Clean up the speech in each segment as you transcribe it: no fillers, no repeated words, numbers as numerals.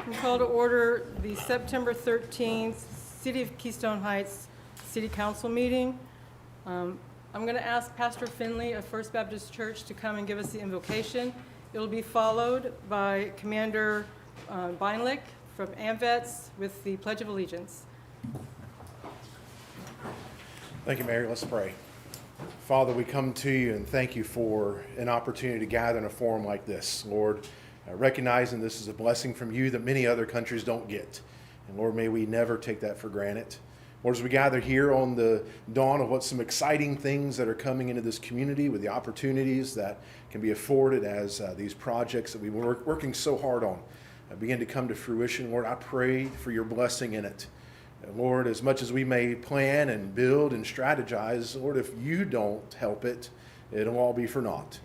We call to order the September 13th City of Keystone Heights City Council meeting. I'm going to ask Pastor Finley of First Baptist Church to come and give us the invocation. It will be followed by Commander Beinlich from AMVETS with the Pledge of Allegiance. Thank you, Mary. Let's pray. Father, we come to you and thank you for an opportunity to gather in a forum like this, Lord, recognizing this is a blessing from you that many other countries don't get. And Lord, may we never take that for granted. Lord, as we gather here on the dawn of what some exciting things that are coming into this community with the opportunities that can be afforded as these projects that we've been working so hard on begin to come to fruition, Lord, I pray for your blessing in it. Lord, as much as we may plan and build and strategize, Lord, if you don't help it, it'll all be for naught.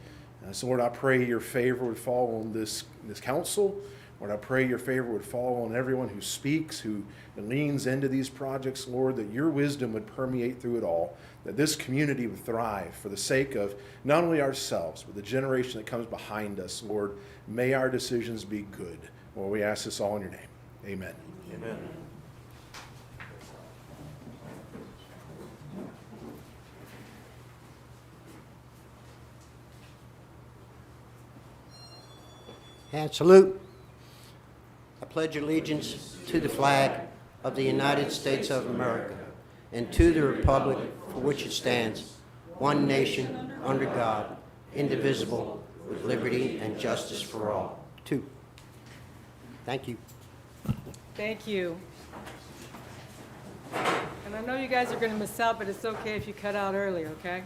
So, Lord, I pray your favor would fall on this council. Lord, I pray your favor would fall on everyone who speaks, who leans into these projects, Lord, that your wisdom would permeate through it all, that this community would thrive for the sake of not only ourselves, but the generation that comes behind us, Lord. May our decisions be good. Lord, we ask this all in your name. Amen. Amen. And salute. I pledge allegiance to the flag of the United States of America and to the republic for which it stands, one nation, under God, indivisible, with liberty and justice for all. Two. Thank you. Thank you. And I know you guys are going to miss out, but it's okay if you cut out early, okay?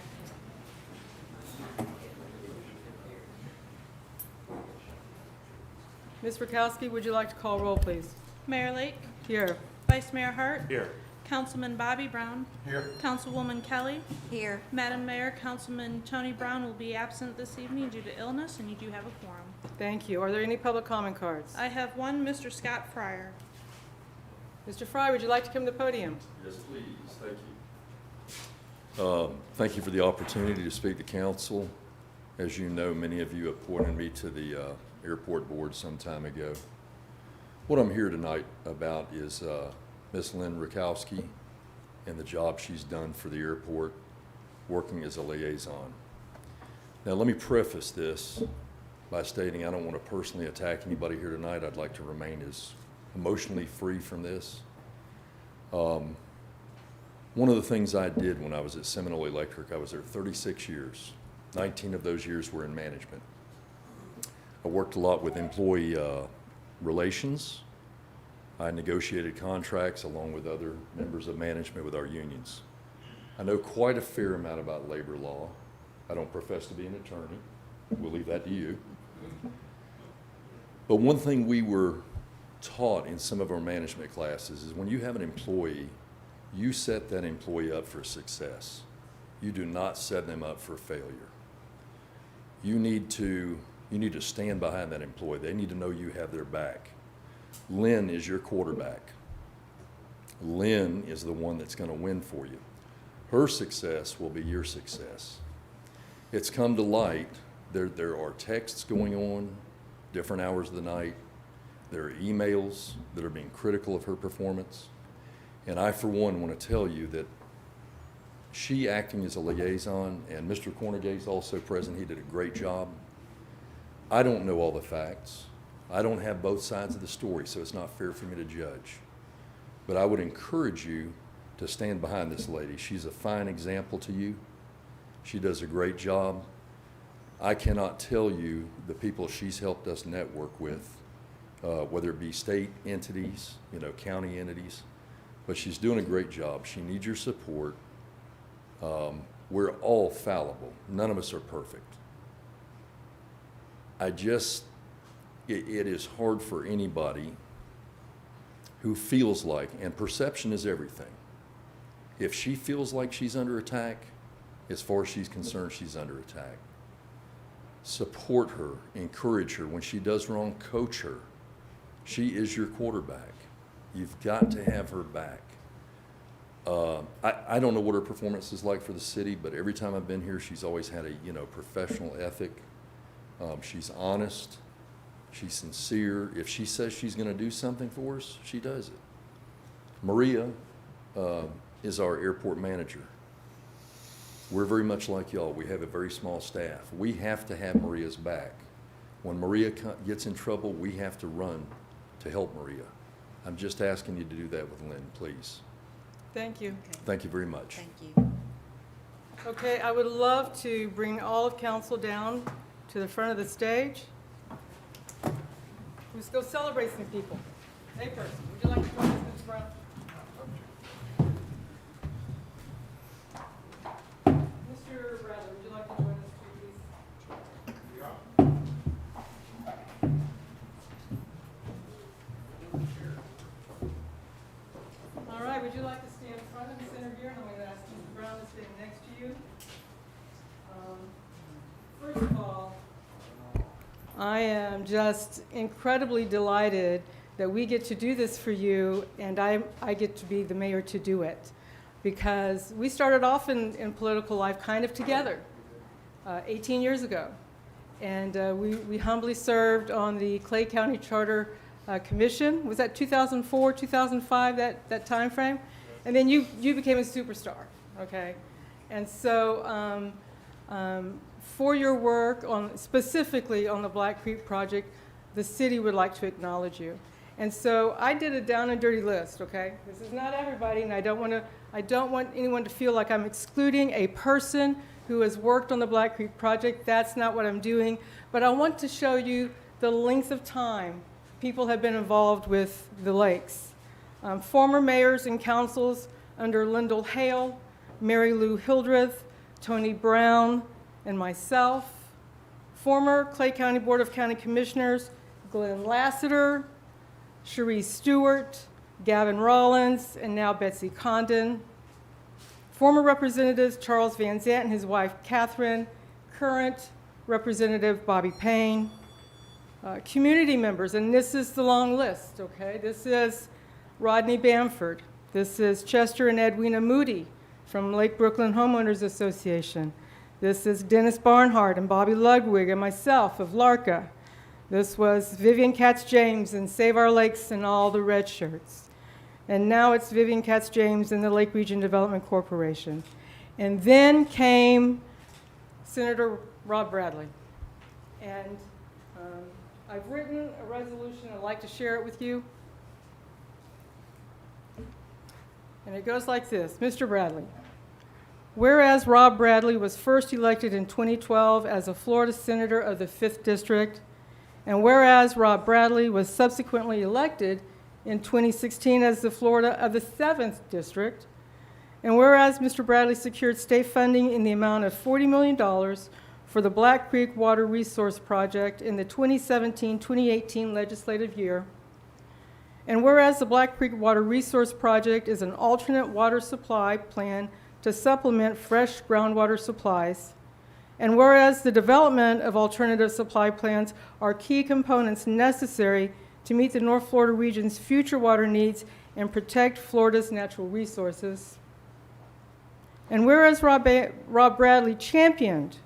Ms. Rakowski, would you like to call roll, please? Mayor Lake, Here. Vice Mayor Hart, Here. Councilman Bobby Brown, Here. Councilwoman Kelly, Here. Madam Mayor, Councilman Tony Brown will be absent this evening due to illness, and you do have a quorum. Thank you. Are there any public comment cards? I have one, Mr. Scott Fryer. Mr. Fry, would you like to come to the podium? Yes, please. Thank you. Thank you for the opportunity to speak to council. As you know, many of you appointed me to the airport board some time ago. What I'm here tonight about is Ms. Lynn Rakowski and the job she's done for the airport, working as a liaison. Now, let me preface this by stating I don't want to personally attack anybody here tonight. I'd like to remain as emotionally free from this. One of the things I did when I was at Seminole Electric, I was there 36 years. 19 of those years were in management. I worked a lot with employee relations. I negotiated contracts along with other members of management with our unions. I know quite a fair amount about labor law. I don't profess to be an attorney. We'll leave that to you. But one thing we were taught in some of our management classes is when you have an employee, you set that employee up for success. You do not set them up for failure. You need to stand behind that employee. They need to know you have their back. Lynn is your quarterback. Lynn is the one that's going to win for you. Her success will be your success. It's come to light. There are texts going on different hours of the night. There are emails that are being critical of her performance. And I, for one, want to tell you that she acting as a liaison, and Mr. Cornegay's also present, he did a great job. I don't know all the facts. I don't have both sides of the story, so it's not fair for me to judge. But I would encourage you to stand behind this lady. She's a fine example to you. She does a great job. I cannot tell you the people she's helped us network with, whether it be state entities, county entities, but she's doing a great job. She needs your support. We're all fallible. None of us are perfect. It is hard for anybody who feels like, and perception is everything. If she feels like she's under attack, as far as she's concerned, she's under attack. Support her, encourage her. When she does wrong, coach her. She is your quarterback. You've got to have her back. I don't know what her performance is like for the city, but every time I've been here, she's always had a professional ethic. She's honest. She's sincere. If she says she's going to do something for us, she does it. Maria is our airport manager. We're very much like y'all. We have a very small staff. We have to have Maria's back. When Maria gets in trouble, we have to run to help Maria. I'm just asking you to do that with Lynn, please. Thank you. Thank you very much. Thank you. Okay, I would love to bring all of council down to the front of the stage. Let's go celebrate some people. Hey, person, would you like to join us, Mr. Brown? Mr. Bradley, would you like to join us, please? All right, would you like to stand in front of the center here? And I'm going to ask Mr. Brown to stand next to you. First of all, I am just incredibly delighted that we get to do this for you, and I get to be the mayor to do it. Because we started off in political life kind of together 18 years ago. And we humbly served on the Clay County Charter Commission. Was that 2004, 2005, that time frame? And then you became a superstar, okay? And so for your work specifically on the Black Creek project, the city would like to acknowledge you. And so I did a down and dirty list, okay? This is not everybody, and I don't want anyone to feel like I'm excluding a person who has worked on the Black Creek project. That's not what I'm doing. But I want to show you the length of time people have been involved with the lakes. Former mayors and councils under Lyndall Hale, Mary Lou Hildreth, Tony Brown, and myself. Former Clay County Board of County Commissioners, Glenn Lassiter, Cherie Stewart, Gavin Rollins, and now Betsy Condon. Former Representatives Charles Van Zant and his wife Catherine, current Representative Bobby Payne. Community members, and this is the long list, okay? This is Rodney Bamford. This is Chester and Edwina Moody from Lake Brooklyn Homeowners Association. This is Dennis Barnhart and Bobby Ludwig and myself of LARCA. This was Vivian Katz-James and Save Our Lakes and all the red shirts. And now it's Vivian Katz-James and the Lake Region Development Corporation. And then came Senator Rob Bradley. And I've written a resolution. I'd like to share it with you. And it goes like this. Mr. Bradley, whereas Rob Bradley was first elected in 2012 as a Florida Senator of the 5th District, and whereas Rob Bradley was subsequently elected in 2016 as the Florida of the 7th District, and whereas Mr. Bradley secured state funding in the amount of $40 million for the Black Creek Water Resource Project in the 2017-2018 legislative year, and whereas the Black Creek Water Resource Project is an alternate water supply plan to supplement fresh groundwater supplies, and whereas the development of alternative supply plans are key components necessary to meet the North Florida region's future water needs and protect Florida's natural resources, and whereas Rob Bradley championed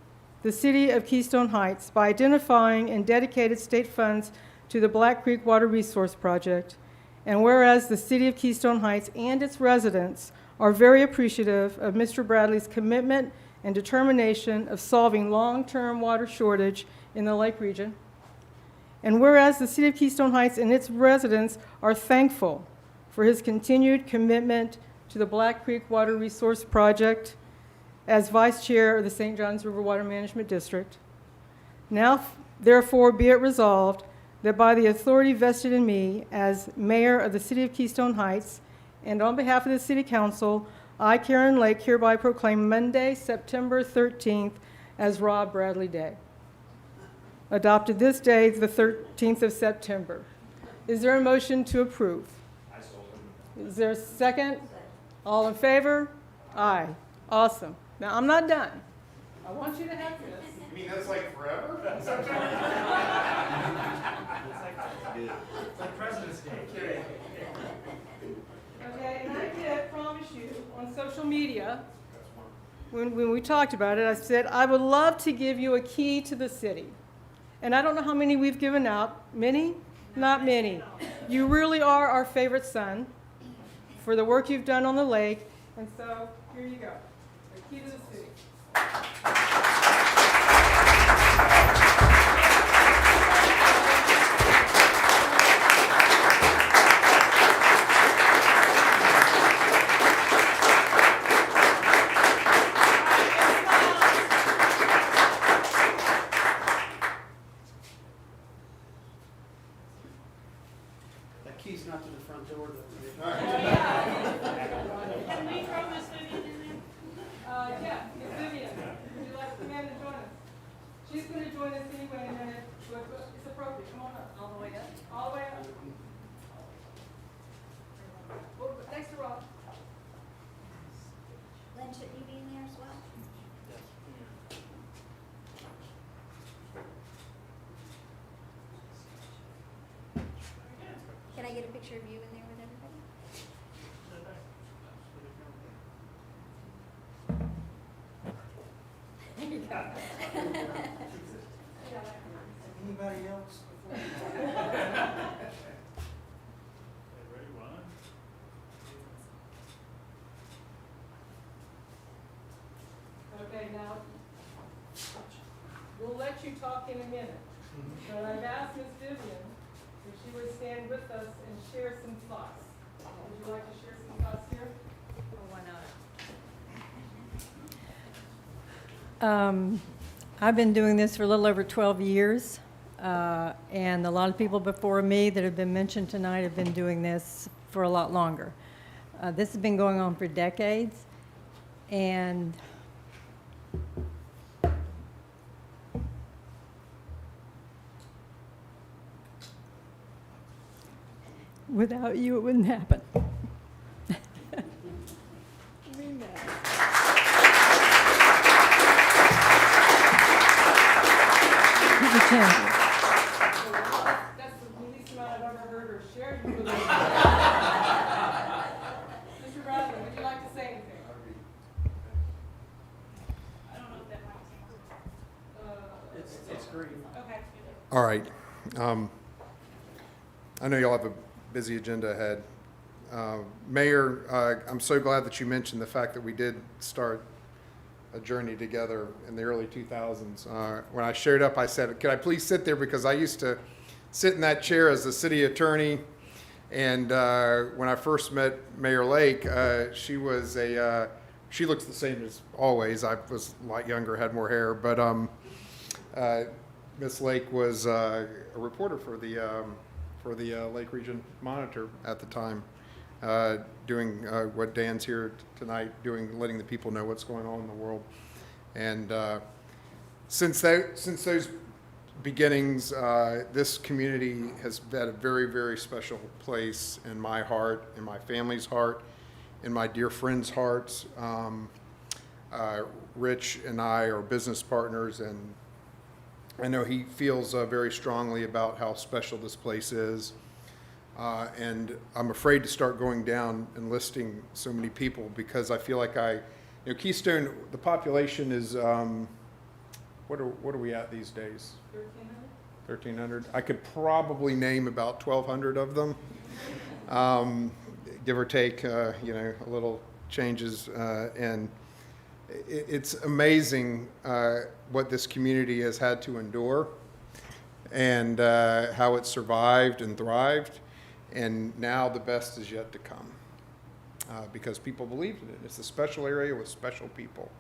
the city of Keystone Heights by identifying and dedicated state funds to the Black Creek Water Resource Project, and whereas the city of Keystone Heights and its residents are very appreciative of Mr. Bradley's commitment and determination of solving long-term water shortage in the Lake region, and whereas the city of Keystone Heights and its residents are thankful for his continued commitment to the Black Creek Water Resource Project as Vice Chair of the St. Johns River Water Management District. Now, therefore, be it resolved that by the authority vested in me as Mayor of the City of Keystone Heights and on behalf of the City Council, I, Karen Lake, hereby proclaim Monday, September 13th as Rob Bradley Day. Adopted this day, the 13th of September. Is there a motion to approve? Is there a second? All in favor? Aye. Awesome. Now, I'm not done. I want you to have this. You mean that's like forever? It's like President's Day. Okay, and I did promise you on social media, when we talked about it, I said, I would love to give you a key to the city. And I don't know how many we've given out. Many? Not many. You really are our favorite son for the work you've done on the lake. And so, here you go. The key to the city. That key's not to the front door, though. Can we throw Miss Vivian in there? Yeah, it's Vivian. Would you like to come in and join us? She's going to join us anyway in a minute, but it's appropriate. Come on up. All the way up? All the way up. Oh, thanks to Rob. Lynn, should you be in there as well? Can I get a picture of you in there with everybody? There you go. Anybody else? Okay, now, we'll let you talk in a minute. But I've asked Ms. Vivian if she would stand with us and share some thoughts. Would you like to share some thoughts here? Or why not? I've been doing this for a little over 12 years, and a lot of people before me that have been mentioned tonight have been doing this for a lot longer. This has been going on for decades, and without you, it wouldn't happen. He's a champion. That's the least amount I've ever heard her share. Mr. Bradley, would you like to say anything? I don't know if that mic's It's green. okay. All right. I know y'all have a busy agenda ahead. Mayor, I'm so glad that you mentioned the fact that we did start a journey together in the early 2000s. When I showed up, I said, could I please sit there? Because I used to sit in that chair as the city attorney. And when I first met Mayor Lake, she was she looks the same as always. I was a lot younger, had more hair. But Miss Lake was a reporter for the Lake Region Monitor at the time, doing what Dan's here tonight doing, letting the people know what's going on in the world. And since those beginnings, this community has had a very, very special place in my heart, in my family's heart, in my dear friends' hearts. Rich and I are business partners, and I know he feels very strongly about how special this place is. And I'm afraid to start going down and listing so many people because I feel like Keystone, the population is, what are we at these days? 1,300? I could probably name about 1,200 of them, give or take, a little changes. And it's amazing what this community has had to endure and how it survived and thrived. And now the best is yet to come because people believe in it. It's a special area with special people.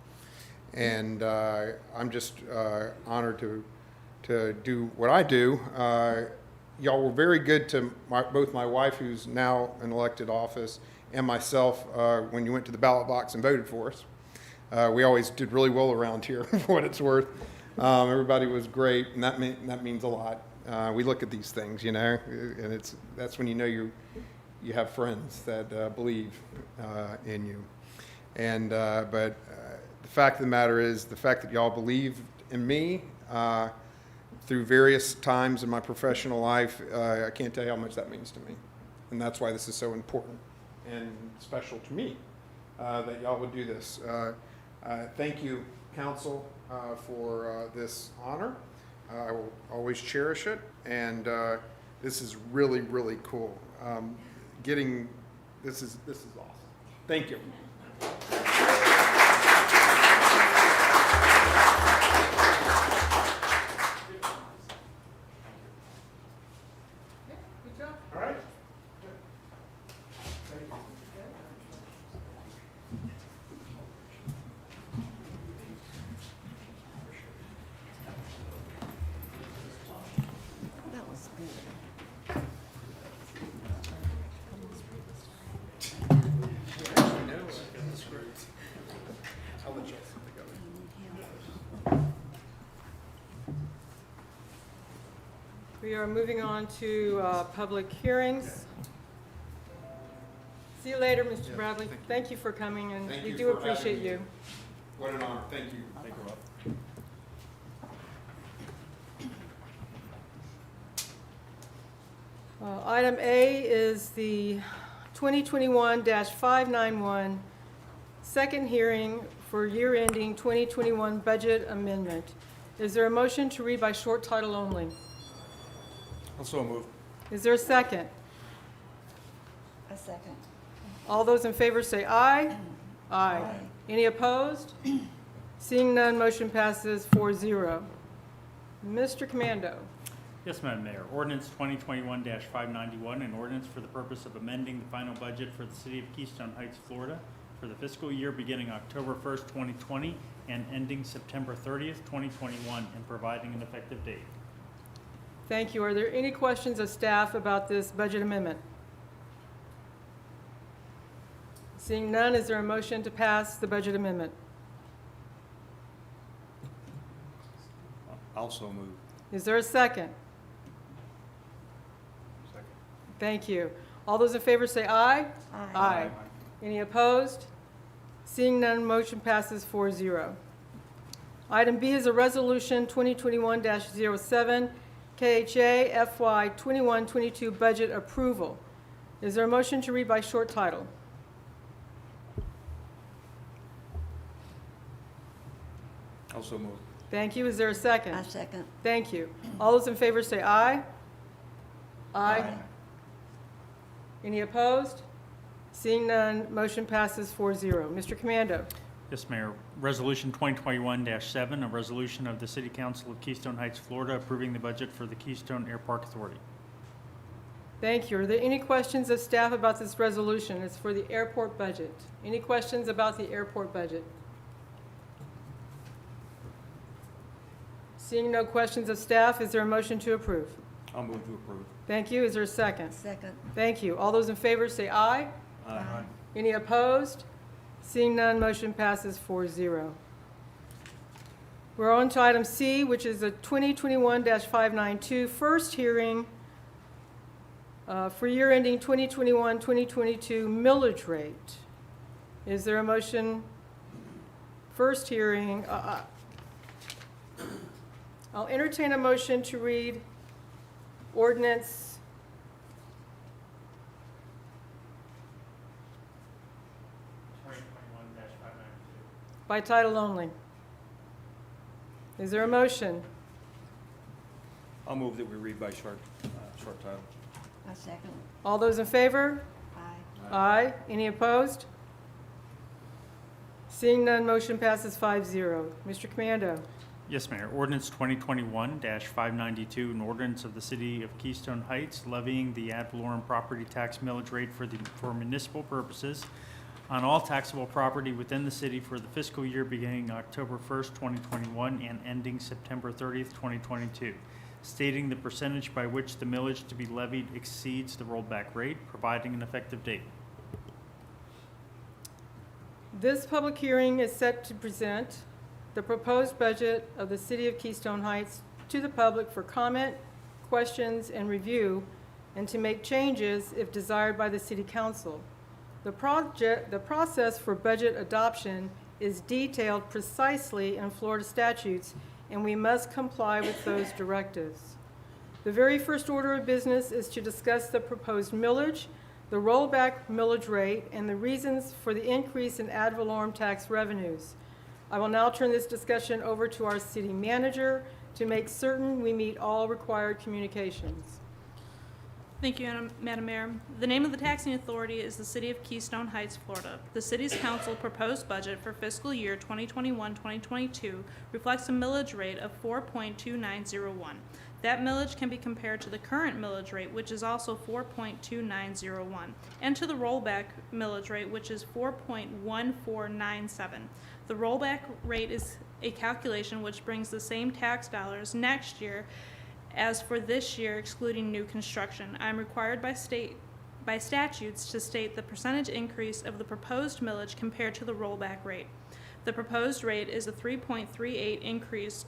And I'm just honored to do what I do. Y'all were very good to both my wife, who's now in elected office, and myself when you went to the ballot box and voted for us. We always did really well around here, for what it's worth. Everybody was great, and that means a lot. We look at these things, and that's when you know you have friends that believe in you. And but the fact of the matter is, the fact that y'all believed in me through various times in my professional life, I can't tell you how much that means to me, and that's why this is so important and special to me that y'all would do this. Thank you, council, for this honor. I will always cherish it, and this is really, really cool. This is awesome. Thank you. Good job. All right. That was good. We are moving on to public hearings. See you later, Mr. Bradley. Thank you for coming, and Thank we you do for having appreciate me. you. What an honor. Thank you. Item A is the 2021-591 second hearing for year-ending 2021 budget amendment. Is there a motion to read by short title only? Also move. Is there a second? A second. All those in favor say aye. Aye. Any opposed? Seeing none, motion passes 4-0. Mr. Commando. Yes, Madam Mayor. Ordinance 2021-591, an ordinance for the purpose of amending the final budget for the city of Keystone Heights, Florida for the fiscal year beginning October 1st, 2020 and ending September 30th, 2021, and providing an effective date. Thank you. Are there any questions of staff about this budget amendment? Seeing none, is there a motion to pass the budget amendment? Also move. Is there a second? Second. Thank you. All those in favor say aye. Aye. Any opposed? Seeing none, motion passes 4-0. Item B is a resolution 2021-07, KHA FY 21-22 budget approval. Is there a motion to read by short title? Also move. Thank you. Is there a second? A second. Thank you. All those in favor say aye. Aye. Any opposed? Seeing none, motion passes 4-0. Mr. Commando. Yes, Mayor. Resolution 2021-7, a resolution of the City Council of Keystone Heights, Florida, approving the budget for the Keystone Air Park Authority. Thank you. Are there any questions of staff about this resolution? It's for the airport budget. Any questions about the airport budget? Seeing no questions of staff, is there a motion to approve? I'll move to approve. Thank you. Is there a second? Second. Thank you. All those in favor say aye. Aye. Any opposed? Seeing none, motion passes 4-0. We're on to item C, which is a 2021-592 first hearing for year ending 2021-2022 millage rate. Is there a motion? First hearing. I'll entertain a motion to read ordinance by title only. Is there a motion? I'll move that we read by short title. A second. All those in favor? Aye. Aye. Any opposed? Seeing none, motion passes 5-0. Mr. Commando. Yes, Mayor. Ordinance 2021-592, an ordinance of the City of Keystone Heights levying the ad valorem property tax millage rate for municipal purposes on all taxable property within the city for the fiscal year beginning October 1st, 2021 and ending September 30th, 2022, stating the percentage by which the millage to be levied exceeds the rollback rate, providing an effective date. This public hearing is set to present the proposed budget of the City of Keystone Heights to the public for comment, questions, and review, and to make changes if desired by the City Council. The process for budget adoption is detailed precisely in Florida statutes, and we must comply with those directives. The very first order of business is to discuss the proposed millage, the rollback millage rate, and the reasons for the increase in ad valorem tax revenues. I will now turn this discussion over to our city manager, to make certain we meet all required communications. Thank you, Madam Mayor. The name of the taxing authority is the City of Keystone Heights, Florida. The city's council proposed budget for fiscal year 2021-2022 reflects a millage rate of 4.2901. That millage can be compared to the current millage rate, which is also 4.2901, and to the rollback millage rate, which is 4.1497. The rollback rate is a calculation which brings the same tax dollars next year as for this year, excluding new construction. I am required by statutes to state the percentage increase of the proposed millage compared to the rollback rate. The proposed rate is a 3.38 increase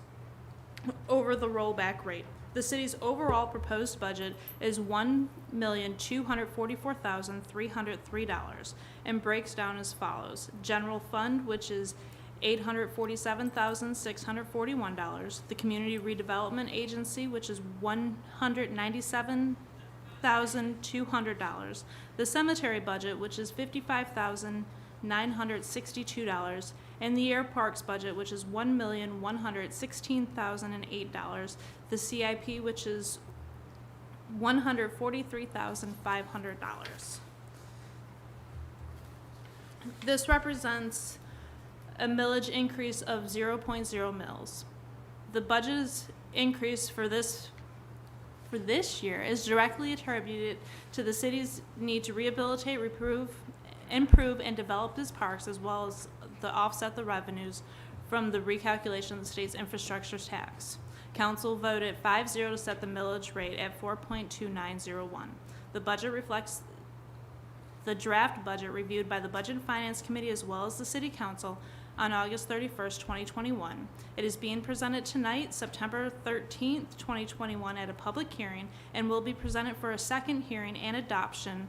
over the rollback rate. The city's overall proposed budget is $1,244,303 and breaks down as follows. General fund, which is $847,641. The Community Redevelopment Agency, which is $197,200. The cemetery budget, which is $55,962. And the air parks budget, which is $1,116,008. The CIP, which is $143,500. This represents a millage increase of 0.0 mils. The budget increase for this year is directly attributed to the city's need to rehabilitate, improve, and develop its parks, as well as to offset the revenues from the recalculation of the state's infrastructure tax. Council voted 5-0 to set the millage rate at 4.2901. The budget reflects the draft budget reviewed by the Budget and Finance Committee as well as the City Council on August 31st, 2021. It is being presented tonight, September 13th, 2021, at a public hearing and will be presented for a second hearing and adoption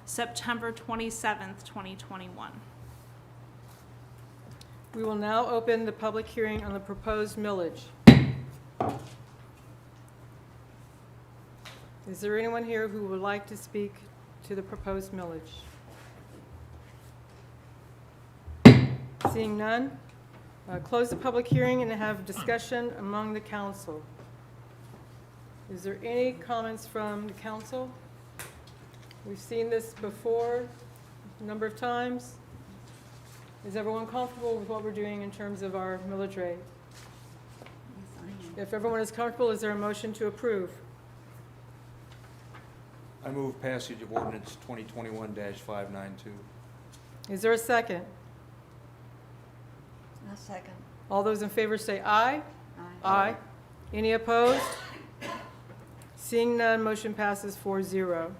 September 27th, 2021. We will now open the public hearing on the proposed millage. Is there anyone here who would like to speak to the proposed millage? Seeing none, close the public hearing and have discussion among the council. Is there any comments from the council? We've seen this before a number of times. Is everyone comfortable with what we're doing in terms of our millage rate? Yes, I am. If everyone is comfortable, is there a motion to approve? I move passage of ordinance 2021-592. Is there a second? I second. All those in favor say aye. Aye. Aye. Any opposed? Seeing none, motion passes 4-0.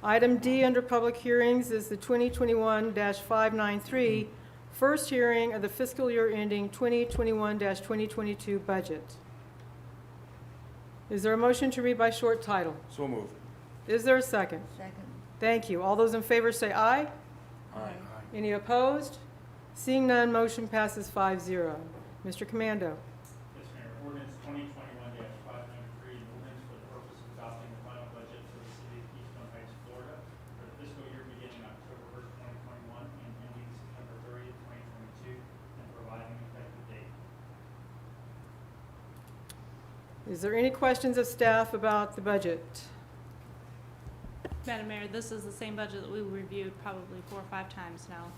Item D under public hearings is the 2021-593, first hearing of the fiscal year ending 2021-2022 budget. Is there a motion to read by short title? So moved. Is there a second? Second. Thank you. All those in favor say aye. Aye. Any opposed? Seeing none, motion passes 5-0. Mr. Commando. Yes, Mayor. Ordinance 2021-593, an ordinance for the purpose of adopting the final budget for the city of Keystone Heights, Florida, for the fiscal year beginning October 1st, 2021, and ending September 30th, 2022, and providing an effective date. Is there any questions of staff about the budget? Madam Mayor, this is the same budget that we reviewed probably 4 or 5 times now.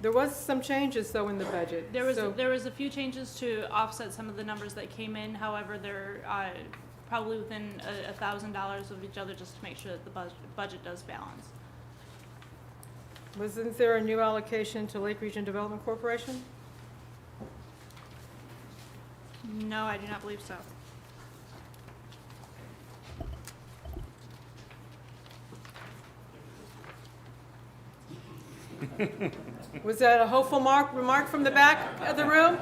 There was some changes, though, in the budget. There was So- a few changes to offset some of the numbers that came in. However, they're probably within $1,000 of each other, just to make sure that the budget does balance. Wasn't there a new allocation to Lake Region Development Corporation? No, I do not believe so. Was that a hopeful remark from the back of the room?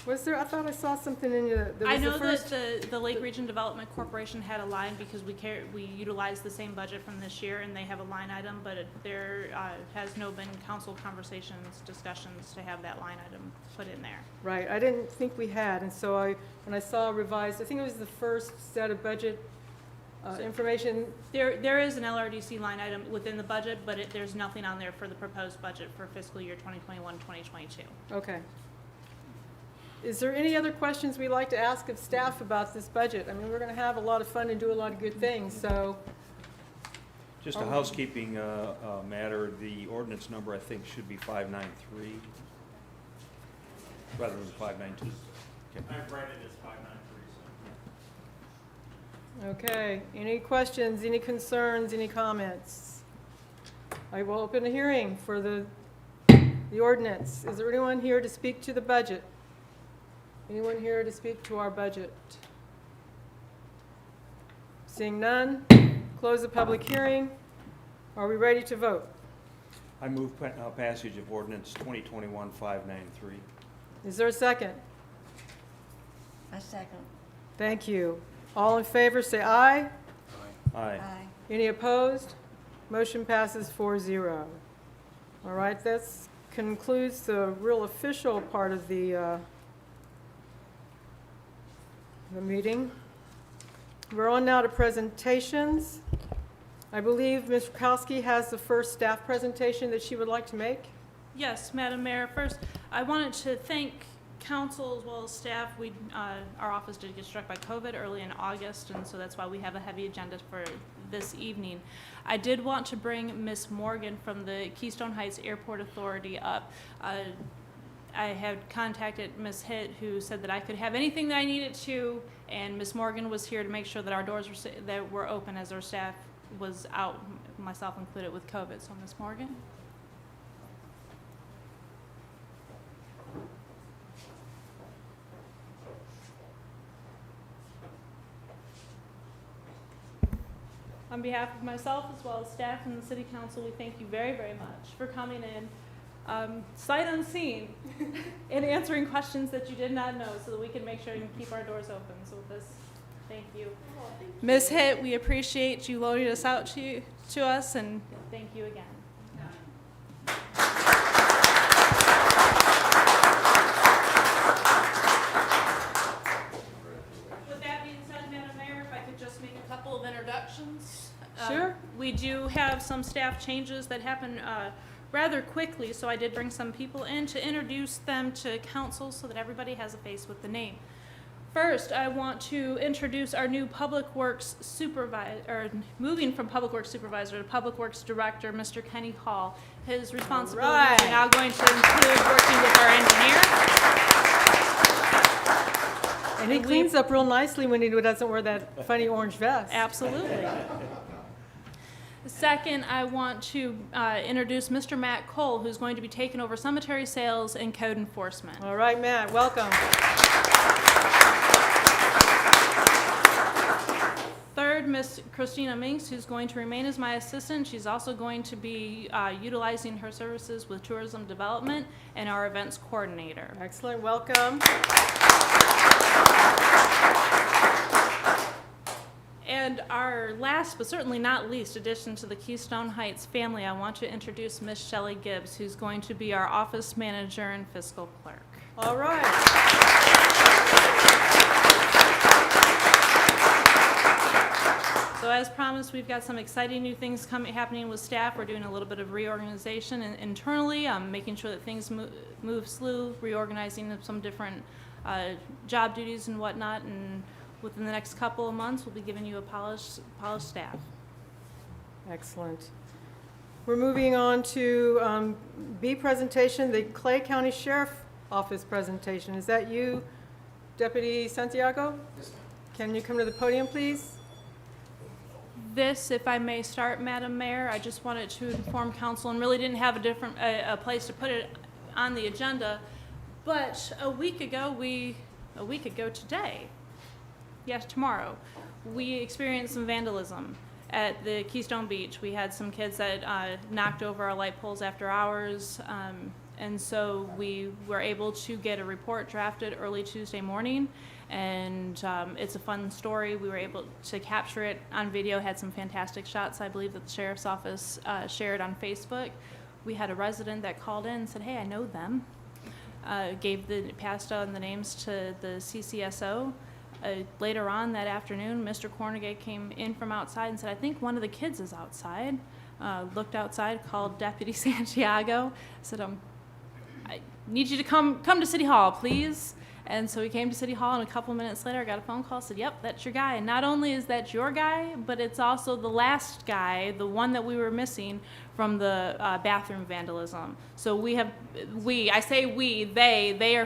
Was there? I thought I saw something in the. There I was know the first, that the Lake Region Development Corporation had a line because we utilized the same budget from this year, and they have a line item, but there has been council conversations, discussions to have that line item put in there. Right. I didn't think we had, and so when I saw revised, I think it was the first set of budget information? There is an LRDC line item within the budget, but there's nothing on there for the proposed budget for fiscal year 2021, 2022. Okay. Is there any other questions we'd like to ask of staff about this budget? I mean, we're going to have a lot of fun and do a lot of good things, so. Just a housekeeping matter, the ordinance number, I think, should be 593 rather than 592. Okay. I've read it as 593, Okay, any questions, any concerns, any comments? I will open a hearing for the ordinance. Is there anyone here to speak to the budget? Anyone here to speak to our budget? Seeing none, close the public hearing. Are we ready to vote? I move passage of ordinance 2021-593. Is there a second? A second. Thank you. All in favor, say aye. Aye. Any opposed? Motion passes 4-0. All right, that concludes the real official part of the meeting. We're on now to presentations. I believe Ms. Rakowski has the first staff presentation that she would like to make. Yes, Madam Mayor. First, I wanted to thank council as well as staff. Our office did get struck by COVID early in August, and so that's why we have a heavy agenda for this evening. I did want to bring Ms. Morgan from the Keystone Heights Airport Authority up. I had contacted Ms. Hitt, who said that I could have anything that I needed to, and Ms. Morgan was here to make sure that our doors were open as our staff was out, myself included, with COVID. So, Ms. Morgan. On behalf of myself as well as staff and the City Council, we thank you very, very much for coming in, sight unseen, and answering questions that you did not know so that we can make sure and keep our doors open. So with this, thank you. Ms. Hitt, we appreciate you loading us out to us, and thank you again. With that being said, Madam Mayor, if I could just make a couple of introductions. Sure. We do have some staff changes that happen rather quickly, so I did bring some people in to introduce them to council so that everybody has a face with the name. First, I want to introduce our new Public Works Supervisor, or moving from Public Works Supervisor to Public Works Director, Mr. Kenny Hall. His responsibilities are now going to include working with our engineer. And he cleans up real nicely when he doesn't wear that funny orange vest. Absolutely. Second, I want to introduce Mr. Matt Cole, who's going to be taking over cemetery sales and code enforcement. All right, Matt, welcome. Third, Miss Christina Minks, who's going to remain as my assistant. She's also going to be utilizing her services with tourism development and our events coordinator. Excellent, welcome. And our last, but certainly not least, addition to the Keystone Heights family, I want to introduce Miss Shelley Gibbs, who's going to be our office manager and fiscal clerk. All right. So as promised, we've got some exciting new things happening with staff. We're doing a little bit of reorganization internally, making sure that things move slow, reorganizing some different job duties and whatnot, and within the next couple of months, we'll be giving you a polished staff. Excellent. We're moving on to B presentation, the Clay County Sheriff Office presentation. Is that you, Deputy Santiago? Yes, ma'am. Can you come to the podium, please? This, if I may start, Madam Mayor, I just wanted to inform council and really didn't have a place to put it on the agenda, but a week ago today, yes, tomorrow, we experienced some vandalism at the Keystone Beach. We had some kids that knocked over our light poles after hours, and so we were able to get a report drafted early Tuesday morning, and it's a fun story. We were able to capture it on video, had some fantastic shots, I believe, that the Sheriff's Office shared on Facebook. We had a resident that called in and said, hey, I know them, passed on the names to the CCSO. Later on that afternoon, Mr. Cornegay came in from outside and said, I think one of the kids is outside. Looked outside, called Deputy Santiago, said, I need you to come to City Hall, please. And so he came to City Hall, and a couple minutes later, I got a phone call, said, yep, that's your guy. And not only is that your guy, but it's also the last guy, the one that we were missing from the bathroom vandalism. So they are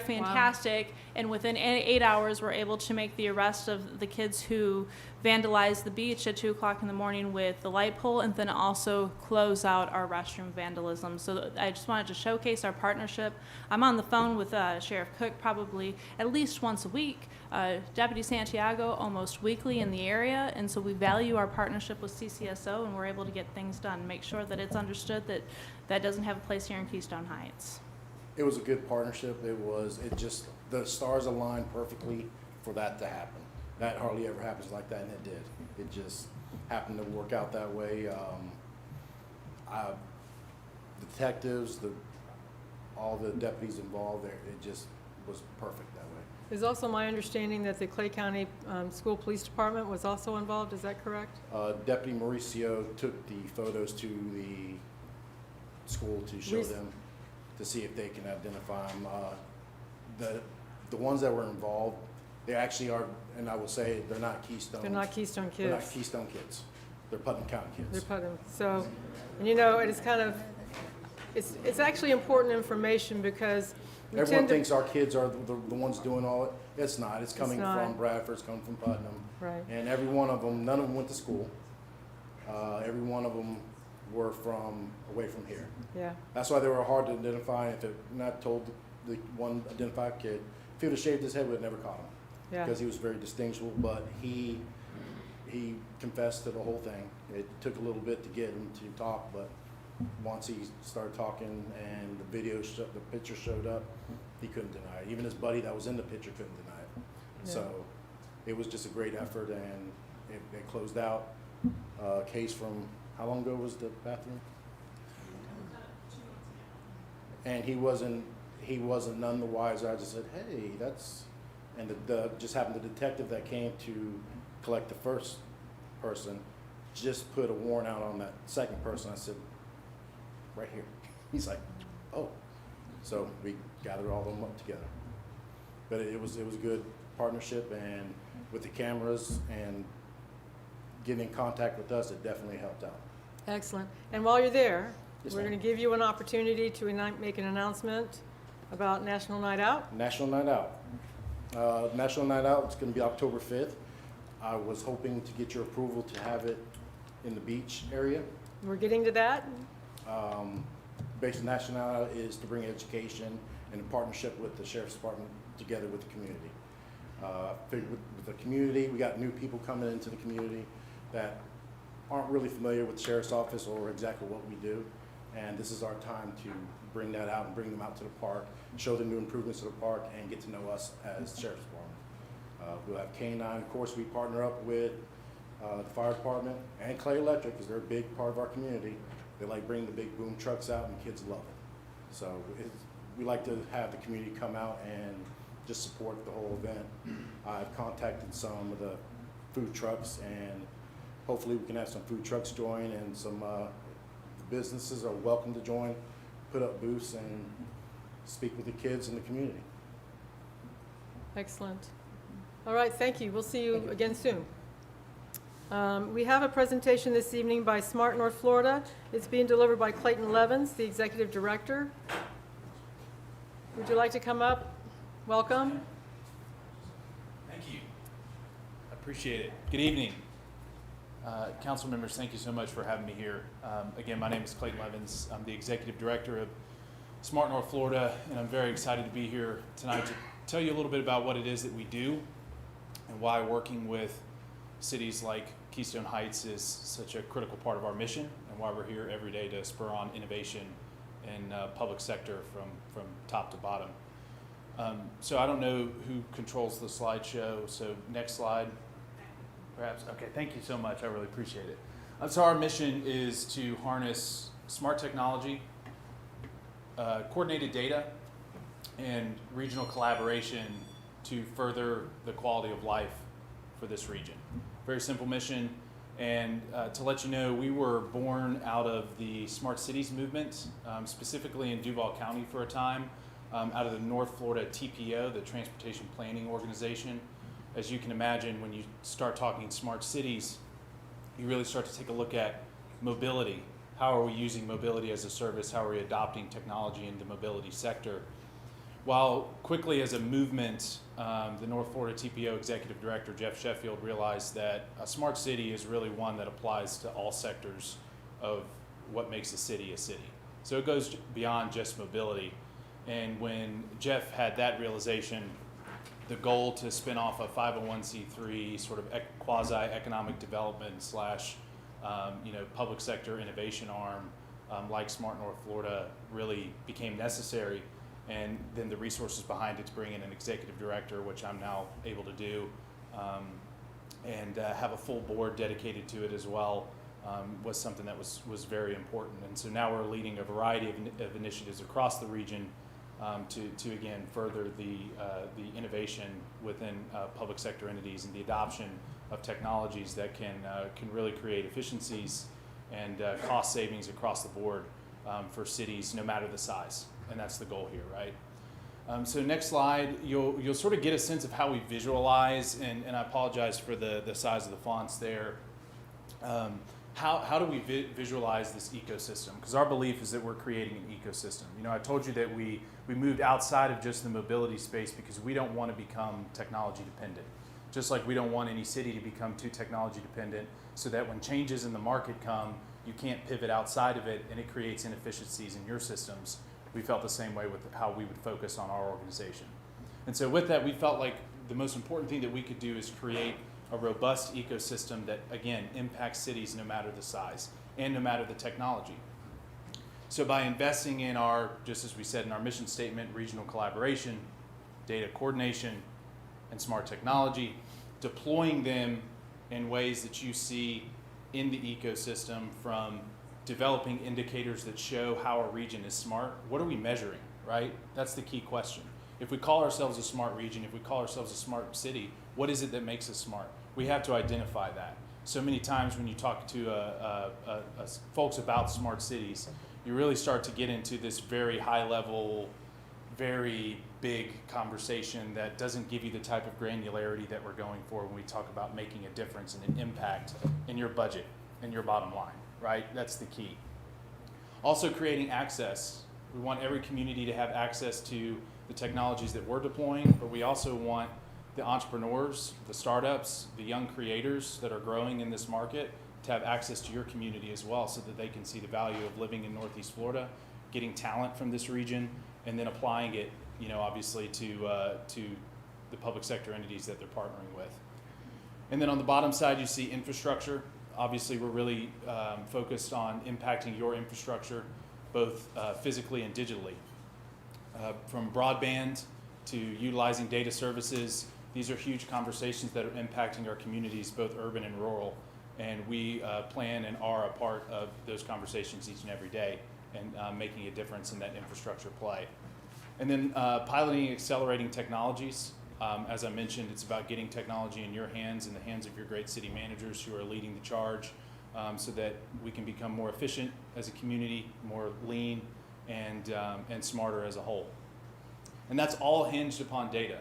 fantastic. Wow. And within 8 hours, we're able to make the arrest of the kids who vandalized the beach at 2 o'clock in the morning with the light pole, and then also close out our restroom vandalism. So I just wanted to showcase our partnership. I'm on the phone with Sheriff Cook probably at least once a week, Deputy Santiago almost weekly in the area, and so we value our partnership with CCSO, and we're able to get things done, make sure that it's understood that that doesn't have a place here in Keystone Heights. It was a good partnership. The stars aligned perfectly for that to happen. That hardly ever happens like that, and it did. It just happened to work out that way. The detectives, all the deputies involved there, it just was perfect that way. It's also my understanding that the Clay County School Police Department was also involved. Is that correct? Deputy Mauricio took the photos to the school to show them, to see if they can identify them. The ones that were involved, they actually are, and I will say, they're not Keystone. They're not Keystone kids. They're not Keystone kids. They're Putnam County kids. They're Putnam. So, and it is kind of, it's actually important information because we Everyone tend to, thinks our kids are the ones doing all it. It's not. It's coming not. from Bradford. It's coming from Putnam. Right. And every one of them, none of them went to school. Every one of them were away from here. Yeah. That's why they were hard to identify. If it not told the one identified kid, if he would have shaved his head, we would have never caught him. Yeah. Because he was very distinguishable. But he confessed to the whole thing. It took a little bit to get him to talk, but once he started talking and the picture showed up, he couldn't deny it. Even his buddy that was in the picture couldn't deny it. Yeah. So it was just a great effort, and it closed out a case from, how long ago was the bathroom? And he wasn't none the wiser. I just said, hey, and just happened the detective that came to collect the first person just put a warrant out on that second person. I said, right here. He's like, oh. So we gathered all of them up together. But it was a good partnership, and with the cameras and getting in contact with us, it definitely helped out. Excellent. And while you're there, Yes, we're ma'am. going to give you an opportunity to make an announcement about National Night Out. National Night Out. National Night Out is going to be October 5th. I was hoping to get your approval to have it in the beach area. We're getting to that. Basically, National Night Out is to bring education and a partnership with the Sheriff's Department together with the community. Figured with the community, we got new people coming into the community that aren't really familiar with the Sheriff's Office or exactly what we do. And this is our time to bring that out and bring them out to the park, show them new improvements to the park, and get to know us as Sheriff's Department. We'll have K-9. Of course, we partner up with the fire department and Clay Electric because they're a big part of our community. They like bringing the big boom trucks out, and kids love it. So we like to have the community come out and just support the whole event. I've contacted some of the food trucks, and hopefully we can have some food trucks join, and some businesses are welcome to join, put up booths, and speak with the kids in the community. Excellent. All right, thank you. We'll see you again soon. We have a presentation this evening by Smart North Florida. It's being delivered by Clayton Levins, the Executive Director. Would you like to come up? Welcome. Thank you. I appreciate it. Good evening. Council members, thank you so much for having me here. Again, my name is Clayton Levins. I'm the Executive Director of Smart North Florida, and I'm very excited to be here tonight to tell you a little bit about what it is that we do and why working with cities like Keystone Heights is such a critical part of our mission, and why we're here every day to spur on innovation in public sector from top to bottom. So I don't know who controls the slideshow, so next slide, perhaps. Okay, thank you so much, I really appreciate it. So our mission is to harness smart technology, coordinated data, and regional collaboration to further the quality of life for this region. Very simple mission. And to let you know, we were born out of the Smart Cities movement, specifically in Duval County for a time, out of the North Florida TPO, the Transportation Planning Organization. As you can imagine, when you start talking smart cities, you really start to take a look at mobility. How are we using mobility as a service? How are we adopting technology in the mobility sector? While quickly as a movement, the North Florida TPO Executive Director, Jeff Sheffield, realized that a smart city is really one that applies to all sectors of what makes a city a city. So it goes beyond just mobility. And when Jeff had that realization, the goal to spin off a 501c3 sort of quasi-economic development slash public sector innovation arm like Smart North Florida really became necessary. And then the resources behind it to bring in an executive director, which I'm now able to do, and have a full board dedicated to it as well, was something that was very important. And so now we're leading a variety of initiatives across the region to again further the innovation within public sector entities and the adoption of technologies that can really create efficiencies and cost savings across the board for cities, no matter the size. And that's the goal here, right? So next slide, you'll sort of get a sense of how we visualize, and I apologize for the size of the fonts there. How do we visualize this ecosystem? Because our belief is that we're creating an ecosystem. You know, I told you that we moved outside of just the mobility space because we don't want to become technology dependent. Just like we don't want any city to become too technology dependent, so that when changes in the market come, you can't pivot outside of it and it creates inefficiencies in your systems. We felt the same way with how we would focus on our organization. And so with that, we felt like the most important thing that we could do is create a robust ecosystem that, again, impacts cities no matter the size and no matter the technology. So by investing in our, just as we said in our mission statement, regional collaboration, data coordination, and smart technology, deploying them in ways that you see in the ecosystem, from developing indicators that show how a region is smart. What are we measuring, right? That's the key question. If we call ourselves a smart region, if we call ourselves a smart city, what is it that makes us smart? We have to identify that. So many times when you talk to folks about smart cities, you really start to get into this very high level, very big conversation that doesn't give you the type of granularity that we're going for when we talk about making a difference and an impact in your budget and your bottom line, right? That's the key. Also creating access. We want every community to have access to the technologies that we're deploying, but we also want the entrepreneurs, the startups, the young creators that are growing in this market to have access to your community as well, so that they can see the value of living in Northeast Florida, getting talent from this region, and then applying it, you know, obviously to the public sector entities that they're partnering with. And then on the bottom side, you see infrastructure. Obviously, we're really focused on impacting your infrastructure, both physically and digitally. From broadband to utilizing data services, these are huge conversations that are impacting our communities, both urban and rural. And we plan and are a part of those conversations each and every day, and making a difference in that infrastructure play. And then piloting and accelerating technologies. As I mentioned, it's about getting technology in your hands, in the hands of your great city managers who are leading the charge, so that we can become more efficient as a community, more lean, and smarter as a whole. And that's all hinged upon data.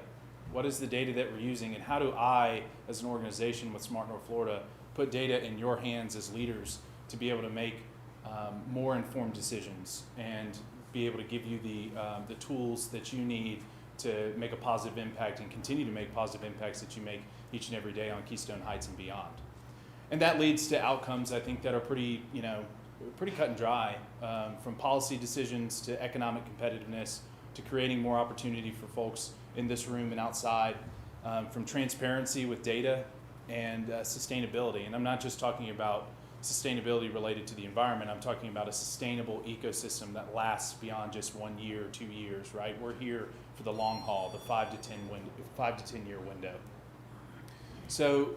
What is the data that we're using, and how do I, as an organization with Smart North Florida, put data in your hands as leaders to be able to make more informed decisions and be able to give you the tools that you need to make a positive impact and continue to make positive impacts that you make each and every day on Keystone Heights and beyond. And that leads to outcomes, I think, that are pretty cut and dry, from policy decisions to economic competitiveness to creating more opportunity for folks in this room and outside, from transparency with data and sustainability. And I'm not just talking about sustainability related to the environment. I'm talking about a sustainable ecosystem that lasts beyond just 1 year or 2 years, right? We're here for the long haul, the 5 to 10 year window. So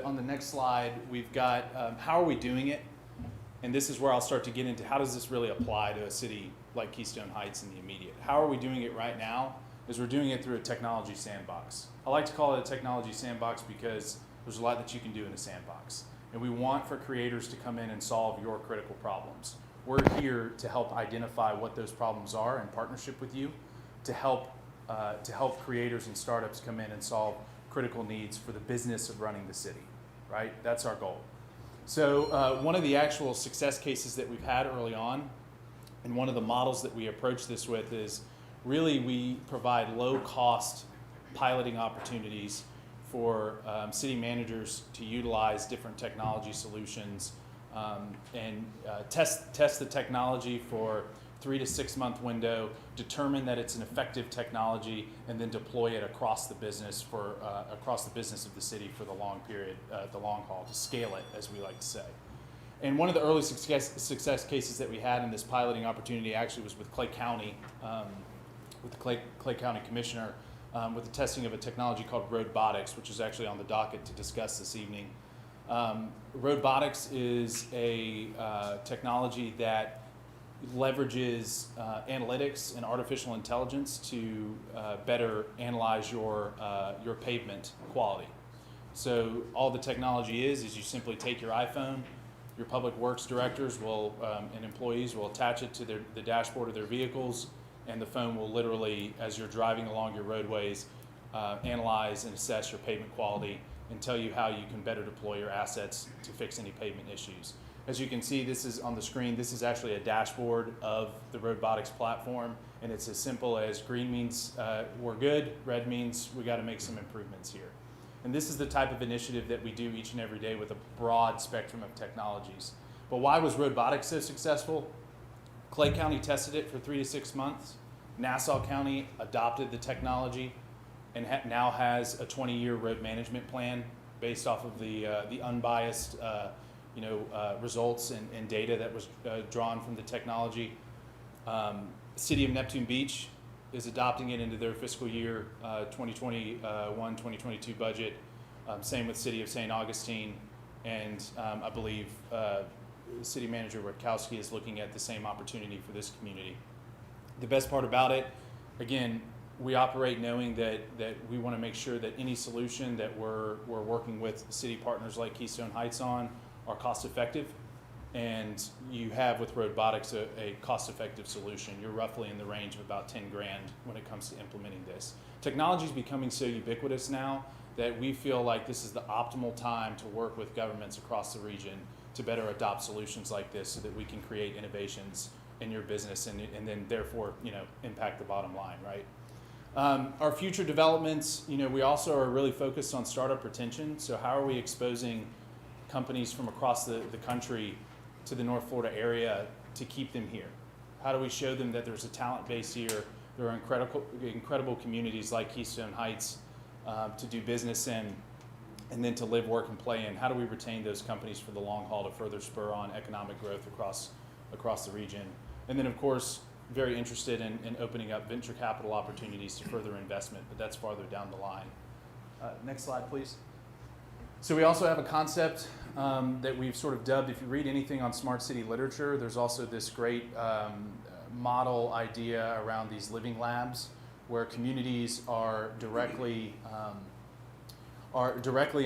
on the next slide, we've got how are we doing it? And this is where I'll start to get into how does this really apply to a city like Keystone Heights in the immediate. How are we doing it right now? Is we're doing it through a technology sandbox. I like to call it a technology sandbox because There's a lot that you can do in a sandbox. And we want for creators to come in and solve your critical problems. We're here to help identify what those problems are in partnership with you to help creators and startups come in and solve critical needs for the business of running the city, right? That's our goal. So one of the actual success cases that we've had early on, and one of the models that we approach this with is really we provide low-cost piloting opportunities for city managers to utilize different technology solutions and test the technology for 3 to 6 month window, determine that it's an effective technology, and then deploy it across the business of the city for the long period, the long haul, to scale it, as we like to say. And one of the early success cases that we had in this piloting opportunity actually was with Clay County, with the Clay County Commissioner, with the testing of a technology called Robotics, which is actually on the docket to discuss this evening. Robotics is a technology that leverages analytics and artificial intelligence to better analyze your pavement quality. So all the technology is you simply take your iPhone, your public works directors and employees will attach it to the dashboard of their vehicles, and the phone will literally, as you're driving along your roadways, analyze and assess your pavement quality and tell you how you can better deploy your assets to fix any pavement issues. As you can see, this is on the screen. This is actually a dashboard of the Robotics platform, and it's as simple as green means we're good, red means we got to make some improvements here. And this is the type of initiative that we do each and every day with a broad spectrum of technologies. But why was Robotics so successful? Clay County tested it for 3 to 6 months. Nassau County adopted the technology and now has a 20-year road management plan based off of the unbiased results and data that was drawn from the technology. City of Neptune Beach is adopting it into their fiscal year 2021-2022 budget. Same with City of St. Augustine, and I believe City Manager Rutkowski is looking at the same opportunity for this community. The best part about it, again, we operate knowing that we want to make sure that any solution that we're working with city partners like Keystone Heights on are cost effective. And you have with Robotics a cost-effective solution. You're roughly in the range of about 10 grand when it comes to implementing this. Technology is becoming so ubiquitous now that we feel like this is the optimal time to work with governments across the region to better adopt solutions like this so that we can create innovations in your business and then therefore impact the bottom line, right? Our future developments, we also are really focused on startup retention. So how are we exposing companies from across the country to the North Florida area to keep them here? How do we show them that there's a talent base here? There are incredible communities like Keystone Heights to do business in, and then to live, work, and play in. How do we retain those companies for the long haul to further spur on economic growth across the region? And then, of course, very interested in opening up venture capital opportunities to further investment, but that's farther down the line. Next slide, please. So we also have a concept that we've sort of dubbed, if you read anything on smart city literature, there's also this great model idea around these living labs where communities are directly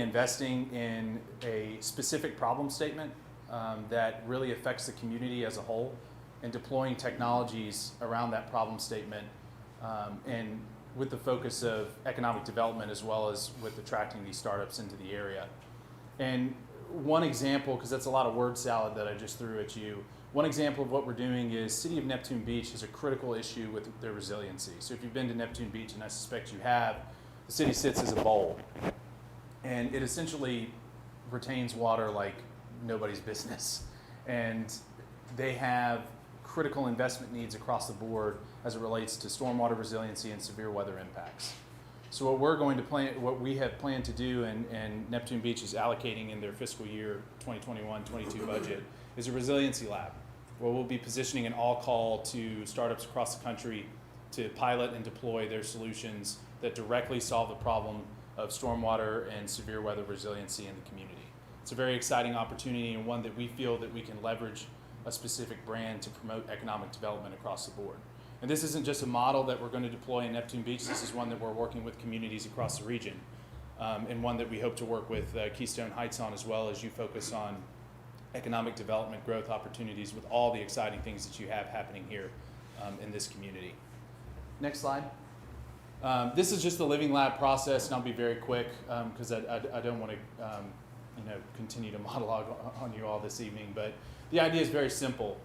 investing in a specific problem statement that really affects the community as a whole and deploying technologies around that problem statement and with the focus of economic development as well as with attracting these startups into the area. And one example, because that's a lot of word salad that I just threw at you, one example of what we're doing is City of Neptune Beach has a critical issue with their resiliency. So if you've been to Neptune Beach, and I suspect you have, the city sits as a bowl. And it essentially retains water like nobody's business. And they have critical investment needs across the board as it relates to stormwater resiliency and severe weather impacts. So what we have planned to do, and Neptune Beach is allocating in their fiscal year 2021-22 budget, is a resiliency lab, where we'll be positioning an all-call to startups across the country to pilot and deploy their solutions that directly solve the problem of stormwater and severe weather resiliency in the community. It's a very exciting opportunity and one that we feel that we can leverage a specific brand to promote economic development across the board. And this isn't just a model that we're going to deploy in Neptune Beach, this is one that we're working with communities across the region. and one that we hope to work with Keystone Heights on as well, as you focus on economic development, growth opportunities with all the exciting things that you have happening here in this community. Next slide. This is just the living lab process, and I'll be very quick because I don't want to continue to monologue on you all this evening, but the idea is very simple.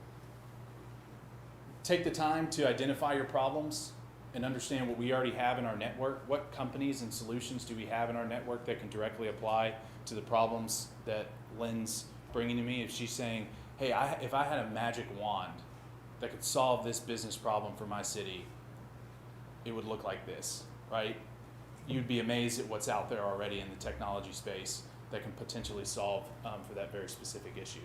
Take the time to identify your problems and understand what we already have in our network. What companies and solutions do we have in our network that can directly apply to the problems that Lynn's bringing to me? If she's saying, hey, if I had a magic wand that could solve this business problem for my city, it would look like this, right? You'd be amazed at what's out there already in the technology space that can potentially solve for that very specific issue.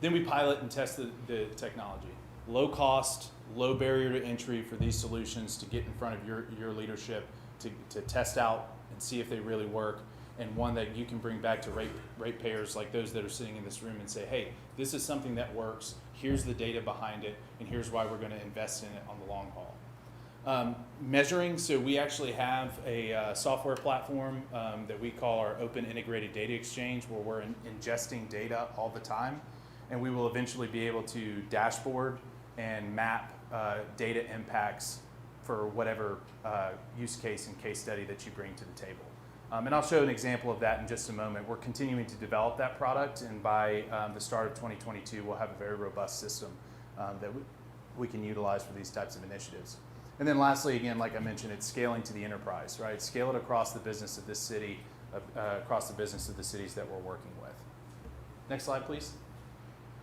Then we pilot and test the technology. Low cost, low barrier to entry for these solutions to get in front of your leadership, to test out and see if they really work, and one that you can bring back to ratepayers like those that are sitting in this room and say, hey, this is something that works, here's the data behind it, and here's why we're going to invest in it on the long haul. Measuring, so we actually have a software platform that we call our Open Integrated Data Exchange, where we're ingesting data all the time, and we will eventually be able to dashboard and map data impacts for whatever use case and case study that you bring to the table. And I'll show an example of that in just a moment. We're continuing to develop that product, and by the start of 2022, we'll have a very robust system that we can utilize for these types of initiatives. And then lastly, again, like I mentioned, it's scaling to the enterprise, right? Scale it across the business of this city, across the business of the cities that we're working with. Next slide, please.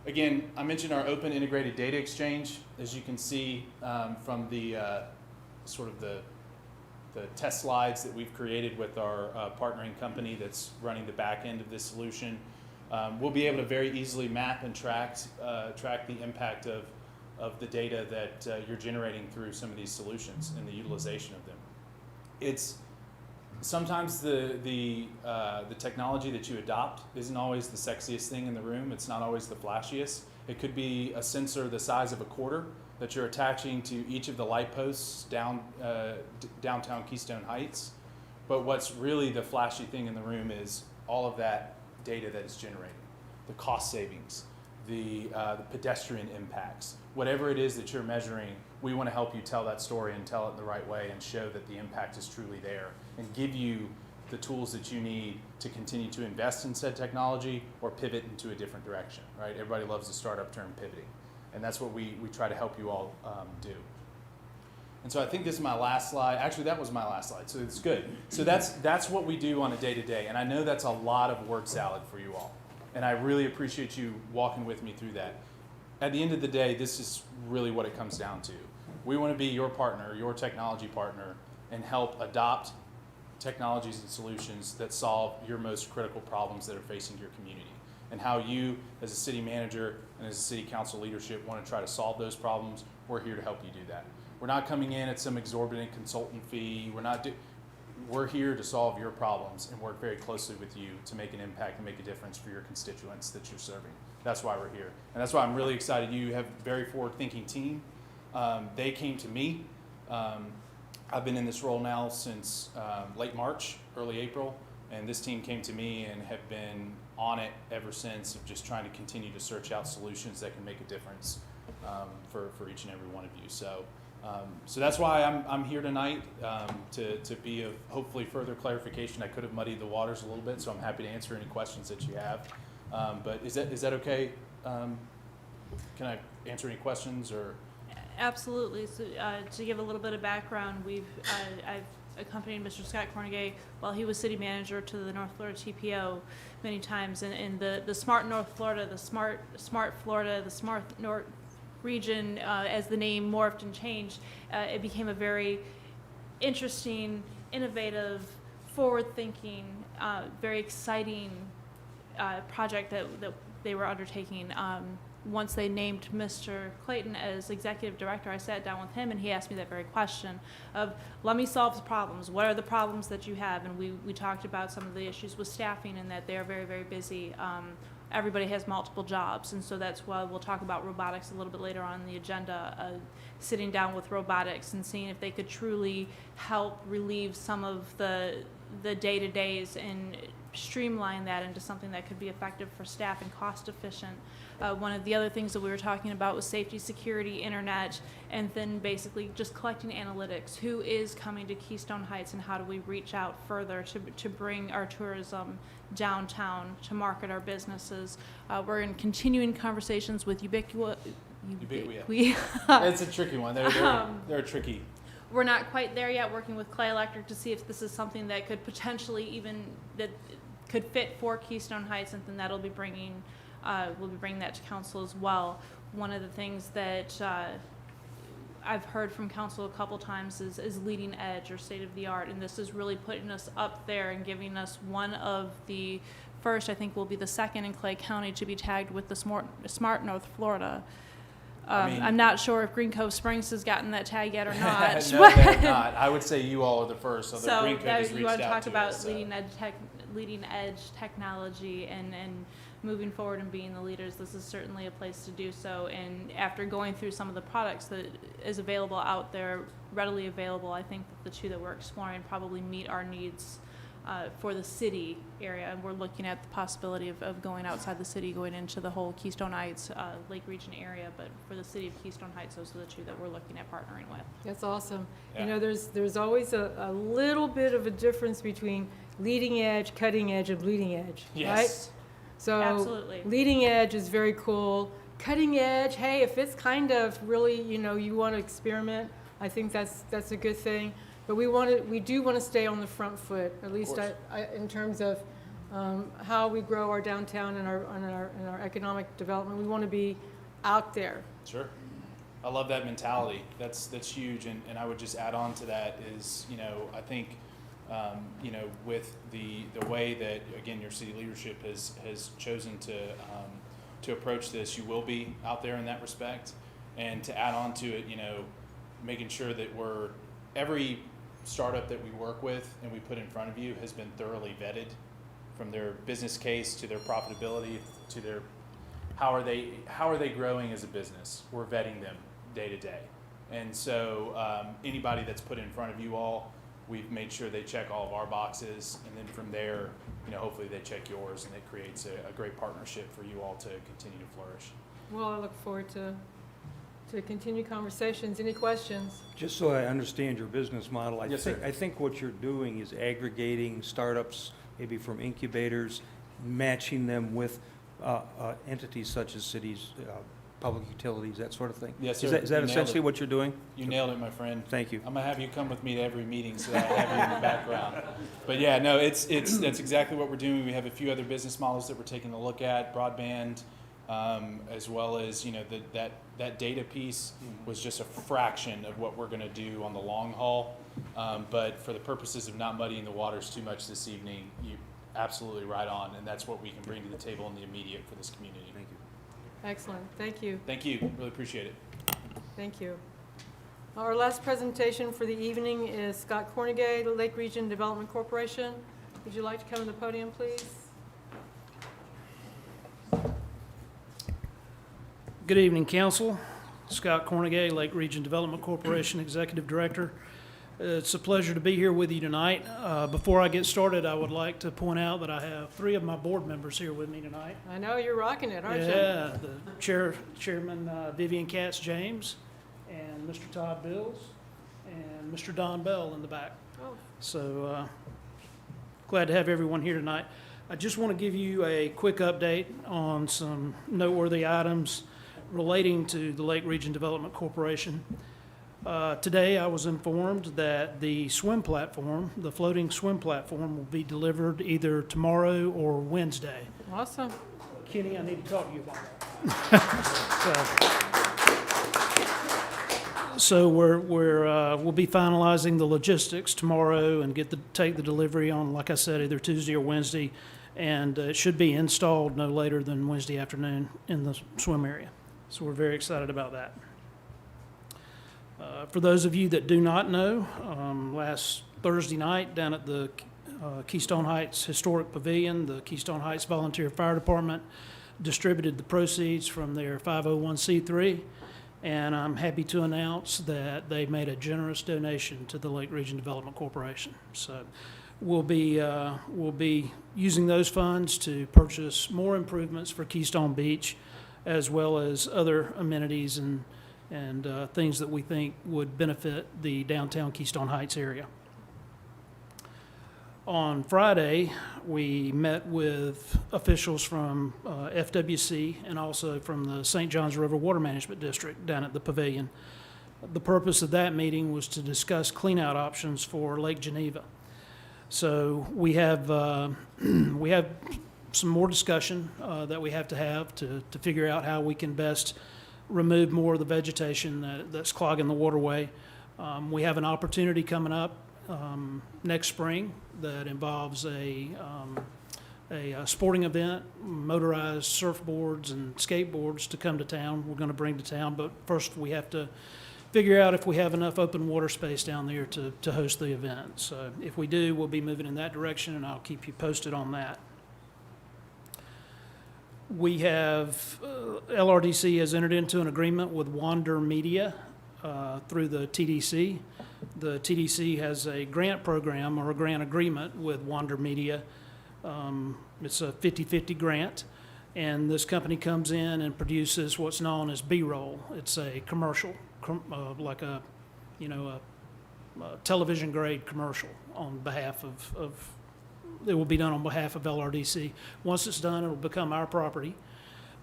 Again, I mentioned our Open Integrated Data Exchange. As you can see from the sort of the test slides that we've created with our partnering company that's running the back end of this solution, we'll be able to very easily map and track the impact of the data that you're generating through some of these solutions and the utilization of them. It's sometimes the technology that you adopt isn't always the sexiest thing in the room. It's not always the flashiest. It could be a sensor the size of a quarter that you're attaching to each of the light posts downtown Keystone Heights. But what's really the flashy thing in the room is all of that data that is generated, the cost savings, the pedestrian impacts. Whatever it is that you're measuring, we want to help you tell that story and tell it in the right way and show that the impact is truly there and give you the tools that you need to continue to invest in said technology or pivot into a different direction, right? Everybody loves the startup term pivoting, and that's what we try to help you all do. And so I think this is my last slide. Actually, that was my last slide, so it's good. So that's what we do on a day-to-day, and I know that's a lot of word salad for you all, and I really appreciate you walking with me through that. At the end of the day, this is really what it comes down to. We want to be your partner, your technology partner, and help adopt technologies and solutions that solve your most critical problems that are facing your community. And how you, as a city manager and as a city council leadership, want to try to solve those problems, we're here to help you do that. We're not coming in at some exorbitant consultant fee. We're here to solve your problems and work very closely with you to make an impact and make a difference for your constituents that you're serving. That's why we're here. And that's why I'm really excited. You have a very forward-thinking team. They came to me. I've been in this role now since late March, early April, and this team came to me and have been on it ever since, of just trying to continue to search out solutions that can make a difference for each and every one of you. So that's why I'm here tonight, to be of hopefully further clarification. I could have muddied the waters a little bit, so I'm happy to answer any questions that you have. But is that okay? Can I answer any questions or? Absolutely. So, to give a little bit of background, I've accompanied Mr. Scott Cornegay while he was city manager to the North Florida TPO many times, and the Smart North Florida, the Smart Florida, the Smart North region, as the name morphed and changed, it became a very interesting, innovative, forward-thinking, very exciting project that they were undertaking. Once they named Mr. Clayton as executive director, I sat down with him and he asked me that very question of, let me solve the problems. What are the problems that you have? And we talked about some of the issues with staffing and that they are very, very busy. Everybody has multiple jobs, and so that's why we'll talk about robotics a little bit later on in the agenda, sitting down with robotics and seeing if they could truly help relieve some of the the day-to-days and streamline that into something that could be effective for staff and cost efficient. One of the other things that we were talking about was safety, security, internet, and then basically just collecting analytics. Who is coming to Keystone Heights, and how do we reach out further to bring our tourism downtown, to market our businesses? We're in continuing conversations with Ubiquia. We It's a tricky one. They're tricky. We're not quite there yet, working with Clay Electric to see if this is something that could potentially that could fit for Keystone Heights, and then that'll be bringing, we'll be bringing that to council as well. One of the things that I've heard from council a couple times is leading edge or state of the art, and this is really putting us up there and giving us one of the first, I think will be the second in Clay County to be tagged with the Smart North Florida. I'm not sure if Green Cove Springs has gotten that tag yet or not. No, they're not. I would say you all are the first. So the Green Cove has you reached want to out talk to about us, so. leading edge technology and moving forward and being the leaders. This is certainly a place to do so. And after going through some of the products that is available out there, readily available, I think that the two that we're exploring probably meet our needs for the city area, and we're looking at the possibility of going outside the city, going into the whole Keystone Heights Lake Region area. But for the city of Keystone Heights, those are the two that we're looking at partnering with. That's awesome. Yeah. You know, there's always a little bit of a difference between leading edge, cutting edge, and bleeding edge, right? Yes. So Absolutely. leading edge is very cool. Cutting edge, hey, if it's kind of really, you want to experiment, I think that's a good thing. But we do want to stay on the front foot, at least in terms of how we grow our downtown and our economic development. We want to be out there. Sure. I love that mentality. That's huge. And I would just add on to that is, I think, with the way that, again, your city leadership has chosen to approach this, you will be out there in that respect. And to add on to it, making sure that every startup that we work with and we put in front of you has been thoroughly vetted, from their business case to their profitability to their how are they growing as a business. We're vetting them day to day. And so anybody that's put in front of you all, we've made sure they check all of our boxes, and then from there, hopefully they check yours, and it creates a great partnership for you all to continue to flourish. Well, I look forward to continue conversations. Any questions? Just so I understand your business model, Yes, sir. I think what you're doing is aggregating startups, maybe from incubators, matching them with entities such as cities, public utilities, that sort of thing. Yes, sir. Is that You nailed essentially it. what you're doing? You nailed it, my friend. Thank you. I'm gonna have you come with me to every meeting so that I have you in the background. But yeah, no, that's exactly what we're doing. We have a few other business models that we're taking a look at, broadband, as well as that data piece was just a fraction of what we're going to do on the long haul. But for the purposes of not muddying the waters too much this evening, you absolutely right on, and that's what we can bring to the table in the immediate for this community. Thank you. Excellent. Thank you. Thank you. Really appreciate it. Thank you. Our last presentation for the evening is Scott Cornegay, the Lake Region Development Corporation. Would you like to come to the podium, please? Good evening, Council. Scott Cornegay, Lake Region Development Corporation Executive Director. It's a pleasure to be here with you tonight. Before I get started, I would like to point out that I have 3 of my board members here with me tonight. I know you're rocking it, aren't you? Yeah, the Chairman Vivian Katz James, and Mr. Todd Bills, and Mr. Don Bell in the back. Oh. So glad to have everyone here tonight. I just want to give you a quick update on some noteworthy items relating to the Lake Region Development Corporation. Today, I was informed that the swim platform, the floating swim platform, will be delivered either tomorrow or Wednesday. Awesome. Kenny, I need to talk to you about that. So we'll be finalizing the logistics tomorrow and take the delivery on, like I said, either Tuesday or Wednesday, and it should be installed no later than Wednesday afternoon in the swim area. So we're very excited about that. For those of you that do not know, last Thursday night down at the Keystone Heights Historic Pavilion, the Keystone Heights Volunteer Fire Department distributed the proceeds from their 501c3, and I'm happy to announce that they made a generous donation to the Lake Region Development Corporation. So we'll be using those funds to purchase more improvements for Keystone Beach, as well as other amenities and things that we think would benefit the downtown Keystone Heights area. On Friday, we met with officials from FWC and also from the St. Johns River Water Management District down at the Pavilion. The purpose of that meeting was to discuss cleanout options for Lake Geneva. So we have some more discussion that we have to figure out how we can best remove more of the vegetation that's clogging the waterway. We have an opportunity coming up next spring that involves a sporting event, motorized surfboards and skateboards to come to town. We're going to bring to town, but first we have to figure out if we have enough open water space down there to host the event. So if we do, we'll be moving in that direction, and I'll keep you posted on that. We have, LRDC has entered into an agreement with Wander Media through the TDC. The TDC has a grant program or a grant agreement with Wander Media. It's a 50-50 grant, and this company comes in and produces what's known as B-roll. It's a commercial, like a television grade commercial on behalf of it will be done on behalf of LRDC. Once it's done, it will become our property.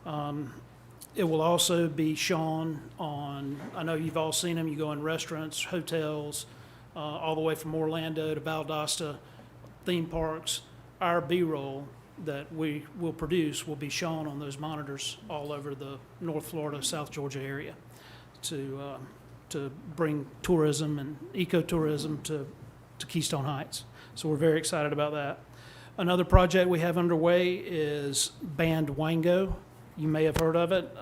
It will also be shown on, I know you've all seen them, you go in restaurants, hotels, all the way from Orlando to Valdosta, theme parks. Our B-roll that we will produce will be shown on those monitors all over the North Florida, South Georgia area to bring tourism and ecotourism to Keystone Heights. So we're very excited about that. Another project we have underway is Band Wango. You may have heard of it.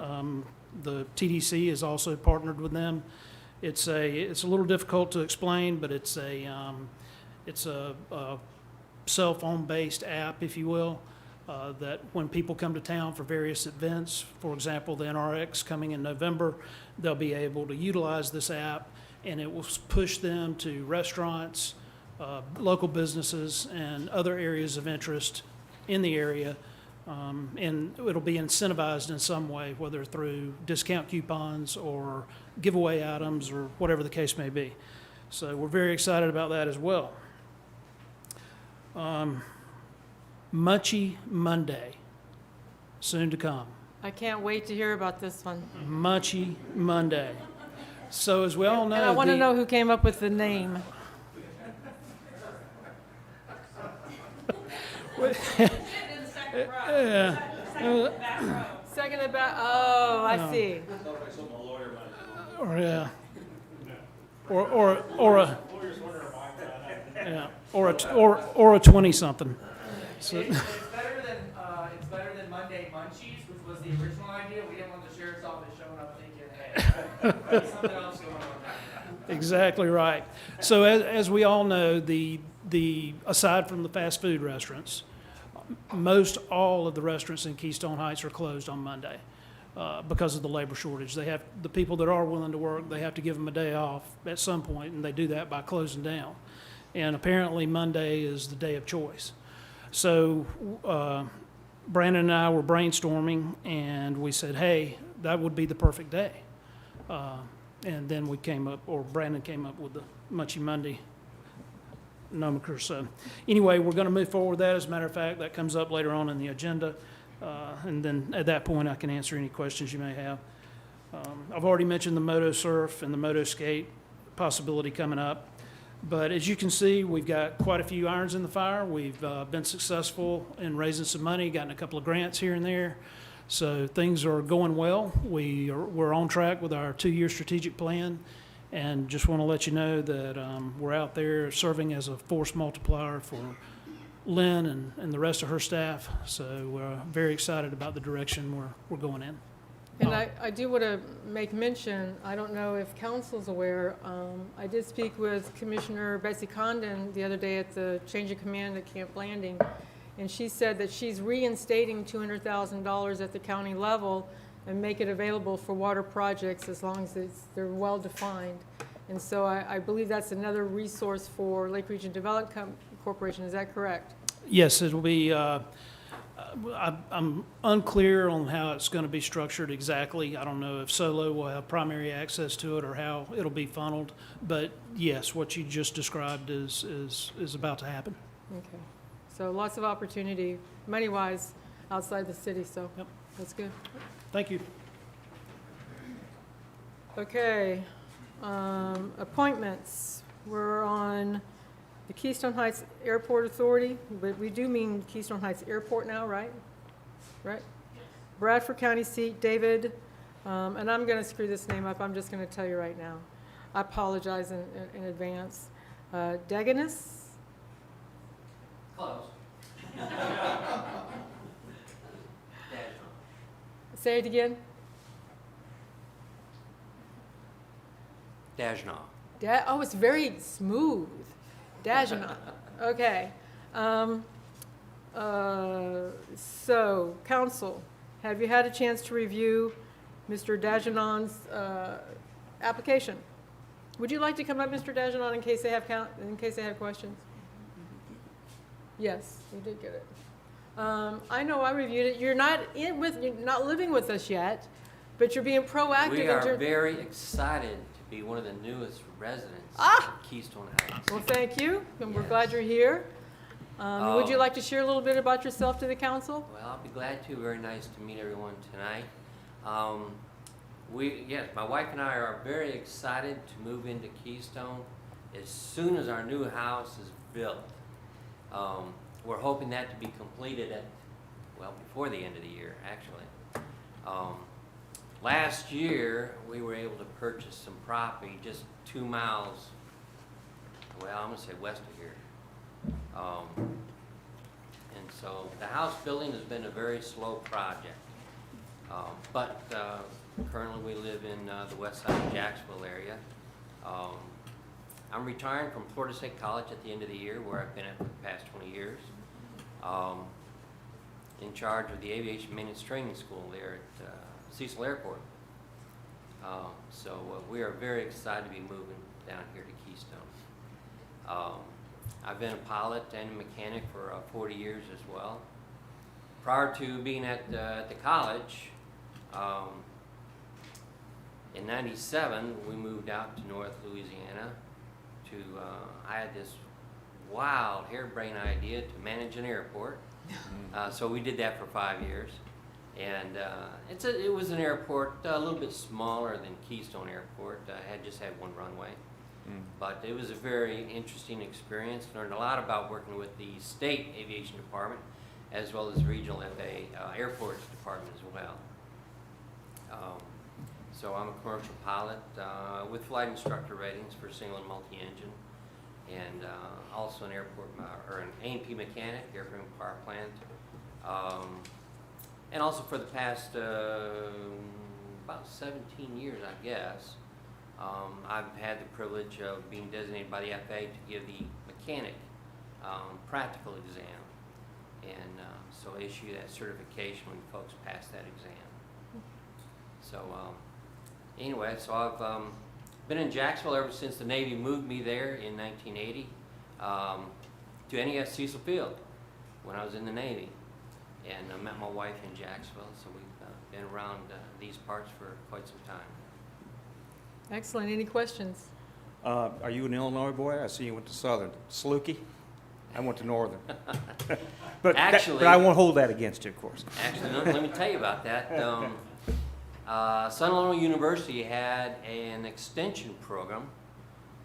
The TDC has also partnered with them. It's a little difficult to explain, but it's a cell phone based app, if you will, that when people come to town for various events, for example, the NRX coming in November, they'll be able to utilize this app, and it will push them to restaurants, local businesses, and other areas of interest in the area. And it'll be incentivized in some way, whether through discount coupons or giveaway items or whatever the case may be. So we're very excited about that as well. Munchy Monday, soon to come. I can't wait to hear about this one. Munchy Monday. So as we all know, And I want to know who came up with the name. Seconded by, oh, I see. Or yeah, or a yeah, or a 20-something. So, It's better than Monday Munchies, which was the original idea. We didn't want the sheriff's office showing up thinking, hey, there's something else going on. exactly right. So as we all know, the aside from the fast food restaurants, most all of the restaurants in Keystone Heights are closed on Monday because of the labor shortage. They have the people that are willing to work, they have to give them a day off at some point, and they do that by closing down. And apparently Monday is the day of choice. So Brandon and I were brainstorming, and we said, hey, that would be the perfect day. And then we came up, or Brandon came up with the Munchy Monday nomenclature. So anyway, we're going to move forward with that. As a matter of fact, that comes up later on in the agenda. And then at that point, I can answer any questions you may have. I've already mentioned the moto surf and the moto skate possibility coming up. But as you can see, we've got quite a few irons in the fire. We've been successful in raising some money, gotten a couple of grants here and there. So things are going well. We're on track with our 2-year strategic plan, and just want to let you know that we're out there serving as a force multiplier for Lynn and the rest of her staff. So we're very excited about the direction we're going in. And I do want to make mention, I don't know if council's aware, I did speak with Commissioner Betsy Condon the other day at the change of command at Camp Blanding, and she said that she's reinstating $200,000 at the county level and make it available for water projects as long as they're well defined. And so I believe that's another resource for Lake Region Development Corporation, is that correct? Yes, it'll be, I'm unclear on how it's going to be structured exactly. I don't know if Solo will have primary access to it or how it'll be funneled. But yes, what you just described is about to happen. Okay. So lots of opportunity, money-wise, outside the city, so Yep. that's good. Thank you. Okay, appointments. We're on the Keystone Heights Airport Authority, but we do mean Keystone Heights Airport now, right? Right? Bradford County seat, David, and I'm going to screw this name up, I'm just going to tell you right now. I apologize in advance. Deganis? Close. Say it again. Dajna. Oh, it's very smooth. Dagenham. Okay. So, council, have you had a chance to review Mr. Dagenham's application? Would you like to come up, Mr. Dagenham, in case they have questions? Yes, you did get it. I know I reviewed it. You're not living with us yet, but you're being proactive. We are very excited to be one of the newest residents Ah! of Keystone Heights. Well, thank you, and we're Yes. glad you're here. Would you Um, like to share a little bit about yourself to the council? Well, I'll be glad to. Very nice to meet everyone tonight. Yes, my wife and I are very excited to move into Keystone as soon as our new house is built. We're hoping that to be completed before the end of the year, actually. Last year, we were able to purchase some property just 2 miles, well, I'm gonna say west of here. And so the house building has been a very slow project. But currently we live in the west side of Jacksonville area. I'm retiring from Florida State College at the end of the year, where I've been at for the past 20 years. In charge of the Aviation Maintenance Training School there at Cecil Airport. So we are very excited to be moving down here to Keystone. I've been a pilot and a mechanic for 40 years as well. Prior to being at the college, in '97 we moved out to North Louisiana. I had this wild, harebrained idea to manage an airport. So we did that for 5 years. And it was an airport a little bit smaller than Keystone Airport. Just had one runway. But it was a very interesting experience. Learned a lot about working with the state aviation department as well as the regional FAA airports department as well. So I'm a commercial pilot with flight instructor ratings for single and multi-engine, and also an airport or an A&P mechanic, airframe power plant. And also for the past about 17 years, I guess, I've had the privilege of being designated by the FAA to give the mechanic practical exam, and so issue that certification when folks pass that exam. So anyway, so I've been in Jacksonville ever since the Navy moved me there in 1980 to NES Cecil Field when I was in the Navy. And I met my wife in Jacksonville, so we've been around these parts for quite some time. Excellent. Any questions? Are you an Illinois boy? I see you went to Southern. Saluki? I went to Northern. But I won't hold that against you, of course. Actually, let me tell you about that. Southern Illinois University had an extension program,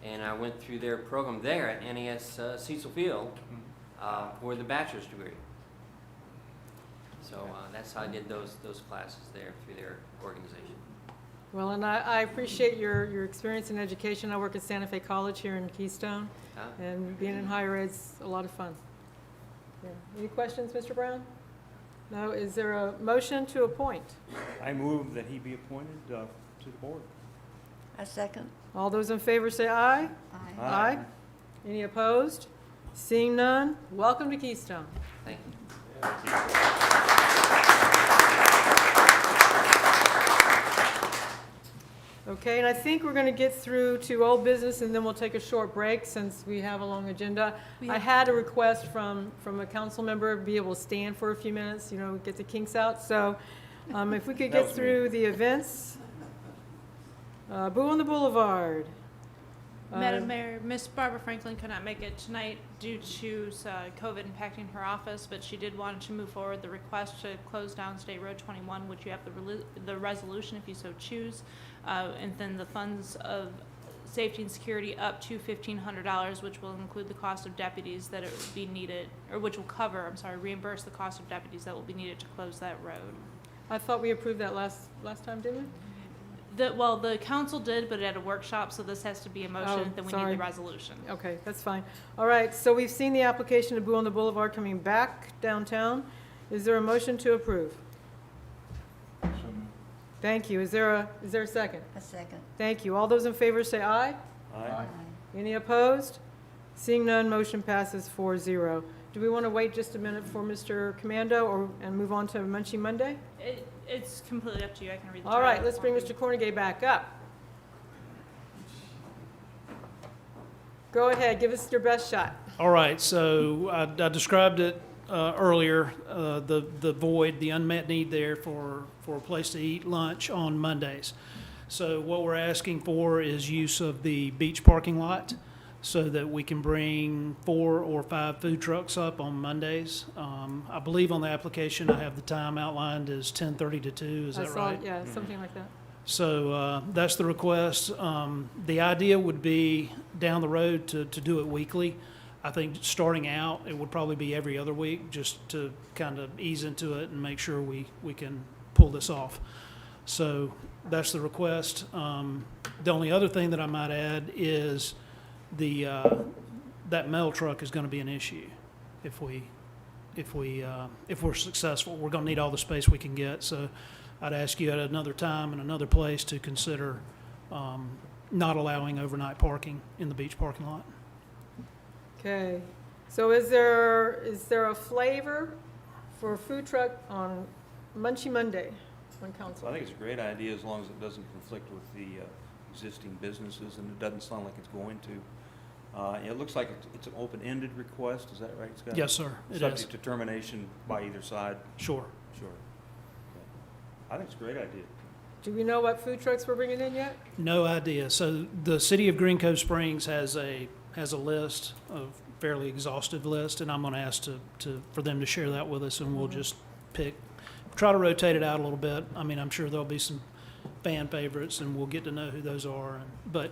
and I went through their program there at NES Cecil Field for the bachelor's degree. So that's how I did those classes there through their organization. Well, and I appreciate your experience in education. I work at Santa Fe College here in Keystone, and being in higher ed's a lot of fun. Yeah. Any questions, Mr. Brown? No? Is there a motion to appoint? I move that he be appointed to the board. I second. All those in favor say aye. Aye. Aye. Any opposed? Seeing none, welcome to Keystone. Thank you. Okay. Okay, and I think we're going to get through to old business, and then we'll take a short break since we have a long agenda. I had a request from a council member to be able to stand for a few minutes, get the kinks out. So if we could get through the events. Boo on the Boulevard. Madam Mayor, Miss Barbara Franklin could not make it tonight due to COVID impacting her office, but she did want to move forward the request to close down State Road 21, which you have the resolution if you so choose, and then the funds of safety and security up to $1,500, which will include the cost of deputies that it would be needed, or which will reimburse the cost of deputies that will be needed to close that road. I thought we approved that last time, didn't we? The council did, but at a workshop, so this has to be a motion, then we need sorry. the resolution. Okay, that's fine. All right, so we've seen the application of Boo on the Boulevard coming back downtown. Is there a motion to approve? Thank you. Is there a second? A second. Thank you. All those in favor say aye. Aye. Any opposed? Seeing none, motion passes 4-0. Do we want to wait just a minute for Mr. Commando and move on to Munchy Monday? It's completely up to you. I can read the All right, title let's bring for Mr. you. Cornegay back up. Go ahead, give us your best shot. All right, so I described it earlier, the void, the unmet need there for a place to eat lunch on Mondays. So what we're asking for is use of the beach parking lot so that we can bring 4 or 5 food trucks up on Mondays. I believe on the application I have the time outlined as 10:30 to 2, is I that saw right? it, yeah, something like that. So that's the request. The idea would be down the road to do it weekly. I think starting out, it would probably be every other week, just to kind of ease into it and make sure we can pull this off. So that's the request. The only other thing that I might add is that mail truck is going to be an issue if we're successful. We're going to need all the space we can get. So I'd ask you at another time and another place to consider not allowing overnight parking in the beach parking lot. Okay, so is there a flavor for a food truck on Munchy Monday on council? I think it's a great idea as long as it doesn't conflict with the existing businesses, and it doesn't sound like it's going to. It looks like it's an open-ended request, is that right, Scott? Yes, sir, it is. Subject to termination by either side? Sure. Sure. I think it's a great idea. Do we know what food trucks we're bringing in yet? No idea. So the city of Green Cove Springs has a list, a fairly exhaustive list, and I'm going to ask for them to share that with us, and we'll just try to rotate it out a little bit. I mean, I'm sure there'll be some fan favorites, and we'll get to know who those are. But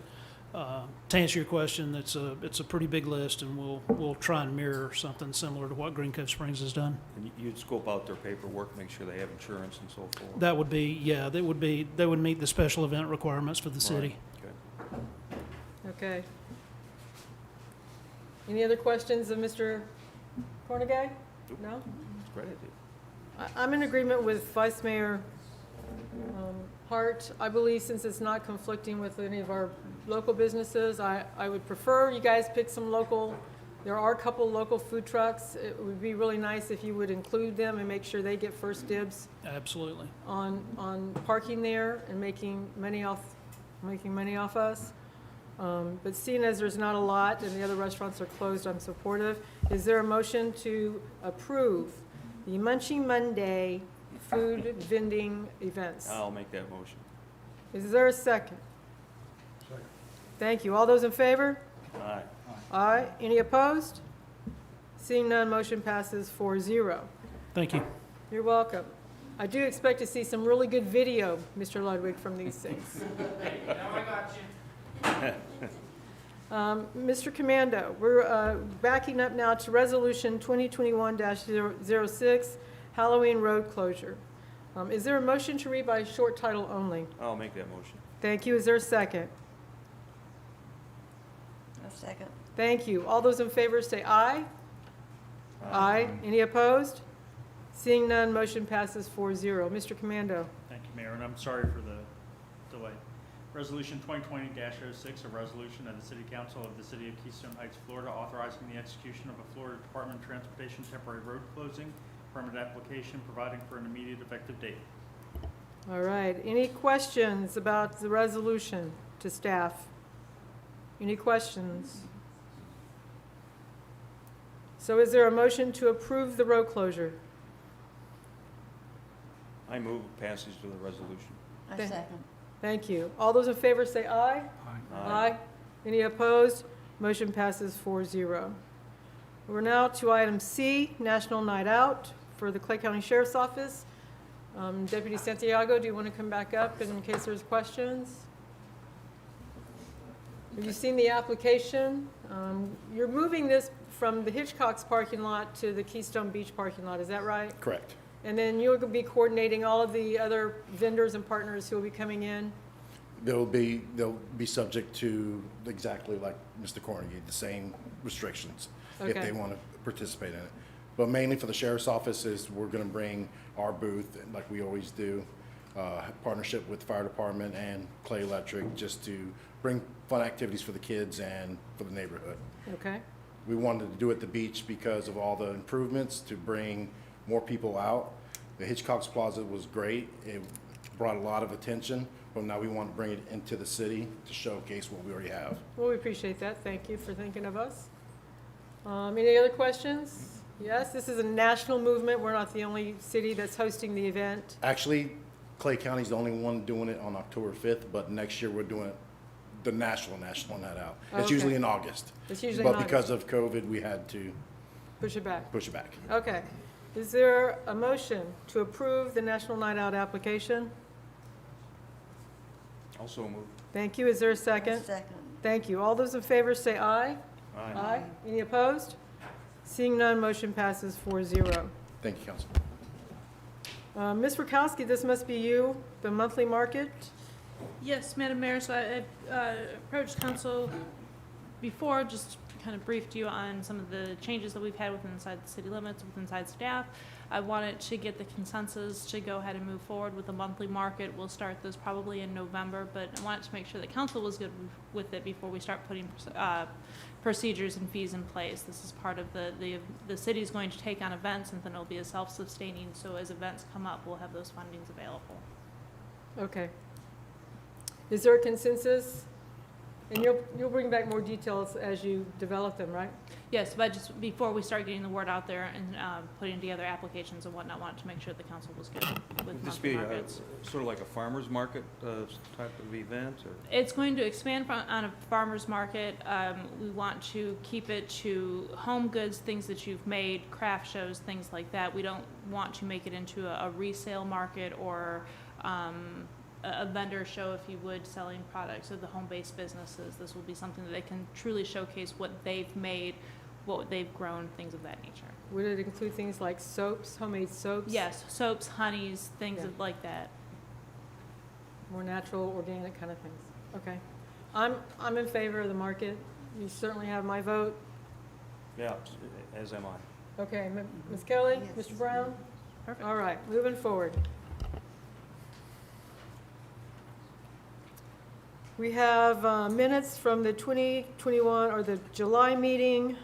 to answer your question, it's a pretty big list, and we'll try and mirror something similar to what Green Cove Springs has done. And you'd scope out their paperwork, make sure they have insurance and so forth? That would be, yeah, they would meet the special event requirements for the city. Right. Okay. Okay. Any other questions of Mr. Cornegay? No? It's a great idea. I'm in agreement with Vice Mayor Hart. I believe since it's not conflicting with any of our local businesses, I would prefer you guys pick some local. There are a couple local food trucks. It would be really nice if you would include them and make sure they get first dibs Absolutely. on parking there and making money off us. But seeing as there's not a lot and the other restaurants are closed, I'm supportive. Is there a motion to approve the Munchy Monday food vending events? I'll make that motion. Is there a second? Second. Thank you. All those in favor? Aye. Aye. Any opposed? Seeing none, motion passes 4-0. Thank you. You're welcome. I do expect to see some really good video, Mr. Ludwig, from these things. Now I got you. Mr. Commando, we're backing up now to Resolution 2021-06, Halloween road closure. Is there a motion to read by short title only? I'll make that motion. Thank you. Is there a second? A second. Thank you. All those in favor say aye. Aye. Any opposed? Seeing none, motion passes 4-0. Mr. Commando. Thank you, Mayor, and I'm sorry for the delay. Resolution 2020-06, a resolution of the City Council of the City of Keystone Heights, Florida, authorizing the execution of a Florida Department of Transportation temporary road closing permit application, providing for an immediate effective date. All right, any questions about the resolution to staff? Any questions? So is there a motion to approve the road closure? I move passage to the resolution. I Thank- second. Thank you. All those in favor say aye. Aye. Any opposed? Motion passes 4-0. We're now to item C, National Night Out for the Clay County Sheriff's Office. Deputy Santiago, do you want to come back up in case there's questions? Have you seen the application? You're moving this from the Hitchcock's parking lot to the Keystone Beach parking lot, is that right? Correct. And then you'll be coordinating all of the other vendors and partners who will be coming in? They'll be subject to exactly like Mr. Cornegie, the same restrictions if Okay. they want to participate in it. But mainly for the sheriff's office is we're going to bring our booth, like we always do, partnership with the fire department and Clay Electric, just to bring fun activities for the kids and for the neighborhood. Okay, We wanted to do it at the beach because of all the improvements to bring more people out. The Hitchcock's Plaza was great. It brought a lot of attention, but now we want to bring it into the city to showcase what we already have. well, we appreciate that. Thank you for thinking of us. Any other questions? Yes, this is a national movement. We're not the only city that's hosting the event. Actually, Clay County's the only one doing it on October 5th, but next year we're doing it the national night out. It's Okay. usually in August. It's usually in But August. because of COVID, we had to Push it back. push it back. Okay. Is there a motion to approve the National Night Out application? Also move. Thank you. Is there a I second? second. Thank you. All those in favor say aye. Aye. Any opposed? Seeing none, motion passes 4-0. Thank you, Council. Ms. Rakowski, this must be you, the monthly market? Yes, Madam Mayor, so I approached council before, just kind of briefed you on some of the changes that we've had within inside the city limits, with inside staff. I wanted to get the consensus to go ahead and move forward with the monthly market. We'll start this probably in November, but I wanted to make sure that council was good with it before we start putting procedures and fees in place. This is part of the city's going to take on events, and then it'll be a self-sustaining, so as events come up, we'll have those fundings available. Okay. Is there a consensus? And you'll bring back more details as you develop them, right? Yes, but just before we start getting the word out there and putting together applications and whatnot, wanted to make sure the council was good with Would this monthly be markets. sort of like a farmer's market type of event, or? It's going to expand on a farmer's market. We want to keep it to home goods, things that you've made, craft shows, things like that. We don't want to make it into a resale market or a vendor show, if you would, selling products of the home-based businesses. This will be something that they can truly showcase what they've made, what they've grown, things of that nature. Would it include things like soaps, homemade soaps? Yes, soaps, honeys, things Yeah. like that. More natural, organic kind of things. Okay. I'm in favor of the market. You certainly have my vote. Yeah, as am I. Okay, Ms. Kelly, Yes. Mr. Brown? Perfect. All right, moving forward. We have minutes from the 2021, or the July meeting,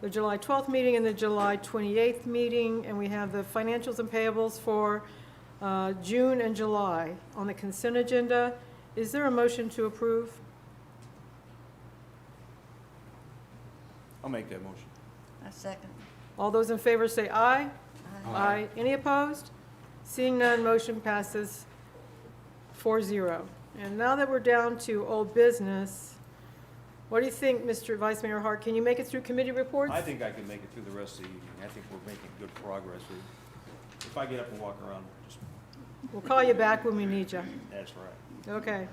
the July 12th meeting, and the July 28th meeting, and we have the financials and payables for June and July on the consent agenda. Is there a motion to approve? I'll make that motion. I second. All those in favor say aye. Aye. Any opposed? Seeing none, motion passes 4-0. And now that we're down to old business, what do you think, Mr. Vice Mayor Hart? Can you make it through committee reports? I think I can make it through the rest of the evening. I think we're making good progress. If I get up and walk around, just, We'll call you back when we need you. that's right. Okay.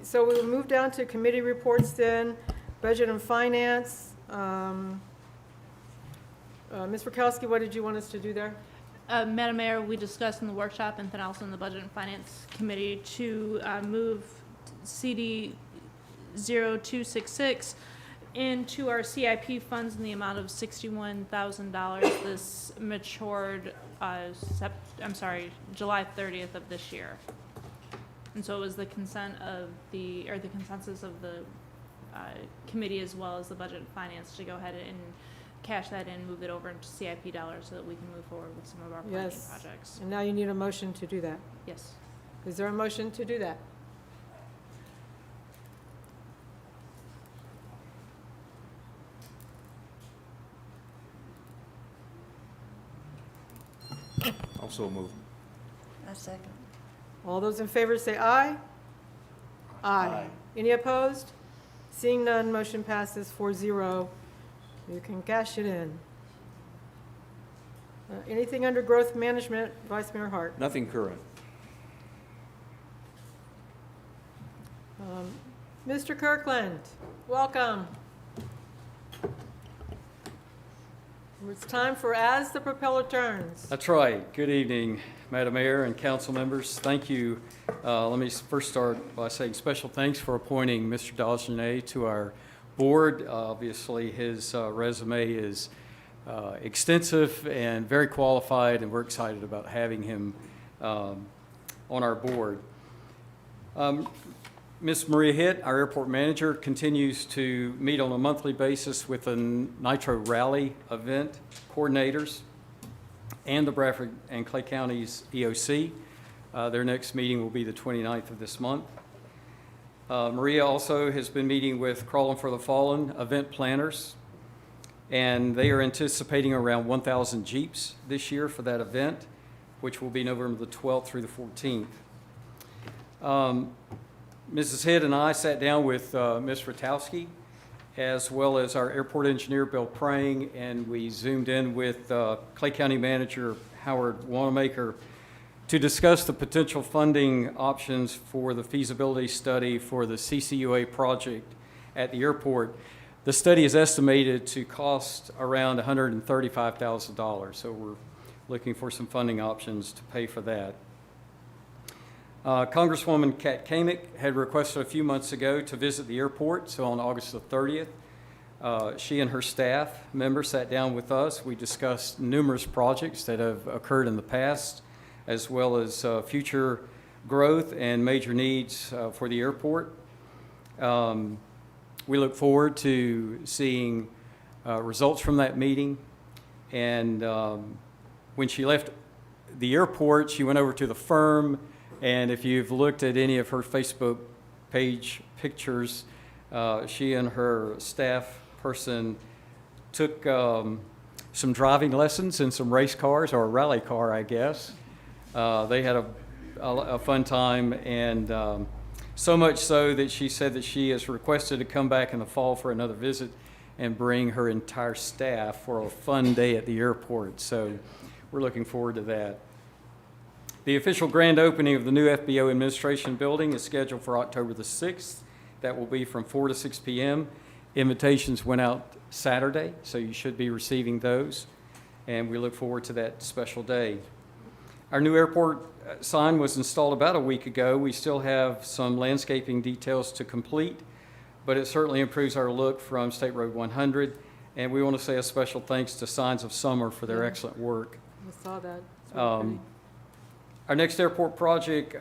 So we'll move down to committee reports then. Budget and Finance. Ms. Rakowski, what did you want us to do there? Madam Mayor, we discussed in the workshop and then also in the Budget and Finance Committee to move CD 0266 into our CIP funds in the amount of $61,000. This matured, July 30th of this year. And so it was the consent of the consensus of the committee as well as the Budget and Finance to go ahead and cash that in, move it over into CIP dollars so that we can move forward with some of our planning Yes. projects. And now you need a motion to do that. Yes. Is there a motion to do that? Also move. I second. All those in favor say aye. Aye. Any opposed? Seeing none, motion passes 4-0. You can cash it in. Anything under growth management, Vice Mayor Hart? Nothing current. Mr. Kirkland, welcome. It's time for As the Propeller Turns. That's right. Good evening, Madam Mayor and council members. Thank you. Let me first start by saying special thanks for appointing Mr. Dagenet to our board. Obviously, his resume is extensive and very qualified, and we're excited about having him on our board. Ms. Maria Hitt, our airport manager, continues to meet on a monthly basis with the Nitro Rally event coordinators and the Bradford and Clay Counties EOC. Their next meeting will be the 29th of this month. Maria also has been meeting with Crawling for the Fallen event planners, and they are anticipating around 1,000 Jeeps this year for that event, which will be November the 12th through the 14th. Mrs. Hitt and I sat down with Ms. Ratowski, as well as our airport engineer, Bill Prang, and we zoomed in with Clay County Manager Howard Wanamaker to discuss the potential funding options for the feasibility study for the CCUA project at the airport. The study is estimated to cost around $135,000, so we're looking for some funding options to pay for that. Congresswoman Kat Kamick had requested a few months ago to visit the airport, so on August the 30th, she and her staff members sat down with us. We discussed numerous projects that have occurred in the past, as well as future growth and major needs for the airport. We look forward to seeing results from that meeting. And when she left the airport, she went over to the firm. And if you've looked at any of her Facebook page pictures, she and her staff person took some driving lessons in some race cars, or a rally car, I guess. They had a fun time, and so much so that she said that she is requested to come back in the fall for another visit and bring her entire staff for a fun day at the airport. So we're looking forward to that. The official grand opening of the new FBO administration building is scheduled for October the 6th. That will be from 4 to 6 p.m. Invitations went out Saturday, so you should be receiving those, and we look forward to that special day. Our new airport sign was installed about a week ago. We still have some landscaping details to complete, but it certainly improves our look from State Road 100, and we want to say a special thanks to Signs of Summer for their excellent work. I saw that. It's really pretty. Our next airport project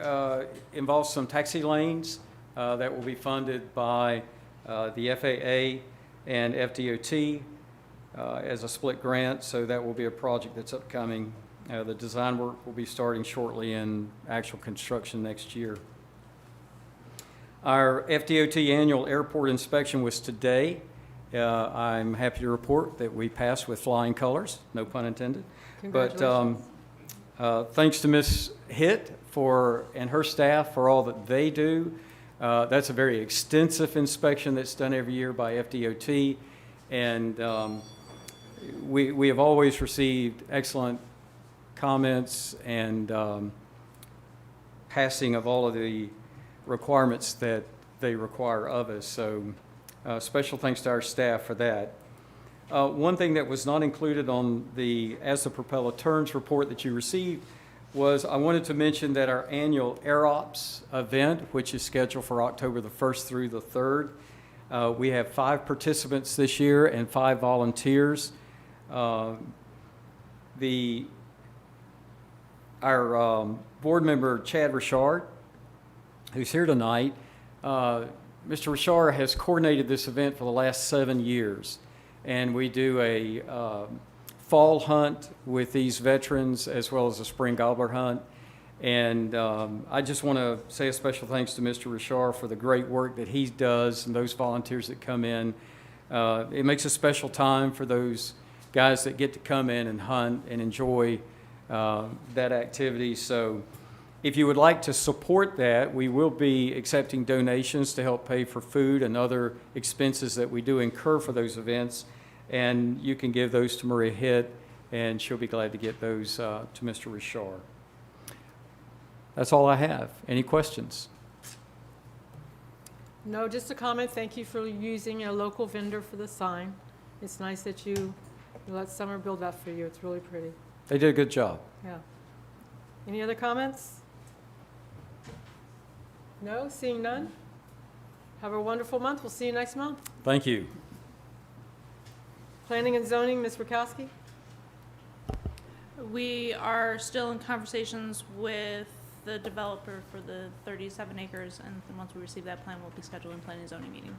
involves some taxi lanes that will be funded by the FAA and FDOT as a split grant, so that will be a project that's upcoming. The design work will be starting shortly and actual construction next year. Our FDOT annual airport inspection was today. I'm happy to report that we passed with flying colors, no pun intended. Congratulations. But thanks to Ms. Hitt and her staff for all that they do. That's a very extensive inspection that's done every year by FDOT, and we have always received excellent comments and passing of all of the requirements that they require of us. So special thanks to our staff for that. One thing that was not included on the As the Propeller Turns report that you received was I wanted to mention that our annual Air Ops event, which is scheduled for October the 1st through the 3rd, we have 5 participants this year and 5 volunteers. Our board member, Chad Richard, who's here tonight, Mr. Richard has coordinated this event for the last 7 years. and we do a fall hunt with these veterans as well as a spring gobbler hunt. And I just want to say a special thanks to Mr. Richard for the great work that he does and those volunteers that come in. It makes a special time for those guys that get to come in and hunt and enjoy that activity. So if you would like to support that, we will be accepting donations to help pay for food and other expenses that we do incur for those events. And you can give those to Maria Hitt, and she'll be glad to get those to Mr. Richard. That's all I have. Any questions? No, just a comment. Thank you for using a local vendor for the sign. It's nice that you let Summer build that for you. It's really pretty. They did a good job. Yeah. Any other comments? No? Seeing none? Have a wonderful month. We'll see you next month. Thank you. Planning and zoning, Ms. Rakowski? We are still in conversations with the developer for the 37 acres, and then once we receive that plan, we'll be scheduling planning and zoning meeting.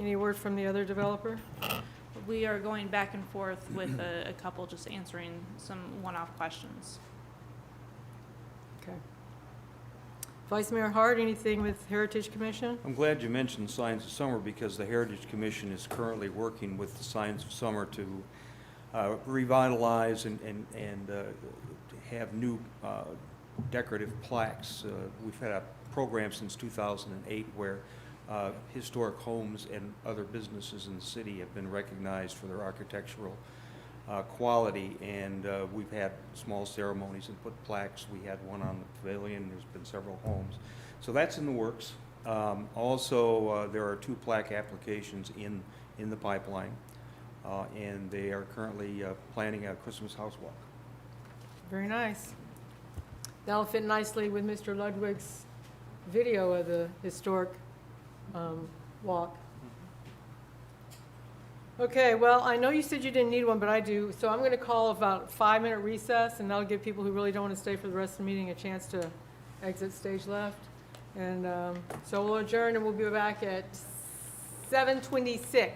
Any word from the other developer? We are going back and forth with a couple, just answering some one-off questions. Okay. Vice Mayor Hart, anything with Heritage Commission? I'm glad you mentioned Signs of Summer because the Heritage Commission is currently working with the Signs of Summer to revitalize and have new decorative plaques. We've had a program since 2008 where historic homes and other businesses in the city have been recognized for their architectural quality, and we've had small ceremonies and put plaques. We had one on the pavilion. There's been several homes. So that's in the works. Also, there are 2 plaque applications in the pipeline, and they are currently planning a Christmas house walk. Very nice. That'll fit nicely with Mr. Ludwig's video of the historic walk. Okay, well, I know you said you didn't need one, but I do, so I'm going to call about a 5-minute recess, and that'll give people who really don't want to stay for the rest of the meeting a chance to exit stage left. And so we'll adjourn, and we'll be back at 7:26.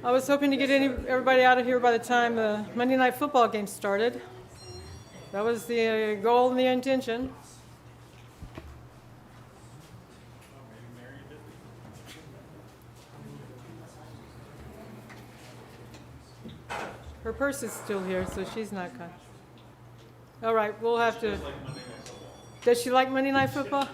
I was hoping to get everybody out of here by the time the Monday night football game started. That was the goal and the intention. Her purse is still here, so she's not gone. All right, we'll have to. Does she like Monday night football?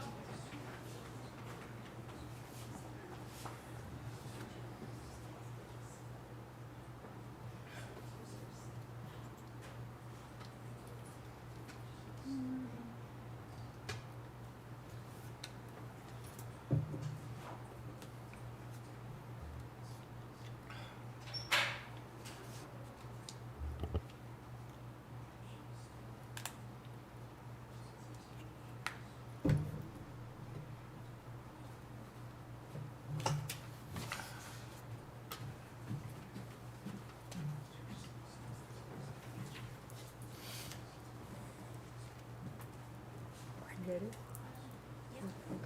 Ready?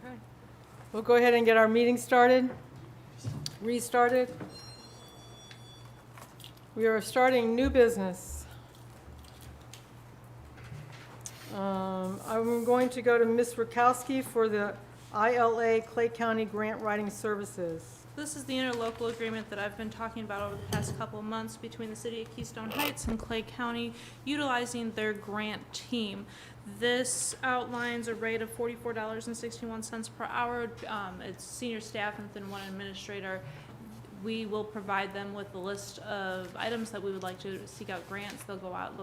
Okay. We'll go ahead and get our meeting started, restarted. We are starting new business. I'm going to go to Ms. Rakowski for the ILA Clay County Grant Writing Services. This is the interlocal agreement that I've been talking about over the past couple of months between the City of Keystone Heights and Clay County, utilizing their grant team. This outlines a rate of $44.61 per hour. It's senior staff and then one administrator. We will provide them with a list of items that we would like to seek out grants. They'll go out,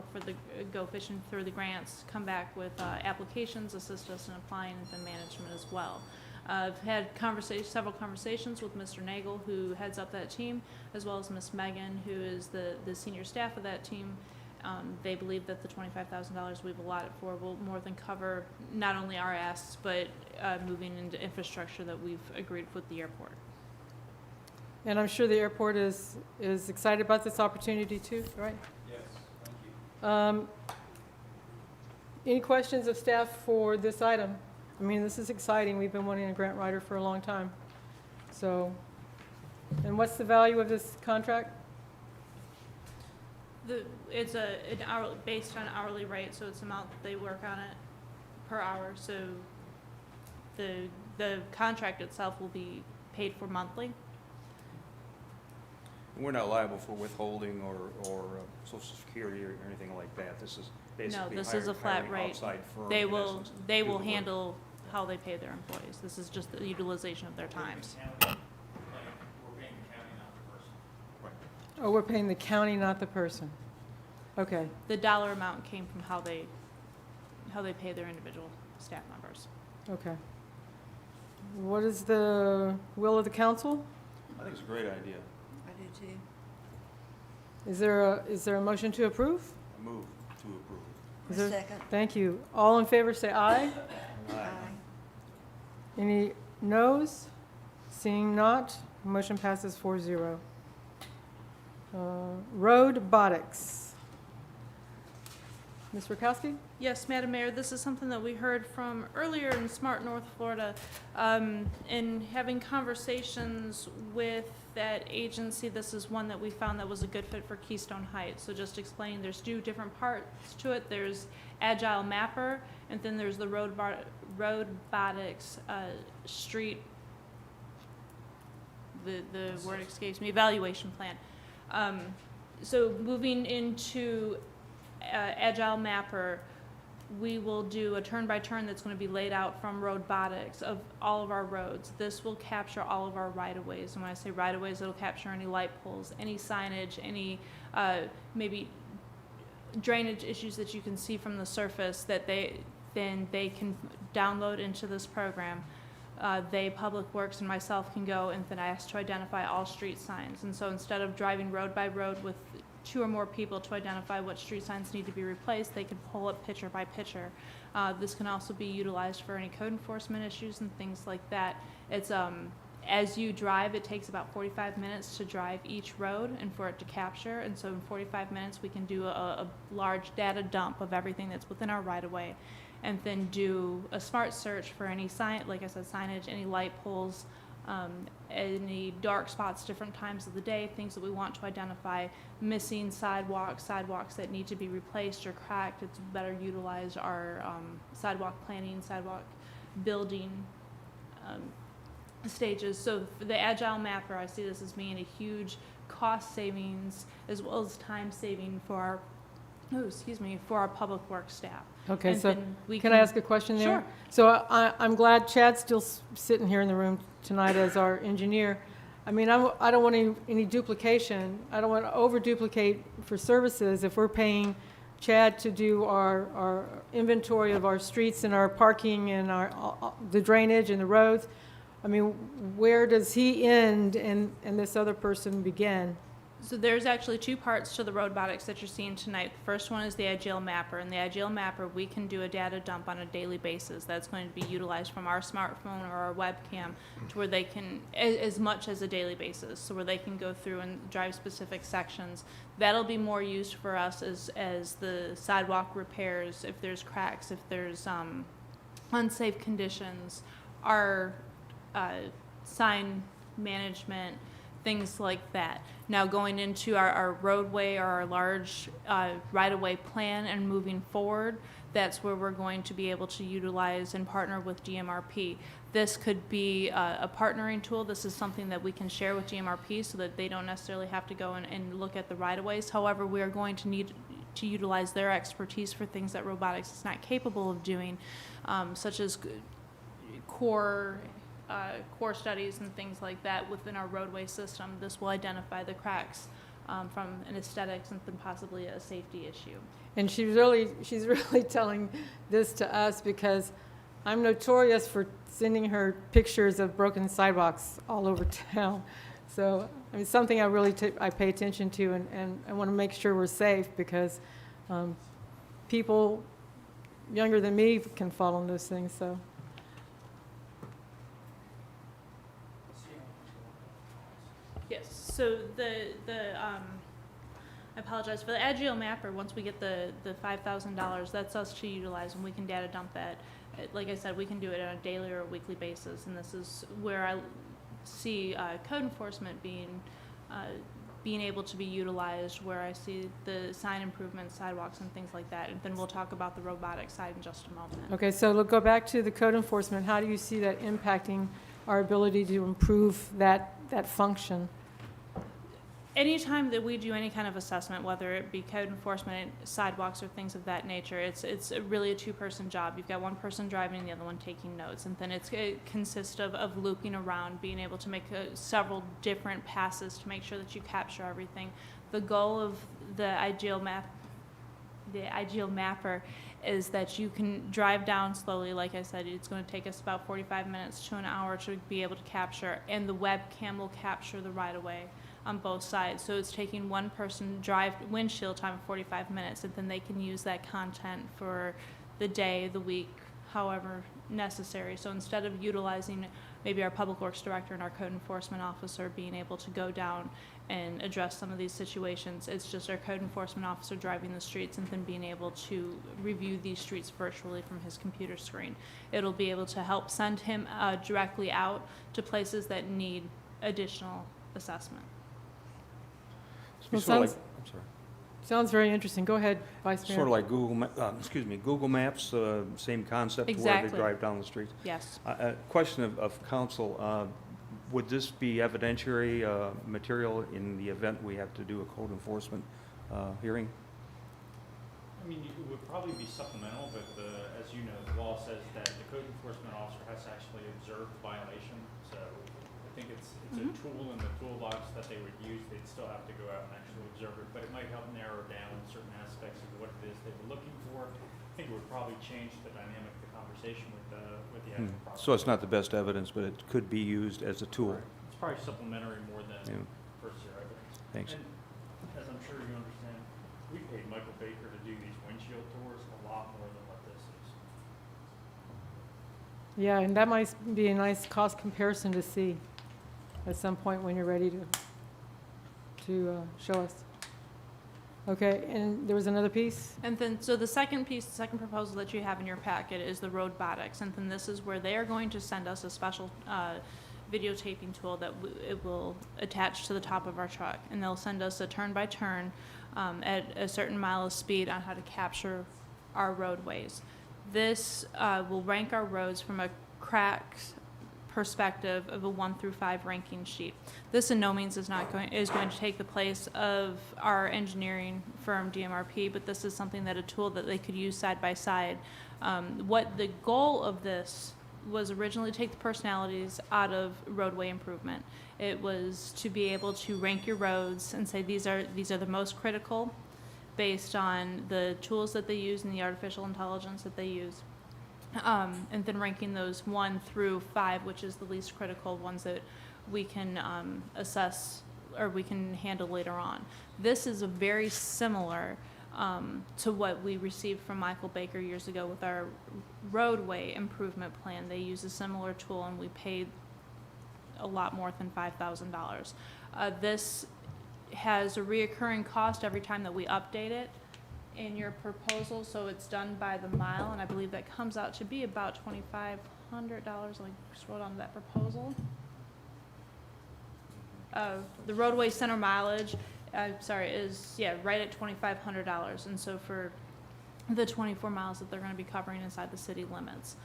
go fishing through the grants, come back with applications, assist us in applying, and then management as well. I've had several conversations with Mr. Nagel, who heads up that team, as well as Ms. Megan, who is the senior staff of that team. They believe that the $25,000 we've allotted for will more than cover not only our asks, but moving into infrastructure that we've agreed with the airport. And I'm sure the airport is excited about this opportunity too, right? Yes, thank you. Any questions of staff for this item? I mean, this is exciting. We've been wanting a grant writer for a long time. So, and what's the value of this contract? It's based on hourly rate, so it's the amount that they work on it per hour. So the contract itself will be paid for monthly. We're not liable for withholding or Social Security or anything like that. This is basically No, this is a flat hiring rate. outside firm, They in will essence, to they do will the work. handle how they pay their employees. This is just the utilization of their times. Oh, we're paying the county, not the person. Okay. The dollar amount came from how they pay their individual staff members. Okay. What is the will of the council? I think it's a great idea. I do too. Is there a motion to approve? I move to approve. Is there- Second. Thank you. All in favor, say aye. Aye. Any noes? Seeing not, motion passes 4-0. Robotics. Ms. Rakowski? Yes, Madam Mayor, this is something that we heard from earlier in Smart North Florida. In having conversations with that agency, this is one that we found that was a good fit for Keystone Heights. So just explaining, there's two different parts to it. There's Agile Mapper, and then there's the Robotics street, the word escapes me, evaluation plan. So moving into Agile Mapper, we will do a turn-by-turn that's going to be laid out from Robotics of all of our roads. This will capture all of our right-of-ways. And when I say right-of-ways, it'll capture any light poles, any signage, any maybe drainage issues that you can see from the surface that they can download into this program. Public Works and myself can go and then ask to identify all street signs. And so instead of driving road by road with 2 or more people to identify what street signs need to be replaced, they can pull up picture by picture. This can also be utilized for any code enforcement issues and things like that. It's as you drive, it takes about 45 minutes to drive each road and for it to capture. And so in 45 minutes, we can do a large data dump of everything that's within our right-of-way, and then do a smart search for any sign, like I said, signage, any light poles, any dark spots, different times of the day, things that we want to identify, missing sidewalks, sidewalks that need to be replaced or cracked. It's better utilize our sidewalk planning, sidewalk building stages. So for the Agile Mapper, I see this as being a huge cost savings as well as time saving for our, for our public works staff. Okay, And so then we can I ask a question there? Sure. So I'm glad Chad's still sitting here in the room tonight as our engineer. I mean, I don't want any duplication. I don't want to over-duplicate for services if we're paying Chad to do our inventory of our streets and our parking and the drainage and the roads. I mean, where does he end and this other person begin? So there's actually two parts to the robotics that you're seeing tonight. The first one is the Agile Mapper. And the Agile Mapper, we can do a data dump on a daily basis. That's going to be utilized from our smartphone or our webcam to where they can, as much as a daily basis, so where they can go through and drive specific sections. That'll be more used for us as the sidewalk repairs, if there's cracks, if there's unsafe conditions, our sign management, things like that. Now going into our roadway or our large right-of-way plan and moving forward, that's where we're going to be able to utilize and partner with GMRP. This could be a partnering tool. This is something that we can share with GMRP so that they don't necessarily have to go and look at the right-of-ways. However, we are going to need to utilize their expertise for things that robotics is not capable of doing, such as core studies and things like that within our roadway system. This will identify the cracks from an aesthetics and then possibly a safety issue. And she's really telling this to us because I'm notorious for sending her pictures of broken sidewalks all over town. So I mean, something I really I pay attention to, and I want to make sure we're safe because people younger than me can fall on those things. So. Yes, so I apologize, for the Agile Mapper, once we get the $5,000, that's us to utilize and we can data dump that. Like I said, we can do it on a daily or a weekly basis, and this is where I see code enforcement being able to be utilized, where I see the sign improvements, sidewalks and things like that, and then we'll talk about the robotic side in just a moment. Okay, so let's go back to the code enforcement. How do you see that impacting our ability to improve that function? Anytime that we do any kind of assessment, whether it be code enforcement, sidewalks, or things of that nature, it's really a two-person job. You've got one person driving and the other one taking notes, and then it consists of looping around, being able to make several different passes to make sure that you capture everything. The goal of the Agile Mapper is that you can drive down slowly. Like I said, it's going to take us about 45 minutes to an hour to be able to capture, and the webcam will capture the right-of-way on both sides. So it's taking one person drive windshield time of 45 minutes, and then they can use that content for the day, the week, however necessary. So instead of utilizing maybe our public works director and our code enforcement officer being able to go down and address some of these situations, it's just our code enforcement officer driving the streets and then being able to review these streets virtually from his computer screen. It'll be able to help send him directly out to places that need additional assessment. Well, I'm sorry. Sounds very interesting. Go ahead, Vice Mayor. Sort of like Google Maps, same concept where Exactly. they drive down the streets. Yes. Question of council, would this be evidentiary material in the event we have to do a code enforcement hearing? I mean, it would probably be supplemental, but as you know, the law says that the code enforcement officer has to actually observe the violation. So I think it's a tool in the toolbox that they would use. They'd still have to go out and actually observe it, but it might help narrow down certain aspects of what it is they were looking for. I think it would probably change the dynamic of the conversation with the actual process. So it's not the best evidence, but it could be used as a tool. It's probably supplementary more than first-year evidence. Thanks. And as I'm sure you understand, we paid Michael Baker to do these windshield tours a lot more than what this is. Yeah, and that might be a nice cost comparison to see at some point when you're ready to show us. Okay, and there was another piece? And then, so the second piece, the second proposal that you have in your packet is the robotics. And then this is where they are going to send us a special videotaping tool that it will attach to the top of our truck, and they'll send us a turn-by-turn at a certain mile of speed on how to capture our roadways. This will rank our roads from a cracked perspective of a 1 through 5 ranking sheet. This in no means is going to take the place of our engineering firm DMRP, but this is something that a tool that they could use side by side. What the goal of this was originally to take the personalities out of roadway improvement. It was to be able to rank your roads and say these are the most critical based on the tools that they use and the artificial intelligence that they use. And then ranking those 1 through 5, which is the least critical ones that we can assess or we can handle later on. This is a very similar to what we received from Michael Baker years ago with our roadway improvement plan. They use a similar tool, and we paid a lot more than $5,000. This has a reoccurring cost every time that we update it in your proposal, so it's done by the mile, and I believe that comes out to be about $2,500. Let me scroll down to that proposal. The roadway center mileage, is right at $2,500, and so for the 24 miles that they're going to be covering inside the city limits,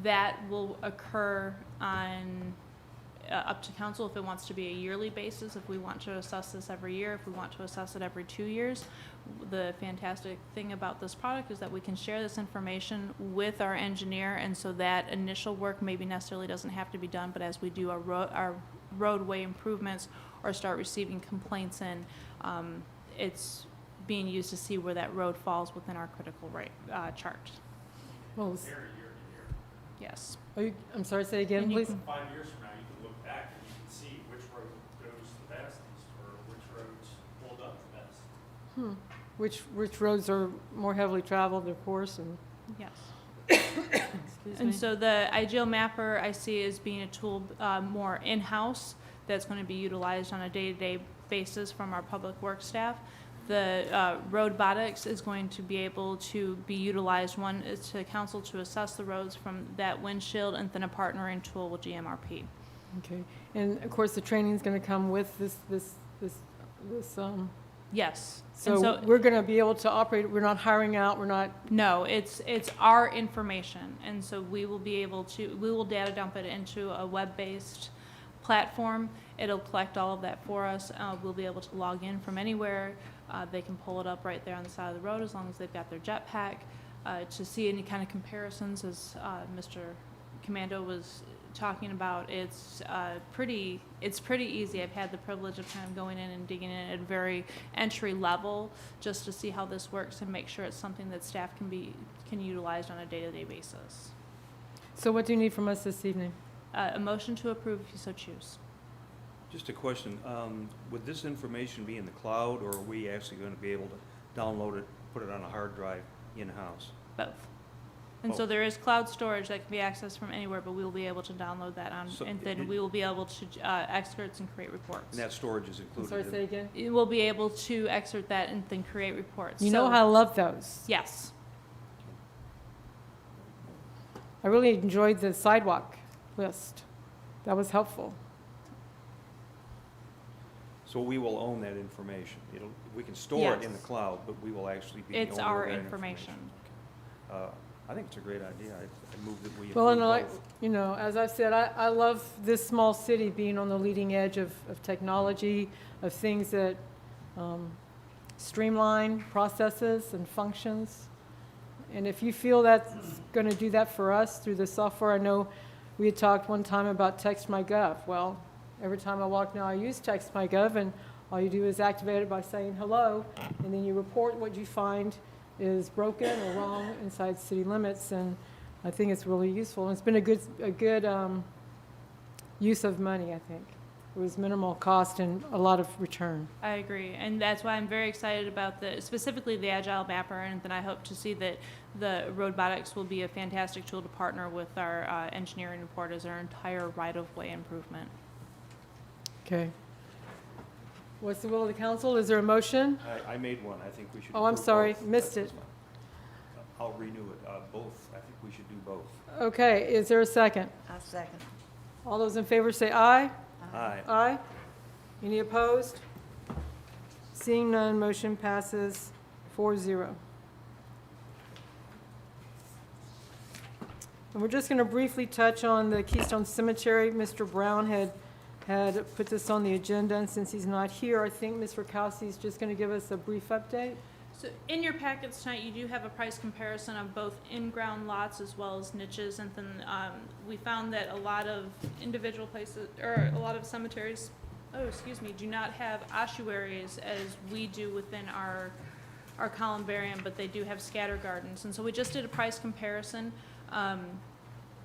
that will occur on up to council if it wants to be a yearly basis, if we want to assess this every year, if we want to assess it every 2 years. The fantastic thing about this product is that we can share this information with our engineer, and so that initial work maybe necessarily doesn't have to be done, but as we do our roadway improvements or start receiving complaints in, it's being used to see where that road falls within our critical rate chart. Well, Yes. I'm sorry, say again, And you please. can- 5 years from now, you can look back and you can see which road goes the best or which roads hold up the best. Which roads are more heavily traveled, of course, and, Yes. excuse And me. so the Agile Mapper I see as being a tool more in-house that's going to be utilized on a day-to-day basis from our public works staff. The Robotics is going to be able to be utilized, one is to council to assess the roads from that windshield, and then a partnering tool with GMRP. Okay, and of course, the training's gonna come with this, Yes. And so we're gonna be able to operate, we're not hiring out, we're not, No, it's our information, and so we will data dump it into a web-based platform. It'll collect all of that for us. We'll be able to log in from anywhere. They can pull it up right there on the side of the road as long as they've got their jetpack. To see any kind of comparisons, as Mr. Commando was talking about, it's pretty easy. I've had the privilege of kind of going in and digging in at a very entry level just to see how this works and make sure it's something that staff can utilize on a day-to-day basis. so what do you need from us this evening? A motion to approve if you so choose. Just a question, would this information be in the cloud, or are we actually going to be able to download it, put it on a hard drive in-house? Both. And so there is cloud storage that can be accessed from anywhere, but we will be able to download that on, So and then we will be able to excerpts and create reports. And that storage is I'm included sorry, in say again? We'll be able to excerpt that and then create reports. You know So- how I love those. Yes. I really enjoyed the sidewalk list. That was helpful. So we will own that information. We can store it in the Yes. cloud, but we will actually be the It's owner our of that information. Okay. I think it's a great idea. I move that we Well, and approve like, both. you know, as I've said, I love this small city being on the leading edge of technology, of things that streamline processes and functions. And if you feel that's going to do that for us through the software, I know we had talked one time about TextMyGov. Well, every time I walk now, I use TextMyGov, and all you do is activate it by saying hello, and then you report what you find is broken or wrong inside city limits, and I think it's really useful. And it's been a good use of money, I think. It was minimal cost and a lot of return. I agree, and that's why I'm very excited about specifically the Agile Mapper, and then I hope to see that the Robotics will be a fantastic tool to partner with our engineering report as our entire right-of-way improvement. Okay. What's the will of the council? Is there a motion? I made one. I think we should. Oh, I'm approve sorry, both. missed That's it. fine. I'll renew it. Both. I think we should do both. Okay, is there a second? I second. All those in favor say aye. Aye. Aye. Any opposed? Seeing none, motion passes 4-0. And we're just going to briefly touch on the Keystone Cemetery. Mr. Brown had put this on the agenda, and since he's not here, I think Ms. Rakowski is just going to give us a brief update. So in your packets tonight, you do have a price comparison of both in-ground lots as well as niches, and then we found that a lot of individual places, or a lot of cemeteries, do not have ossuaries as we do within our columbarium, but they do have scatter gardens. And so we just did a price comparison.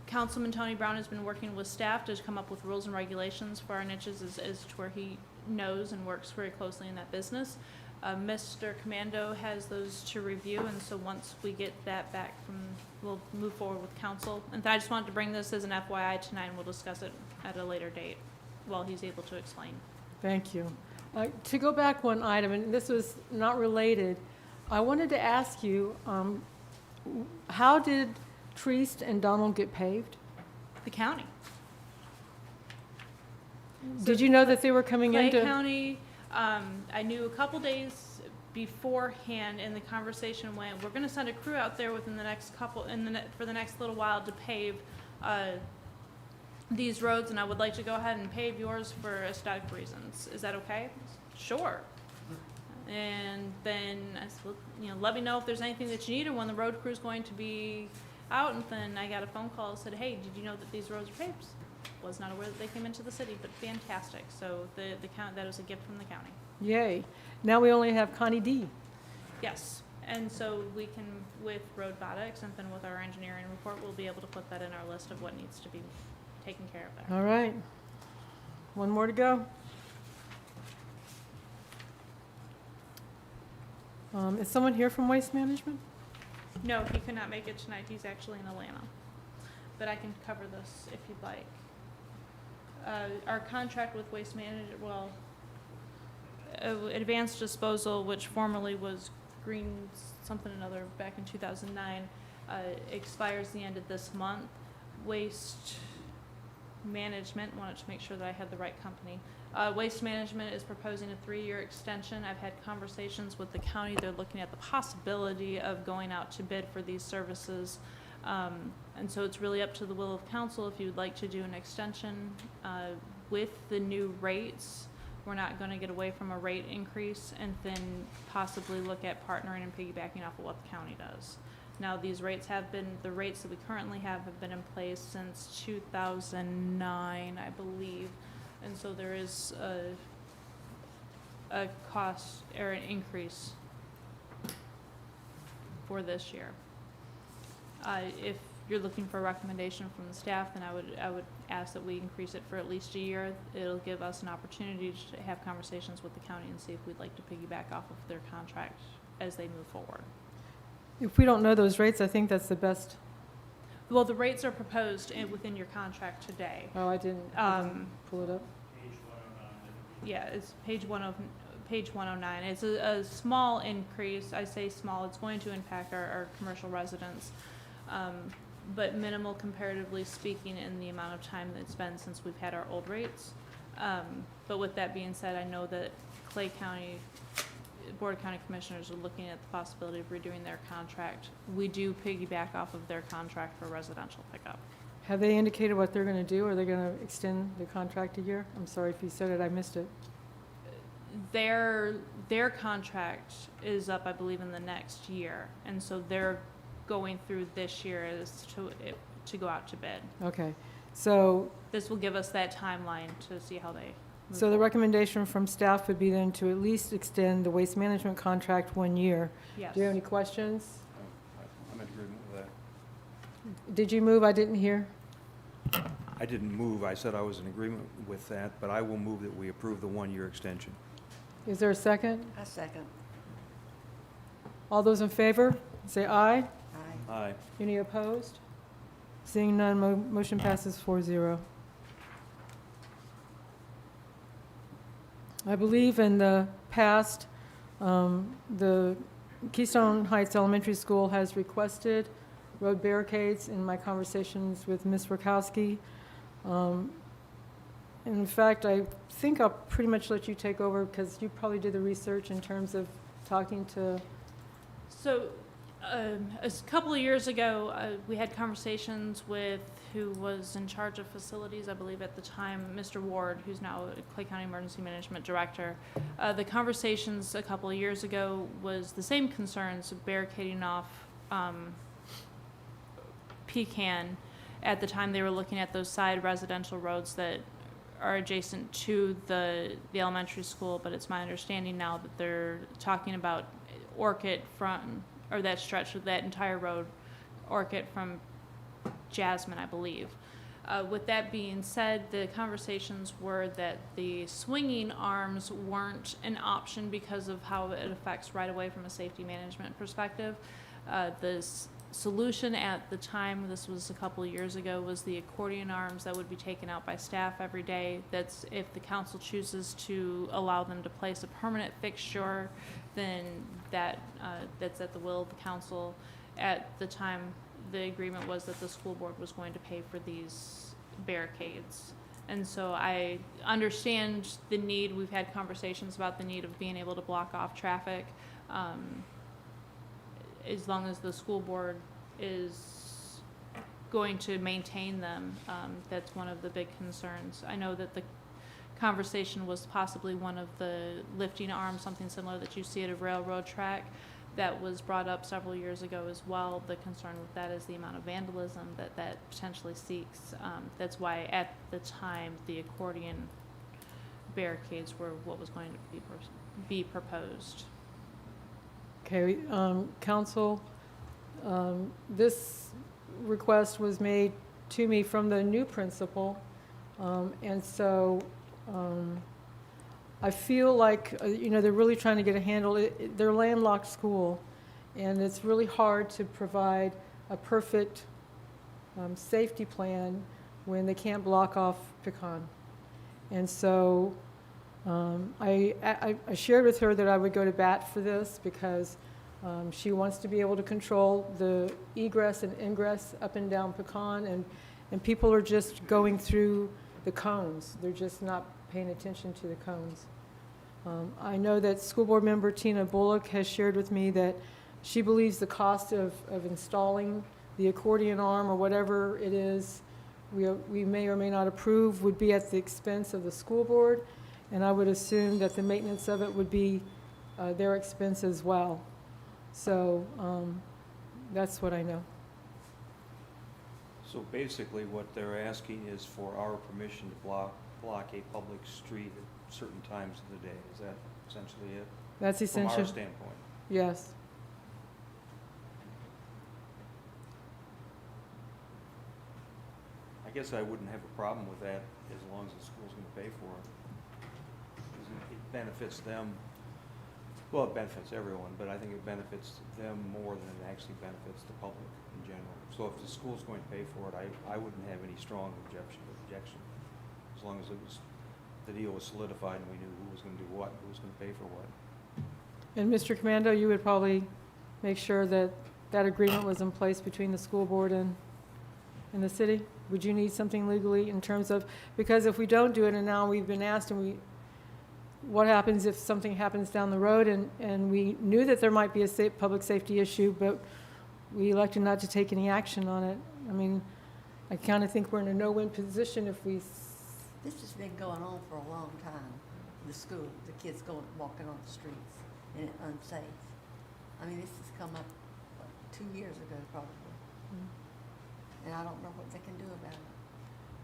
Councilman Tony Brown has been working with staff to come up with rules and regulations for our niches as to where he knows and works very closely in that business. Mr. Commando has those to review, and so once we get that back we'll move forward with council. And I just wanted to bring this as an FYI tonight, and we'll discuss it at a later date while he's able to explain. Thank you. To go back one item, and this was not related, I wanted to ask you, how did Treast and Donald get paved? The county. Did you know that they were coming Clay into? County, I knew a couple days beforehand, and the conversation went, we're gonna send a crew out there within the next for the next little while to pave these roads, and I would like to go ahead and pave yours for aesthetic reasons. Is that okay? Sure. And then I said, well, let me know if there's anything that you need or when the road crew's going to be out. And then I got a phone call that said, hey, did you know that these roads are paved? Was not aware that they came into the city, but fantastic. So the county, that was a gift from the county. Yay. Now we only have Connie D. Yes. And so we can, with Robotics and then with our engineering report, we'll be able to put that in our list of what needs to be taken care of there. All right. One more to go. Is someone here from Waste Management? No, he could not make it tonight. He's actually in Atlanta. But I can cover this if you'd like. Our contract with Waste Management, Advanced Disposal, which formerly was Green something or another back in 2009, expires the end of this month. Waste Management, wanted to make sure that I had the right company. Waste Management is proposing a 3-year extension. I've had conversations with the county. They're looking at the possibility of going out to bid for these services. And so it's really up to the will of council if you would like to do an extension. With the new rates, we're not going to get away from a rate increase and then possibly look at partnering and piggybacking off of what the county does. Now, these rates the rates that we currently have been in place since 2009, I believe. And so there is a cost or an increase for this year. If you're looking for a recommendation from the staff, then I would ask that we increase it for at least a year. It'll give us an opportunity to have conversations with the county and see if we'd like to piggyback off of their contract as they move forward. If we don't know those rates, I think that's the best. Well, the rates are proposed within your contract today. Oh, I didn't pull it up. Yeah, it's page 109. It's a small increase. I say small. It's going to impact our commercial residents, but minimal comparatively speaking in the amount of time that's been since we've had our old rates. But with that being said, I know that Clay County Board of County Commissioners are looking at the possibility of redoing their contract. We do piggyback off of their contract for residential pickup. Have they indicated what they're going to do? Are they going to extend the contract a year? I'm sorry if you said it, I missed it. Their contract is up, I believe, in the next year, and so they're going through this year as to go out to bid. Okay, so. This will give us that timeline to see how they move So the forward. recommendation from staff would be then to at least extend the waste management contract 1 year. Yes. Do you have any questions? I'm in agreement with that. Did you move? I didn't hear. I didn't move. I said I was in agreement with that, but I will move that we approve the 1-year extension. Is there a second? I second. All those in favor, say aye. Aye. Aye. Any opposed? Seeing none, motion passes 4-0. I believe in the past, the Keystone Heights Elementary School has requested road barricades. In my conversations with Ms. Rakowski, In fact, I think I'll pretty much let you take over because you probably did the research in terms of talking to, So, a couple of years ago, we had conversations with who was in charge of facilities, I believe at the time, Mr. Ward, who's now Clay County Emergency Management Director. The conversations a couple of years ago was the same concerns of barricading off Pecan. At the time, they were looking at those side residential roads that are adjacent to the elementary school, but it's my understanding now that they're talking about Orchid from, or that stretch of that entire road, Orchid from Jasmine, I believe. With that being said, the conversations were that the swinging arms weren't an option because of how it affects right away from a safety management perspective. Solution at the time, this was a couple of years ago, was the accordion arms that would be taken out by staff every day. That's if the council chooses to allow them to place a permanent fixture, then that's at the will of the council. At the time, the agreement was that the school board was going to pay for these barricades. And so I understand the need. We've had conversations about the need of being able to block off traffic. As long as the school board is going to maintain them, that's one of the big concerns. I know that the conversation was possibly one of the lifting arms, something similar that you see at a railroad track, that was brought up several years ago as well. The concern with that is the amount of vandalism that potentially seeks. That's why at the time the accordion barricades were what was going to be proposed. okay, council, this request was made to me from the new principal, and so I feel like, they're really trying to get a handle. They're a landlocked school, and it's really hard to provide a perfect safety plan when they can't block off Pecan. And so I shared with her that I would go to bat for this because she wants to be able to control the egress and ingress up and down Pecan, and people are just going through the cones. They're just not paying attention to the cones. I know that school board member Tina Bullock has shared with me that she believes the cost of installing the accordion arm or whatever it is we may or may not approve would be at the expense of the school board, and I would assume that the maintenance of it would be their expense as well. So that's what I know. So basically, what they're asking is for our permission to block a public street at certain times of the day. Is that essentially it? That's essential. From our standpoint. Yes. I guess I wouldn't have a problem with that as long as the school's going to pay for it. 'Cause it benefits them. Well, it benefits everyone, but I think it benefits them more than it actually benefits the public in general. So if the school's going to pay for it, I wouldn't have any strong objection, as long as the deal was solidified and we knew who was going to do what, who was going to pay for what. And Mr. Commando, you would probably make sure that that agreement was in place between the school board and the city? Would you need something legally in terms of, because if we don't do it, and now we've been asked, and what happens if something happens down the road, and we knew that there might be a public safety issue, but we elected not to take any action on it? I mean, I kind of think we're in a no-win position if we... This has been going on for a long time, the school, the kids walking on the streets, and it's unsafe. I mean, this has come up, 2 years ago, probably. And I don't know what they can do about it.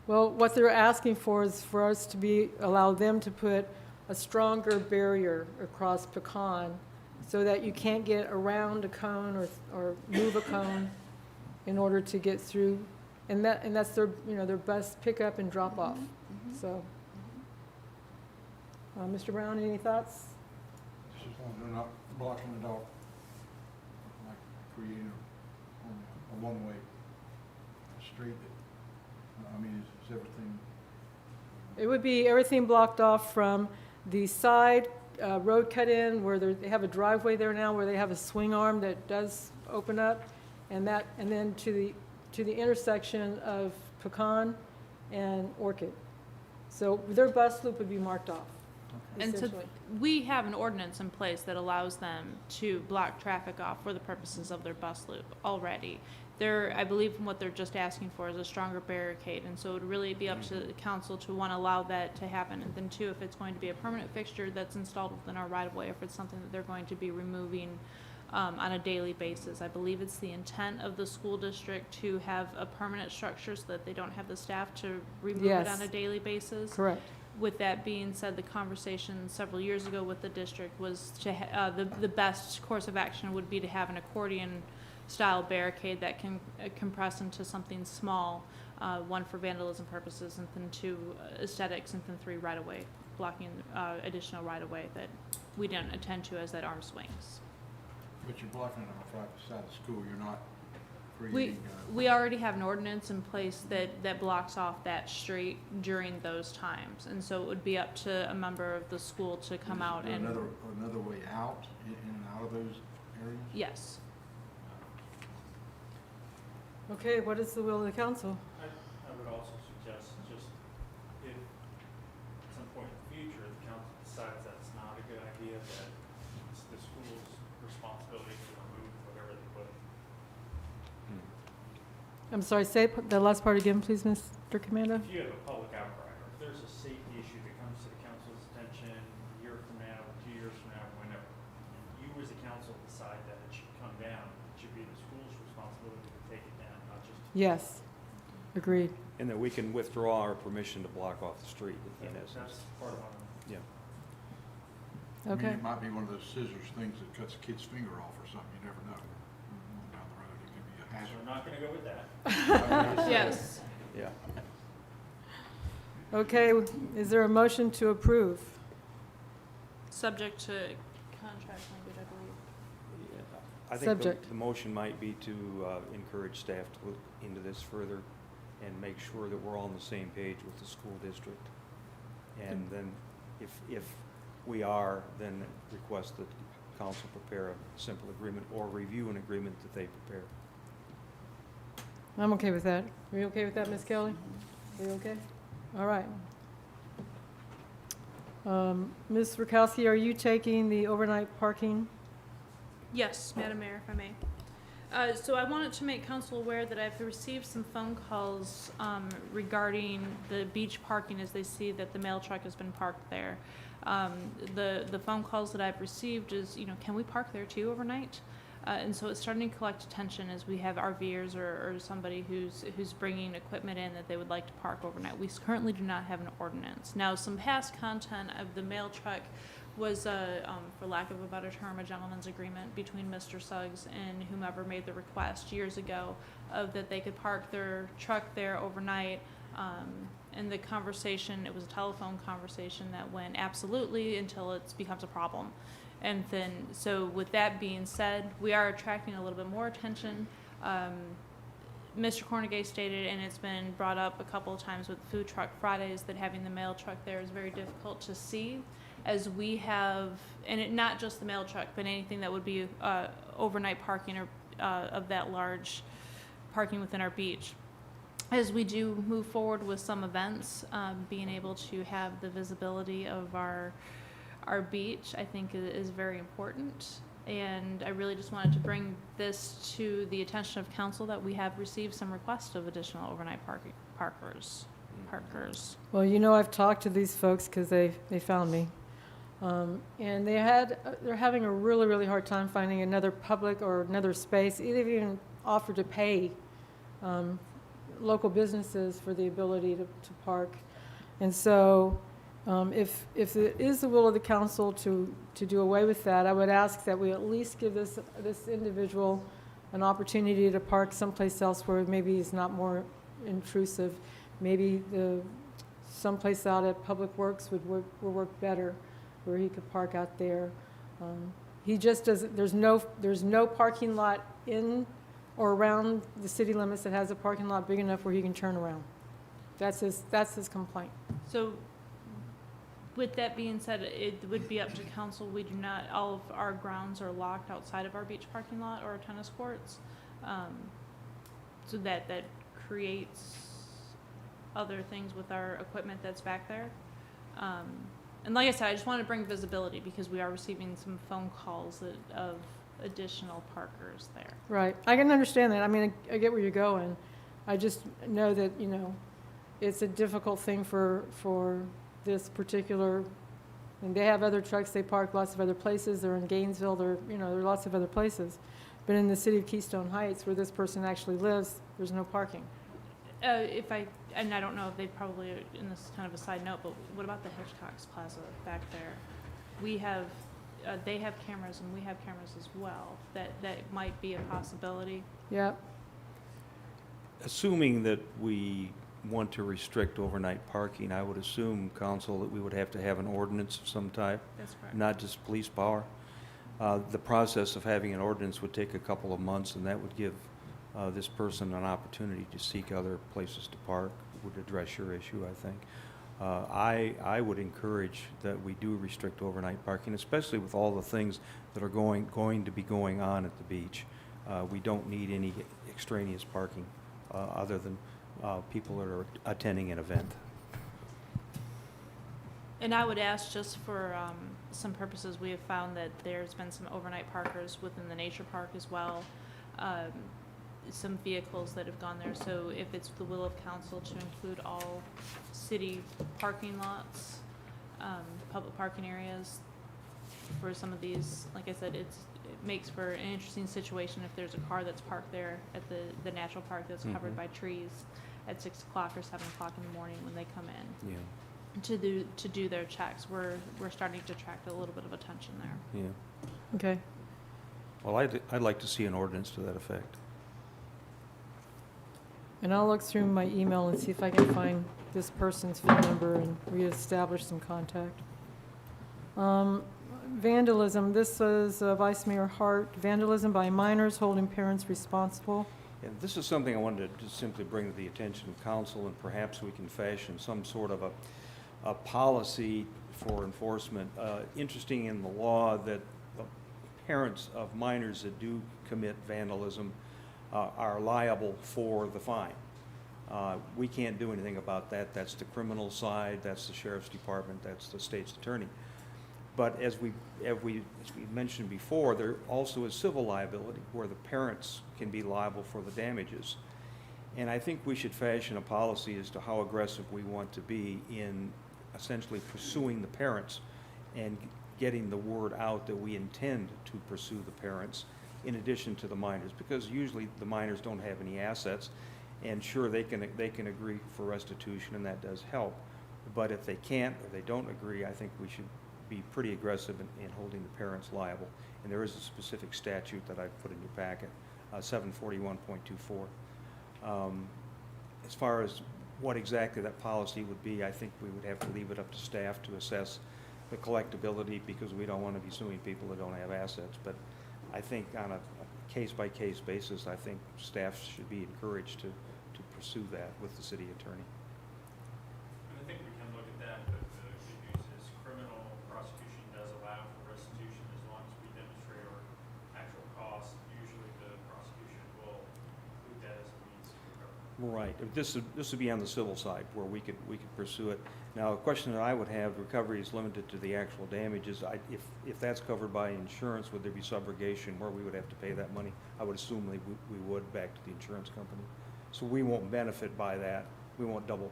Well, what they're asking for is for us to allow them to put a stronger barrier across Pecan so that you can't get around a cone or move a cone in order to get through. And that's their, their bus pickup and drop off. So, Mr. Brown, any thoughts? Just as long as they're not blocking it off, like creating a one-way street that, is everything? It would be everything blocked off from the side road cut in where they have a driveway there now where they have a swing arm that does open up, and then to the intersection of Pecan and Orchid. So their bus loop would be marked off, And so essentially. we have an ordinance in place that allows them to block traffic off for the purposes of their bus loop already. I believe what they're just asking for is a stronger barricade, and so it would really be up to the council to want to allow that to happen. And then two, if it's going to be a permanent fixture that's installed within our right of way, if it's something that they're going to be removing on a daily basis. I believe it's the intent of the school district to have a permanent structure so that they don't have the staff to remove it on Yes. a daily basis. Correct. With that being said, the conversation several years ago with the district was to, the best course of action would be to have an accordion-style barricade that can compress into something small, one for vandalism purposes, and then two, aesthetics, and then three, right-of-way, blocking additional right-of-way that we didn't attend to as that arm swings. But you're blocking it on the right side of the school, you're not We, creating, we already have an ordinance in place that blocks off that street during those times. And so it would be up to a member of the school to come out and, another way out, in and out of those areas? yes. Okay, what is the will of the council? I would also suggest just if at some point in the future, the council decides that's not a good idea, that it's the school's responsibility to remove whatever they put. I'm sorry, say the last part again, please, Mr. Commando. If you have a public outcry, or if there's a safety issue that comes to the council's attention a year from now, 2 years from now, whenever, and you as a council decide that it should come down, it should be the school's responsibility to take it down, not just. Yes, agreed. And that we can withdraw our permission to block off the street, in That's essence. part of what I'm. Yeah. I mean, Okay. it might be one of those scissors things that cuts a kid's finger off or something, you never know. Down the road, it could be a So hazard. we're not gonna go with that. Yes. Yeah. Okay, is there a motion to approve? Subject to contract language, I believe. I think Subject. the motion might be to encourage staff to look into this further and make sure that we're all on the same page with the school district. And then if we are, then request that the council prepare a simple agreement or review an agreement that they prepare. I'm okay with that. Are you okay with that, Ms. Kelly? Are you okay? All right. Ms. Rakowski, are you taking the overnight parking? Yes, Madam Mayor, if I may. So I wanted to make council aware that I've received some phone calls regarding the beach parking as they see that the mail truck has been parked there. The phone calls that I've received is, can we park there too overnight? And so it's starting to collect attention as we have RVers or somebody who's bringing equipment in that they would like to park overnight. We currently do not have an ordinance. Now, some past content of the mail truck was, for lack of a better term, a gentleman's agreement between Mr. Suggs and whomever made the request years ago of that they could park their truck there overnight. And the conversation, it was a telephone conversation that went absolutely until it becomes a problem. And then, so with that being said, we are attracting a little bit more attention. Mr. Cornegay stated, and it's been brought up a couple of times with Food Truck Fridays, that having the mail truck there is very difficult to see, as we have, and not just the mail truck, but anything that would be overnight parking or of that large parking within our beach. As we do move forward with some events, being able to have the visibility of our beach, I think is very important. And I really just wanted to bring this to the attention of council that we have received some requests of additional overnight parkers. Well, I've talked to these folks because they found me. And they're having a really, really hard time finding another public or another space. They've even offered to pay local businesses for the ability to park. And so if it is the will of the council to do away with that, I would ask that we at least give this individual an opportunity to park someplace else where maybe it's not more intrusive. Maybe someplace out at Public Works would work better, where he could park out there. He just doesn't. There's no parking lot in or around the city limits that has a parking lot big enough where he can turn around. That's his complaint. So with that being said, it would be up to council. We do not, all of our grounds are locked outside of our beach parking lot or our tennis courts. So that creates other things with our equipment that's back there. And like I said, I just wanted to bring visibility because we are receiving some phone calls of additional parkers there. Right. I can understand that. I mean, I get where you're going. I just know that, you know, it's a difficult thing for this particular, and they have other trucks, they park lots of other places. They're in Gainesville, there are lots of other places. But in the city of Keystone Heights, where this person actually lives, there's no parking. And I don't know if they probably, in this kind of a side note, but what about the Hitchcock's Plaza back there? We have, they have cameras and we have cameras as well. That might be a possibility. Yeah. Assuming that we want to restrict overnight parking, I would assume, council, that we would have to have an ordinance of some type, That's correct. not just police power. The process of having an ordinance would take a couple of months, and that would give this person an opportunity to seek other places to park, would address your issue, I think. I would encourage that we do restrict overnight parking, especially with all the things that are going to be going on at the beach. We don't need any extraneous parking other than people that are attending an event. And I would ask, just for some purposes, we have found that there's been some overnight parkers within the nature park as well. Some vehicles that have gone there. So if it's the will of council to include all city parking lots, public parking areas for some of these, like I said, it makes for an interesting situation if there's a car that's parked there at the natural park that's covered by trees at 6 o'clock or 7 o'clock in the morning when they come in. Yeah. To do their checks. We're starting to attract a little bit of attention there. Yeah. Okay. Well, I'd like to see an ordinance to that effect. And I'll look through my email and see if I can find this person's phone number and reestablish some contact. Vandalism, this is Vice Mayor Hart. Vandalism by minors holding parents responsible. And this is something I wanted to just simply bring to the attention of council, and perhaps we can fashion some sort of a policy for enforcement. Interesting in the law that the parents of minors that do commit vandalism are liable for the fine. We can't do anything about that. That's the criminal side, that's the sheriff's department, that's the state's attorney. But as we mentioned before, there also is civil liability where the parents can be liable for the damages. And I think we should fashion a policy as to how aggressive we want to be in essentially pursuing the parents and getting the word out that we intend to pursue the parents in addition to the minors, because usually the minors don't have any assets, and sure, they can agree for restitution, and that does help. But if they can't or they don't agree, I think we should be pretty aggressive in holding the parents liable. And there is a specific statute that I've put in your packet, 741.24. As far as what exactly that policy would be, I think we would have to leave it up to staff to assess the collectability, because we don't want to be suing people that don't have assets. But I think on a case-by-case basis, I think staff should be encouraged to pursue that with the city attorney. And I think we can look at that, but the good news is criminal prosecution does allow for restitution as long as we demonstrate our actual cost. Usually the prosecution will include that as a means to recover. Right. This would be on the civil side where we could pursue it. Now, a question that I would have, recovery is limited to the actual damages. If that's covered by insurance, would there be subrogation where we would have to pay that money? I would assume we would back to the insurance company. So we won't benefit by that. We won't double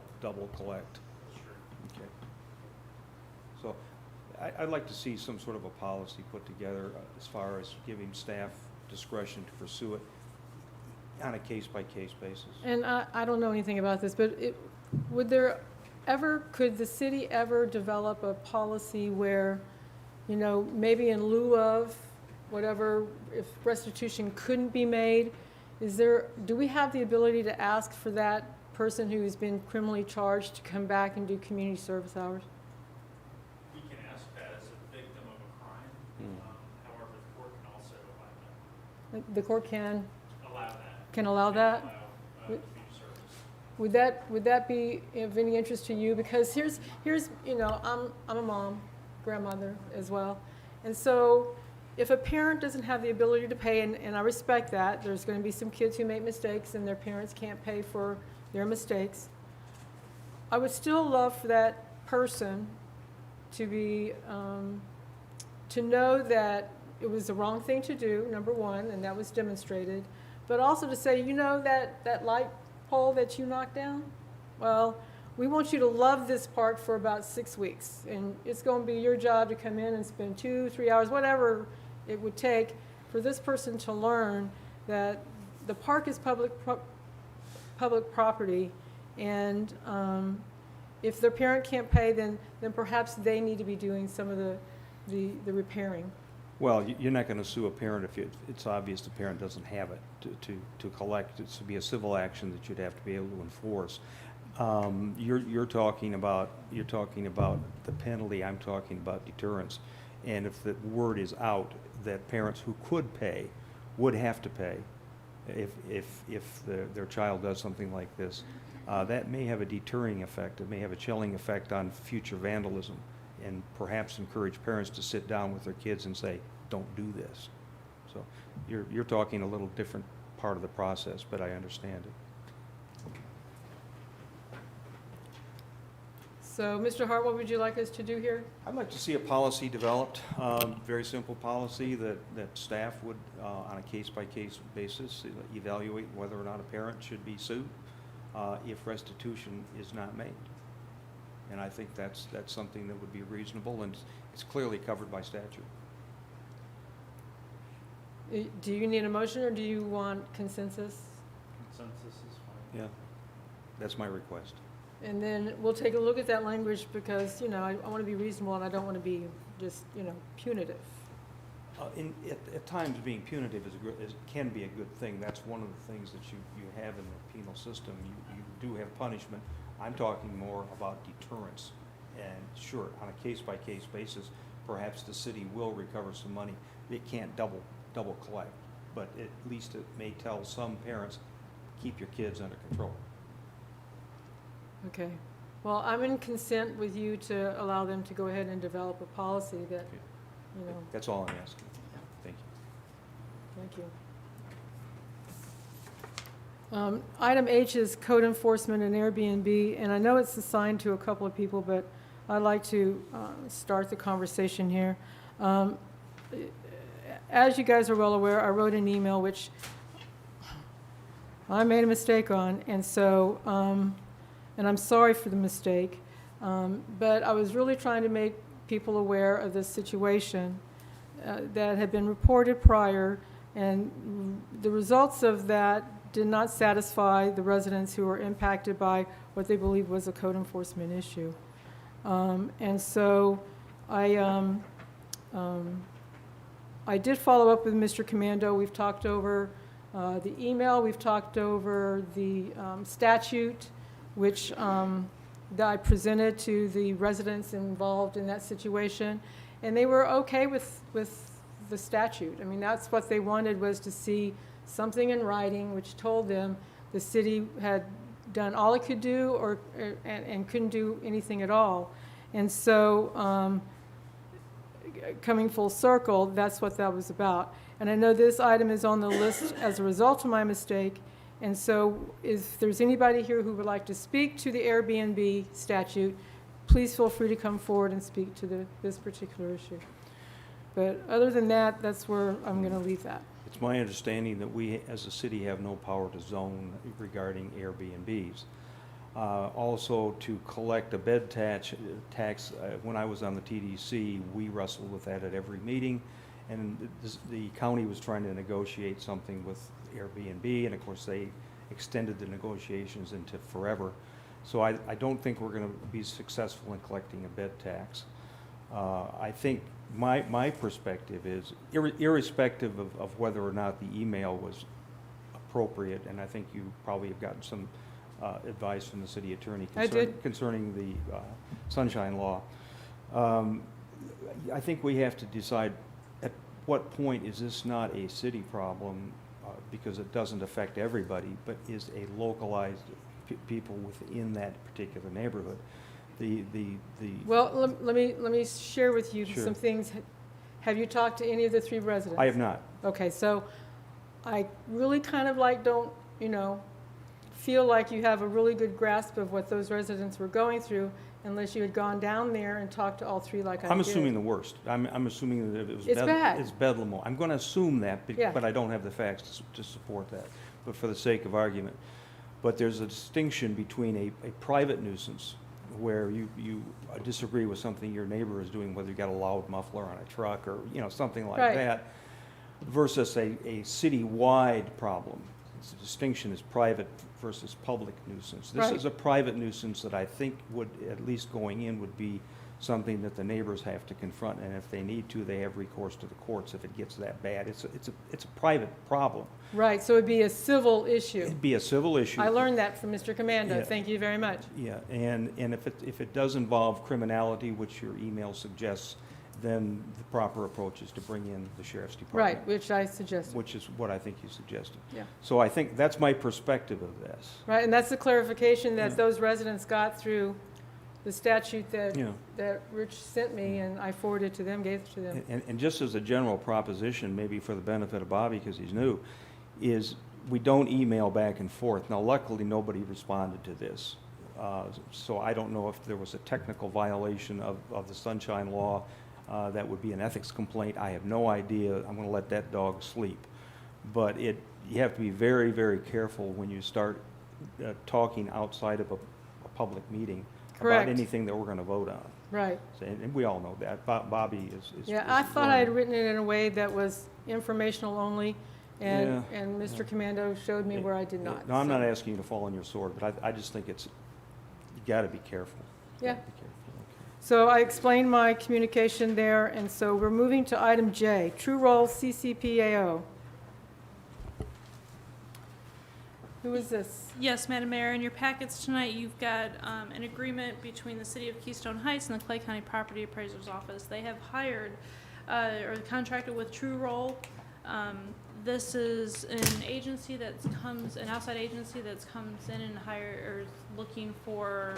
collect. Sure. Okay. So I'd like to see some sort of a policy put together as far as giving staff discretion to pursue it on a case-by-case basis. And I don't know anything about this, but could the city ever develop a policy where, maybe in lieu of whatever, if restitution couldn't be made, do we have the ability to ask for that person who has been criminally charged to come back and do community service hours? We can ask that as a victim of a crime. However, the court can also allow that. The court can Allow that. Can allow that? Allow community service. Would that be of any interest to you? Because here's I'm a mom, grandmother as well, and so if a parent doesn't have the ability to pay, and I respect that, there's going to be some kids who make mistakes and their parents can't pay for their mistakes. I would still love for that person to be, to know that it was the wrong thing to do, number one, and that was demonstrated, but also to say, you know, that light pole that you knocked down? Well, we want you to love this park for about 6 weeks, and it's going to be your job to come in and spend 2-3 hours, whatever it would take, for this person to learn that the park is public property, and if their parent can't pay, then perhaps they need to be doing some of the repairing. Well, you're not going to sue a parent if it's obvious the parent doesn't have it to collect. It's to be a civil action that you'd have to be able to enforce. You're talking about the penalty. I'm talking about deterrence. And if the word is out that parents who could pay would have to pay if their child does something like this, that may have a deterring effect. It may have a chilling effect on future vandalism, and perhaps encourage parents to sit down with their kids and say, don't do this. So you're talking a little different part of the process, but I understand it. So, Mr. Hart, what would you like us to do here? I'd like to see a policy developed, very simple policy that staff would, on a case-by-case basis, evaluate whether or not a parent should be sued if restitution is not made. And I think that's something that would be reasonable, and it's clearly covered by statute. Do you need a motion, or do you want consensus? Consensus is fine. Yeah, that's my request. And then we'll take a look at that language, because, you know, I want to be reasonable, and I don't want to be just, you know, punitive. At times, being punitive can be a good thing. That's one of the things that you have in the penal system. You do have punishment. I'm talking more about deterrence. And sure, on a case-by-case basis, perhaps the city will recover some money. It can't double collect, but at least it may tell some parents, keep your kids under control. Okay. Well, I'm in consent with you to allow them to go ahead and develop a policy that, you know. That's all I'm asking. Thank you. Thank you. Item H is code enforcement and Airbnb, and I know it's assigned to a couple of people, but I'd like to start the conversation here. As you guys are well aware, I wrote an email which I made a mistake on, and so, and I'm sorry for the mistake, but I was really trying to make people aware of this situation that had been reported prior, and the results of that did not satisfy the residents who were impacted by what they believed was a code enforcement issue. And so I did follow up with Mr. Commando. We've talked over the email, we've talked over the statute, which that I presented to the residents involved in that situation, and they were okay with the statute. I mean, that's what they wanted, was to see something in writing which told them the city had done all it could do, and couldn't do anything at all. And so, coming full circle, that's what that was about. And I know this item is on the list as a result of my mistake. And so if there's anybody here who would like to speak to the Airbnb statute, please feel free to come forward and speak to this particular issue. But other than that, that's where I'm going to leave that. It's my understanding that we, as a city, have no power to zone regarding Airbnbs. Also, to collect a bed tax, when I was on the TDC, we wrestled with that at every meeting, and the county was trying to negotiate something with Airbnb, and of course they extended the negotiations into forever. So I don't think we're going to be successful in collecting a bed tax. I think my perspective is, irrespective of whether or not the email was appropriate, and I think you probably have gotten some advice from the city attorney concerning the Sunshine Law. I think we have to decide at what point is this not a city problem, because it doesn't affect everybody, but is a localized people within that particular neighborhood. Well, let me share with you Sure. some things. Have you talked to any of the 3 residents? I have not. Okay, so I really kind of don't, you know, feel like you have a really good grasp of what those residents were going through unless you had gone down there and talked to all three like I did. I'm assuming the worst. I'm assuming that it was. It's bad. It's bedlam. I'm going to assume that, Yeah. but I don't have the facts to support that, but for the sake of argument. But there's a distinction between a private nuisance where you disagree with something your neighbor is doing, whether you got a loud muffler on a truck or, something like Right. that, versus a citywide problem. The distinction is private versus public nuisance. This Right. is a private nuisance that I think would, at least going in, would be something that the neighbors have to confront, and if they need to, they have recourse to the courts if it gets that bad. It's a private problem. Right, so it'd be a civil issue. It'd be a civil issue. I learned that from Mr. Commando. Yeah. Thank you very much. Yeah, and if it does involve criminality, which your email suggests, then the proper approach is to bring in the sheriff's department. Right, which I suggested. Which is what I think you suggested. Yeah. So I think that's my perspective of this. Right, and that's the clarification that Yeah. those residents got through the statute that, Yeah. that Rich sent me, and I forwarded to them, gave it to them. And just as a general proposition, maybe for the benefit of Bobby, because he's new, is we don't email back and forth. Now, luckily, nobody responded to this. So I don't know if there was a technical violation of the Sunshine Law. That would be an ethics complaint. I have no idea. I'm going to let that dog sleep. But you have to be very, very careful when you start talking outside of a public meeting Correct. about anything that we're going to vote on. Right. So, and we all know that. Bobby is. Yeah, is I thought I had learning. written it in a way that was informational only, and, Yeah, and Mr. yeah. Commando showed me where I did not. No, I'm so- not asking you to fall on your sword, but I just think you got to be careful. Yeah. Gotta be careful, okay. So I explained my communication there, and so we're moving to item J, True Role CCPAO. Who is this? Yes, Madam Mayor, in your packets tonight, you've got an agreement between the City of Keystone Heights and the Clay County Property Appraiser's Office. They have hired or contracted with True Role. This is an agency an outside agency that comes in and or looking for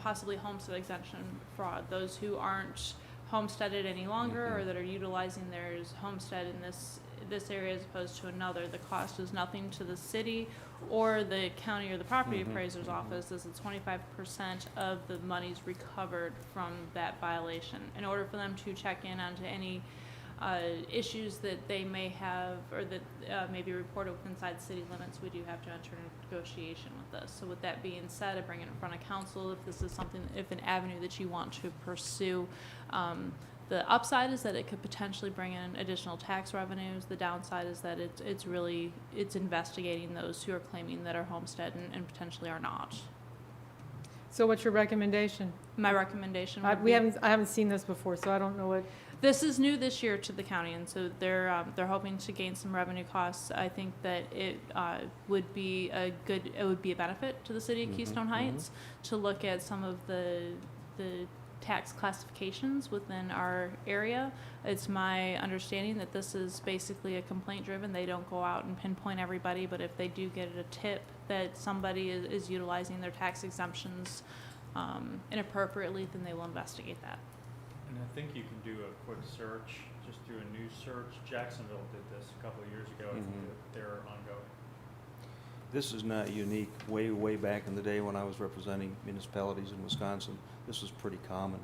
possibly homestead exemption fraud. Those who aren't homesteaded any longer or that are utilizing theirs homestead in this area as opposed to another. The cost is nothing to the city or the county or the property appraiser's office. This is 25% of the monies recovered from that violation. In order for them to check in onto any issues that they may have or that may be reported within inside city limits, we do have to enter into negotiation with this. So with that being said, I bring it in front of council if this is if an avenue that you want to pursue. The upside is that it could potentially bring in additional tax revenues. The downside is that it's investigating those who are claiming that are homestead and potentially are not. So what's your recommendation? My recommendation I would haven't seen this before, so I don't know what. This is new this year to the county, and so they're hoping to gain some revenue costs. I think that it would be a benefit to the city of Keystone Heights to look at some of the tax classifications within our area. It's my understanding that this is basically a complaint driven. They don't go out and pinpoint everybody, but if they do get a tip that somebody is utilizing their tax exemptions inappropriately, then they will investigate that. And I think you can do a quick search, just do a news search. Jacksonville did this a couple of years ago. I think that they're ongoing. This is not unique. Way back in the day when I was representing municipalities in Wisconsin, this was pretty common.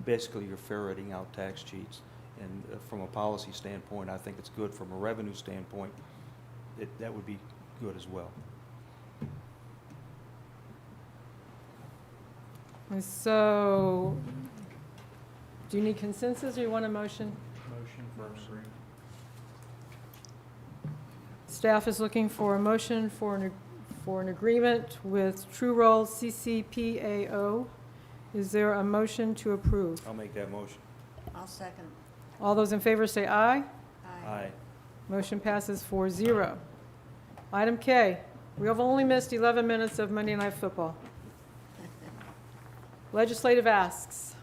Basically, you're ferreting out tax cheats. And from a policy standpoint, I think it's good. From a revenue standpoint, that would be good as well. And so, do you need consensus or you want a motion? Motion for an agreement. Staff is looking for a motion for an agreement with True Role CCPAO. Is there a motion to approve? I'll make that motion. I'll second. All those in favor say aye. Aye. Motion passes 4-0. Item K, we have only missed 11 minutes of Monday Night Football. Legislative asks.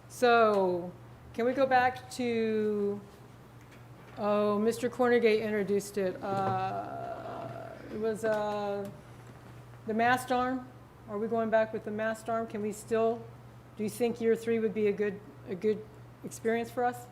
So, can we go back to, Mr. Cornegay introduced it. It was the mast arm. Are we going back with the mast arm? Can we still, do you think year 3 would be a good experience for us?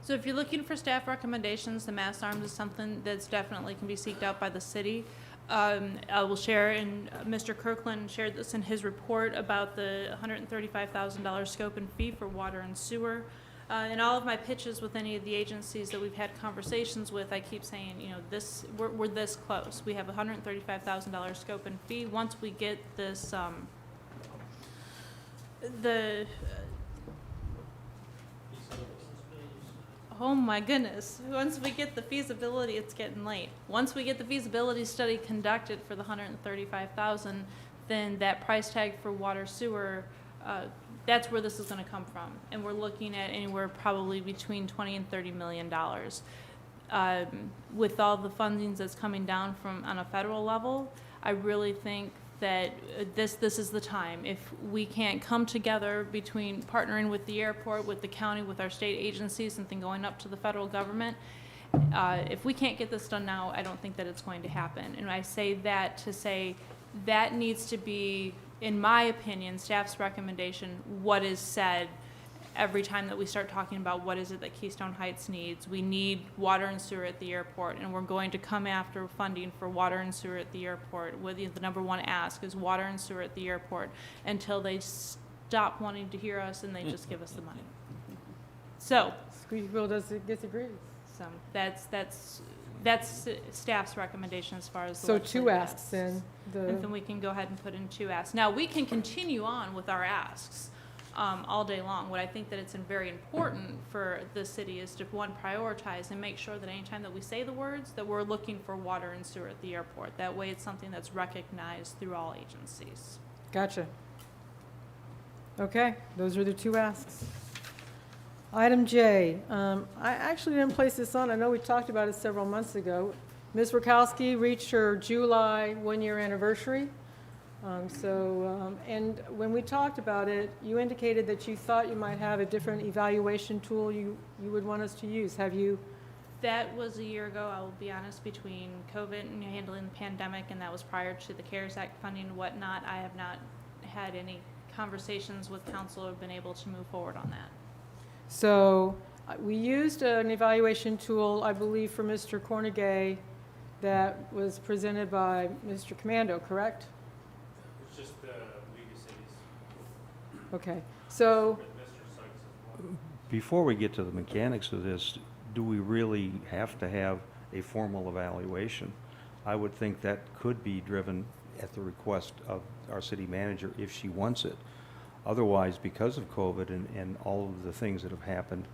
So if you're looking for staff recommendations, the Mass Arms is something that's definitely can be seeked out by the city. I will share, and Mr. Kirkland shared this in his report about the $135,000 scope and fee for water and sewer. In all of my pitches with any of the agencies that we've had conversations with, I keep saying, you know, we're this close. We have a $135,000 scope and fee. Once we get this, oh my goodness, once we get the feasibility, it's getting late. Once we get the feasibility study conducted for the $135,000, then that price tag for water sewer, that's where this is going to come from. And we're looking at anywhere probably between $20 and $30 million. With all the fundings that's coming down from on a federal level, I really think that this is the time. If we can't come together between partnering with the airport, with the county, with our state agencies, and then going up to the federal government, if we can't get this done now, I don't think that it's going to happen. And I say that to say that needs to be, in my opinion, staff's recommendation, what is said every time that we start talking about what is it that Keystone Heights needs. We need water and sewer at the airport, and we're going to come after funding for water and sewer at the airport. The number one ask is water and sewer at the airport until they stop wanting to hear us and they just give us the money. So, Squeaky wheel disagrees. so that's staff's recommendation as far as the So two legislative asks then. And then we can go ahead and put in 2 asks. Now, we can continue on with our asks all day long. What I think that it's very important for the city is to, one, prioritize and make sure that anytime that we say the words, that we're looking for water and sewer at the airport. That way it's something that's recognized through all agencies. Gotcha. Okay, those are the 2 asks. Item J, I actually didn't place this on. I know we talked about it several months ago. Ms. Rakowski reached her July 1-year anniversary. And when we talked about it, you indicated that you thought you might have a different evaluation tool you would want us to use. Have you? That was a year ago, I will be honest, between COVID and handling the pandemic, and that was prior to the CARES Act funding and whatnot. I have not had any conversations with council or been able to move forward on that. So we used an evaluation tool, I believe, for Mr. Cornegay that was presented by Mr. Commando, correct? It's just the League of Cities. Okay, so, Before we get to the mechanics of this, do we really have to have a formal evaluation? I would think that could be driven at the request of our city manager if she wants it. Otherwise, because of COVID and all of the things that have happened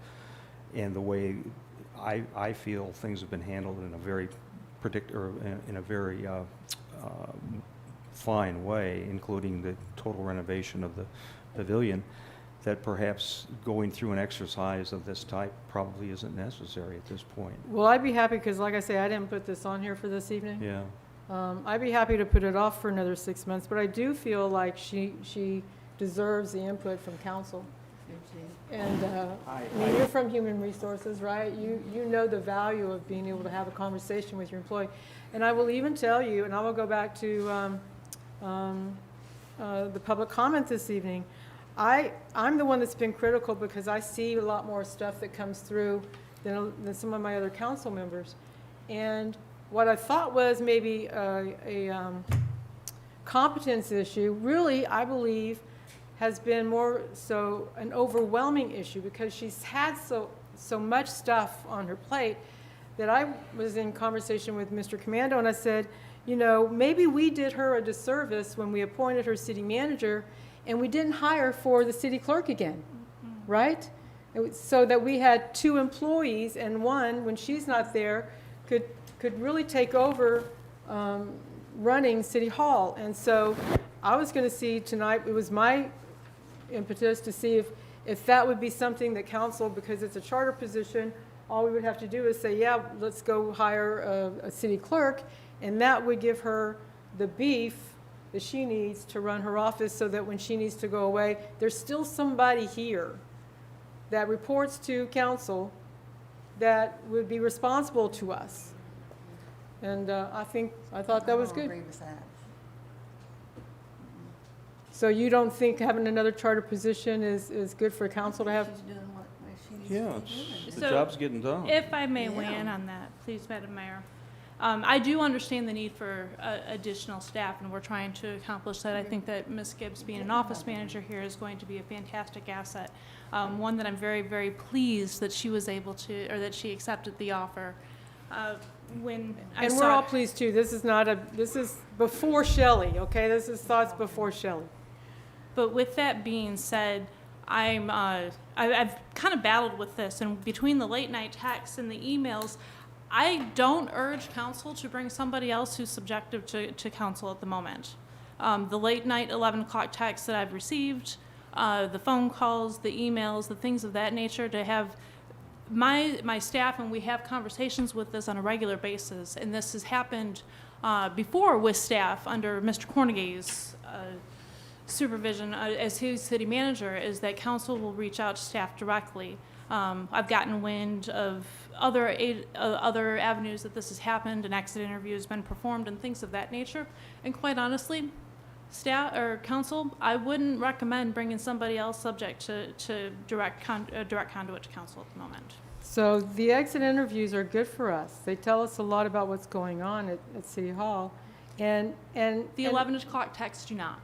and the way I feel things have been handled in a very fine way, including the total renovation of the pavilion, that perhaps going through an exercise of this type probably isn't necessary at this point. well, I'd be happy, because like I say, I didn't put this on here for this evening. Yeah. I'd be happy to put it off for another 6 months, but I do feel like she deserves the input from council. And, I mean, you're from Human Resources, right? You know the value of being able to have a conversation with your employee. And I will even tell you, and I will go back to the public comment this evening, I'm the one that's been critical because I see a lot more stuff that comes through than some of my other council members. And what I thought was maybe a competence issue, really, I believe, has been more so an overwhelming issue because she's had so much stuff on her plate that I was in conversation with Mr. Commando, and I said, you know, maybe we did her a disservice when we appointed her city manager and we didn't hire for the city clerk again, right? So that we had 2 employees, and one, when she's not there, could really take over running City Hall. And so I was going to see tonight, it was my impetus to see if that would be something that council, because it's a charter position, all we would have to do is say, yeah, let's go hire a city clerk, and that would give her the beef that she needs to run her office so that when she needs to go away, there's still somebody here that reports to council that would be responsible to us. And I thought that was I good. don't agree with that. So you don't think having another charter position is good for council to have? She's doing what she needs Yeah, the So, job's getting done. If I may Yeah. weigh in on that, please, Madam Mayor. I do understand the need for additional staff, and we're trying to accomplish that. I think that Ms. Gibbs, being an office manager here, is going to be a fantastic asset. One that I'm very, very pleased that she was able to, or that she accepted the offer. When I And saw we're all pleased too. This is before Shelley, okay? This is thoughts before Shelley. But with that being said, I've kind of battled with this, and between the late night texts and the emails, I don't urge council to bring somebody else who's subjective to council at the moment. The late night 11 o'clock texts that I've received, the phone calls, the emails, the things of that nature, to have my staff, and we have conversations with this on a regular basis, and this has happened before with staff under Mr. Cornegay's supervision as his city manager, is that council will reach out to staff directly. I've gotten wind of other avenues that this has happened, an exit interview has been performed, and things of that nature. And quite honestly, staff or council, I wouldn't recommend bringing somebody else subject to direct conduit to council at the moment. So the exit interviews are good for us. They tell us a lot about what's going on at City Hall. And The 11 o'clock texts do not.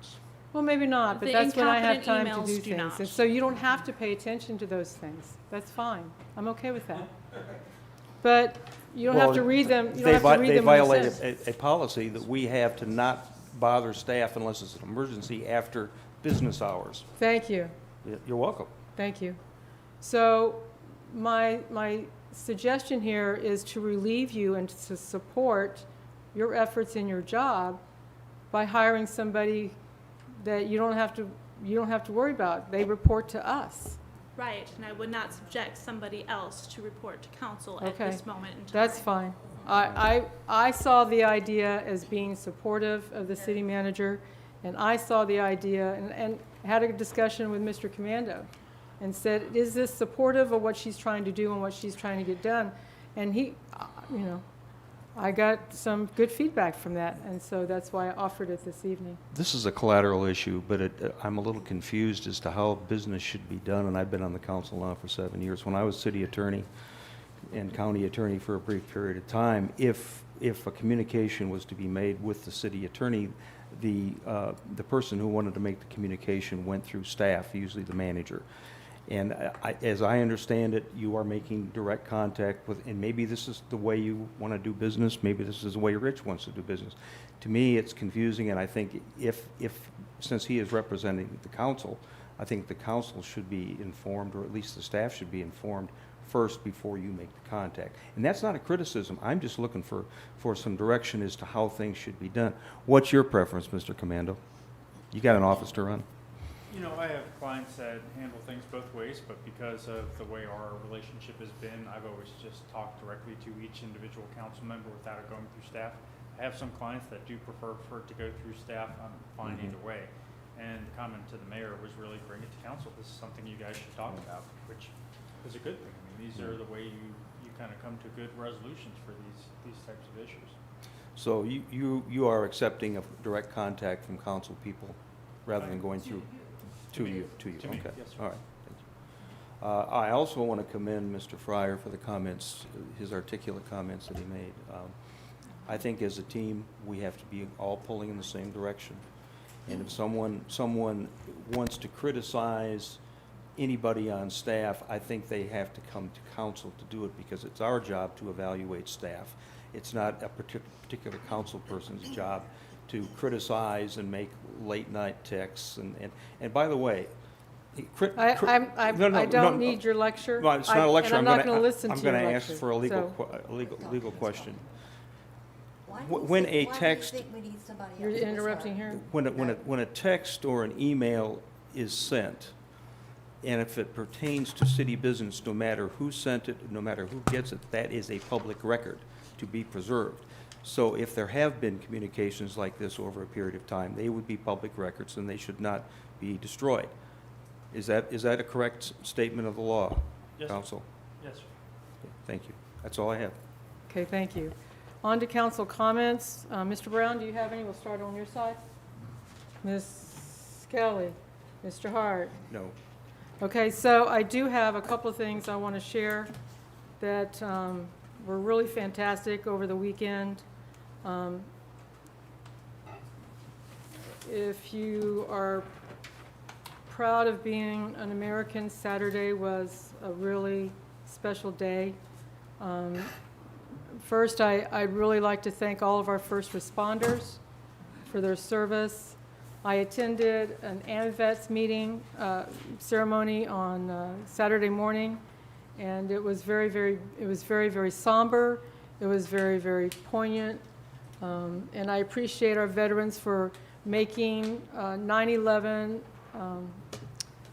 well, maybe not, but The that's when I have time incompetent to do emails do things. not. And so you don't have to pay attention to those things. That's fine. I'm okay with that. But you don't have to read them. You don't have to read They them when it violated says. a policy that we have to not bother staff unless it's an emergency after business hours. Thank you. You're welcome. Thank you. So my suggestion here is to relieve you and to support your efforts in your job by hiring somebody that you don't have to worry about. They report to us. Right, and I would not subject somebody else to report to council at Okay. this moment in time. That's fine. I saw the idea as being supportive of the city manager, and I saw the idea and had a discussion with Mr. Commando and said, is this supportive of what she's trying to do and what she's trying to get done? And he, I got some good feedback from that, and so that's why I offered it this evening. This is a collateral issue, but I'm a little confused as to how business should be done, and I've been on the council now for 7 years. When I was city attorney and county attorney for a brief period of time, if a communication was to be made with the city attorney, the person who wanted to make the communication went through staff, usually the manager. And as I understand it, you are making direct contact with, and maybe this is the way you want to do business, maybe this is the way Rich wants to do business. To me, it's confusing, and I think since he is representing the council, I think the council should be informed, or at least the staff should be informed first before you make the contact. And that's not a criticism. I'm just looking for some direction as to how things should be done. What's your preference, Mr. Commando? You got an office to run. You know, I have clients that handle things both ways, but because of the way our relationship has been, I've always just talked directly to each individual council member without it going through staff. I have some clients that do prefer for it to go through staff. I'm fine either way. And the comment to the mayor was really bring it to council. This is something you guys should talk about, which is a good thing. I mean, these are the way you kind of come to good resolutions for these types of issues. So you are accepting of direct contact from council people rather than going through? To you, To me, okay. yes, sir. All right. Thank you. I also want to commend Mr. Fryer for the comments, his articulate comments that he made. I think as a team, we have to be all pulling in the same direction. And if someone wants to criticize anybody on staff, I think they have to come to council to do it, because it's our job to evaluate staff. It's not a particular council person's job to criticize and make late night texts. And by the way, I don't need your lecture. No, it's not a lecture. And I'm not going to listen to your lecture. I'm going to ask for a legal question. When a text, You're interrupting here? when a text or an email is sent, and if it pertains to city business, no matter who sent it, no matter who gets it, that is a public record to be preserved. So if there have been communications like this over a period of time, they would be public records and they should not be destroyed. Is that a correct statement of the law, Yes, council? Yes, sir. Okay, thank you. That's all I have. Okay, thank you. On to council comments. Mr. Brown, do you have any? We'll start on your side. Ms. Skelly, Mr. Hart, No. Okay, so I do have a couple of things I want to share that were really fantastic over the weekend. If you are proud of being an American, Saturday was a really special day. First, I'd really like to thank all of our first responders for their service. I attended an AMVETS meeting ceremony on Saturday morning, and it was very, very somber. It was very, very poignant, and I appreciate our veterans for making 9/11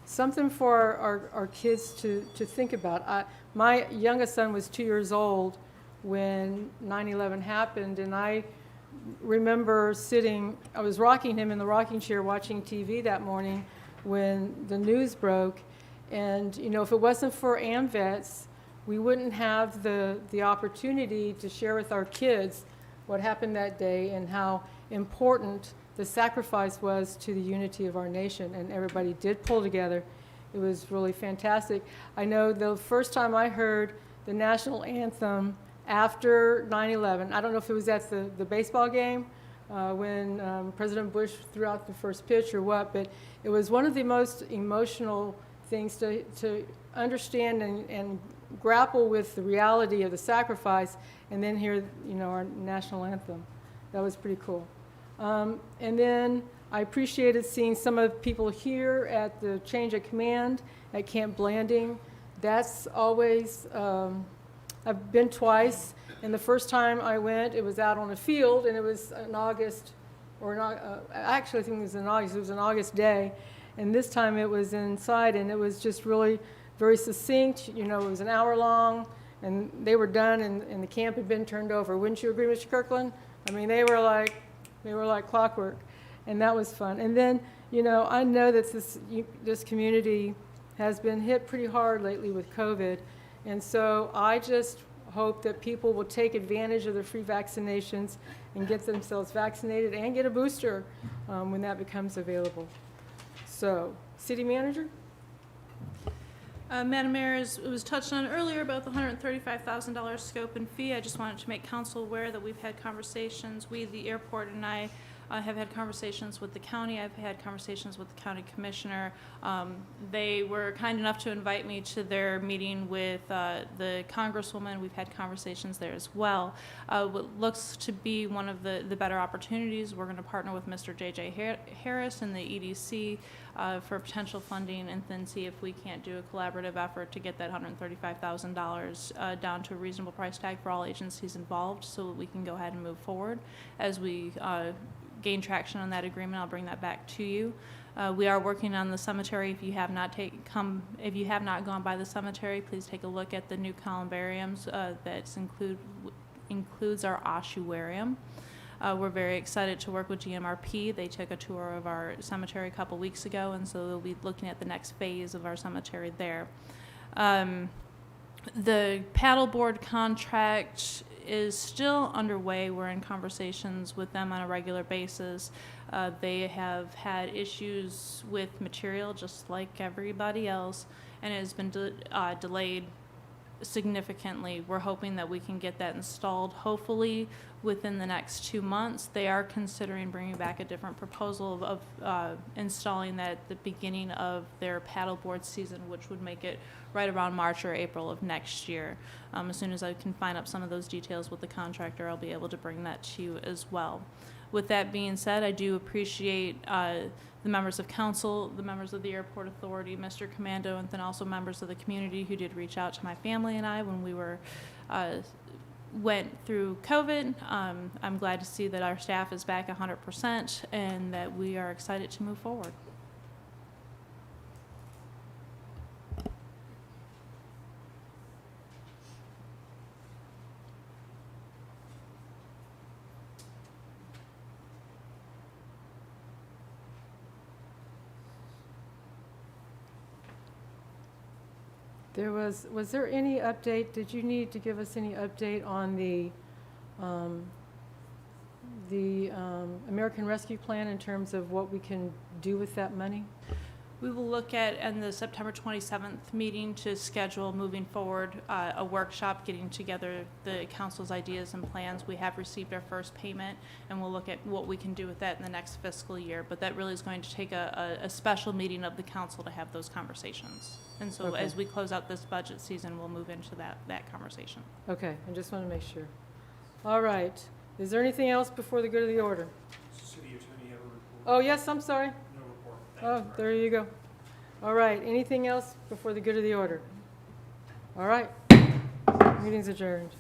something for our kids to think about. My youngest son was 2 years old when 9/11 happened, and I remember I was rocking him in the rocking chair watching TV that morning when the news broke. And, you know, if it wasn't for AMVETS, we wouldn't have the opportunity to share with our kids what happened that day and how important the sacrifice was to the unity of our nation. And everybody did pull together. It was really fantastic. I know the first time I heard the national anthem after 9/11, I don't know if it was at the baseball game when President Bush threw out the first pitch or what, but it was one of the most emotional things to understand and grapple with the reality of the sacrifice, and then hear, you know, our national anthem. That was pretty cool. And then I appreciated seeing some of the people here at the change of command at Camp Blanding. That's always, I've been twice, and the first time I went, it was out on a field, and it was in August, or not, actually I think it was in August. It was an August day, and this time it was inside, and it was just really very succinct. You know, it was an hour long, and they were done, and the camp had been turned over. Wouldn't you agree, Mr. Kirkland? I mean, they were like clockwork, and that was fun. And then, you know, I know that this community has been hit pretty hard lately with COVID, and so I just hope that people will take advantage of the free vaccinations and get themselves vaccinated and get a booster when that becomes available. So, City Manager? Madam Mayor, as it was touched on earlier about the $135,000 scope and fee, I just wanted to make council aware that we've had conversations. We, the airport, and I have had conversations with the county. I've had conversations with the county commissioner. They were kind enough to invite me to their meeting with the congresswoman. We've had conversations there as well. What looks to be one of the better opportunities, we're going to partner with Mr. J.J. Harris and the EDC for potential funding, and then see if we can't do a collaborative effort to get that $135,000 down to a reasonable price tag for all agencies involved, so that we can go ahead and move forward. As we gain traction on that agreement, I'll bring that back to you. We are working on the cemetery. If you have not gone by the cemetery, please take a look at the new columbariums that includes our ossuarium. We're very excited to work with GMRP. They took a tour of our cemetery a couple weeks ago, and so they'll be looking at the next phase of our cemetery there. The paddleboard contract is still underway. We're in conversations with them on a regular basis. They have had issues with material just like everybody else, and it has been delayed significantly. We're hoping that we can get that installed hopefully within the next 2 months. They are considering bringing back a different proposal of installing that at the beginning of their paddleboard season, which would make it right around March or April of next year. As soon as I can find out some of those details with the contractor, I'll be able to bring that to you as well. With that being said, I do appreciate the members of council, the members of the airport authority, Mr. Commando, and then also members of the community who did reach out to my family and I when we went through COVID. I'm glad to see that our staff is back 100% and that we are excited to move forward. Was there any update? Did you need to give us any update on the American Rescue Plan in terms of what we can do with that money? We will look at, in the September 27th meeting, to schedule moving forward a workshop, getting together the council's ideas and plans. We have received our first payment, and we'll look at what we can do with that in the next fiscal year. But that really is going to take a special meeting of the council to have those conversations. And so Okay. as we close out this budget season, we'll move into that conversation. Okay, I just want to make sure. All right. Is there anything else before the good of the order? City Attorney have a report? Oh, yes, I'm sorry. No report. Oh, there you go. All right, anything else before the good of the order? All right, meeting's adjourned.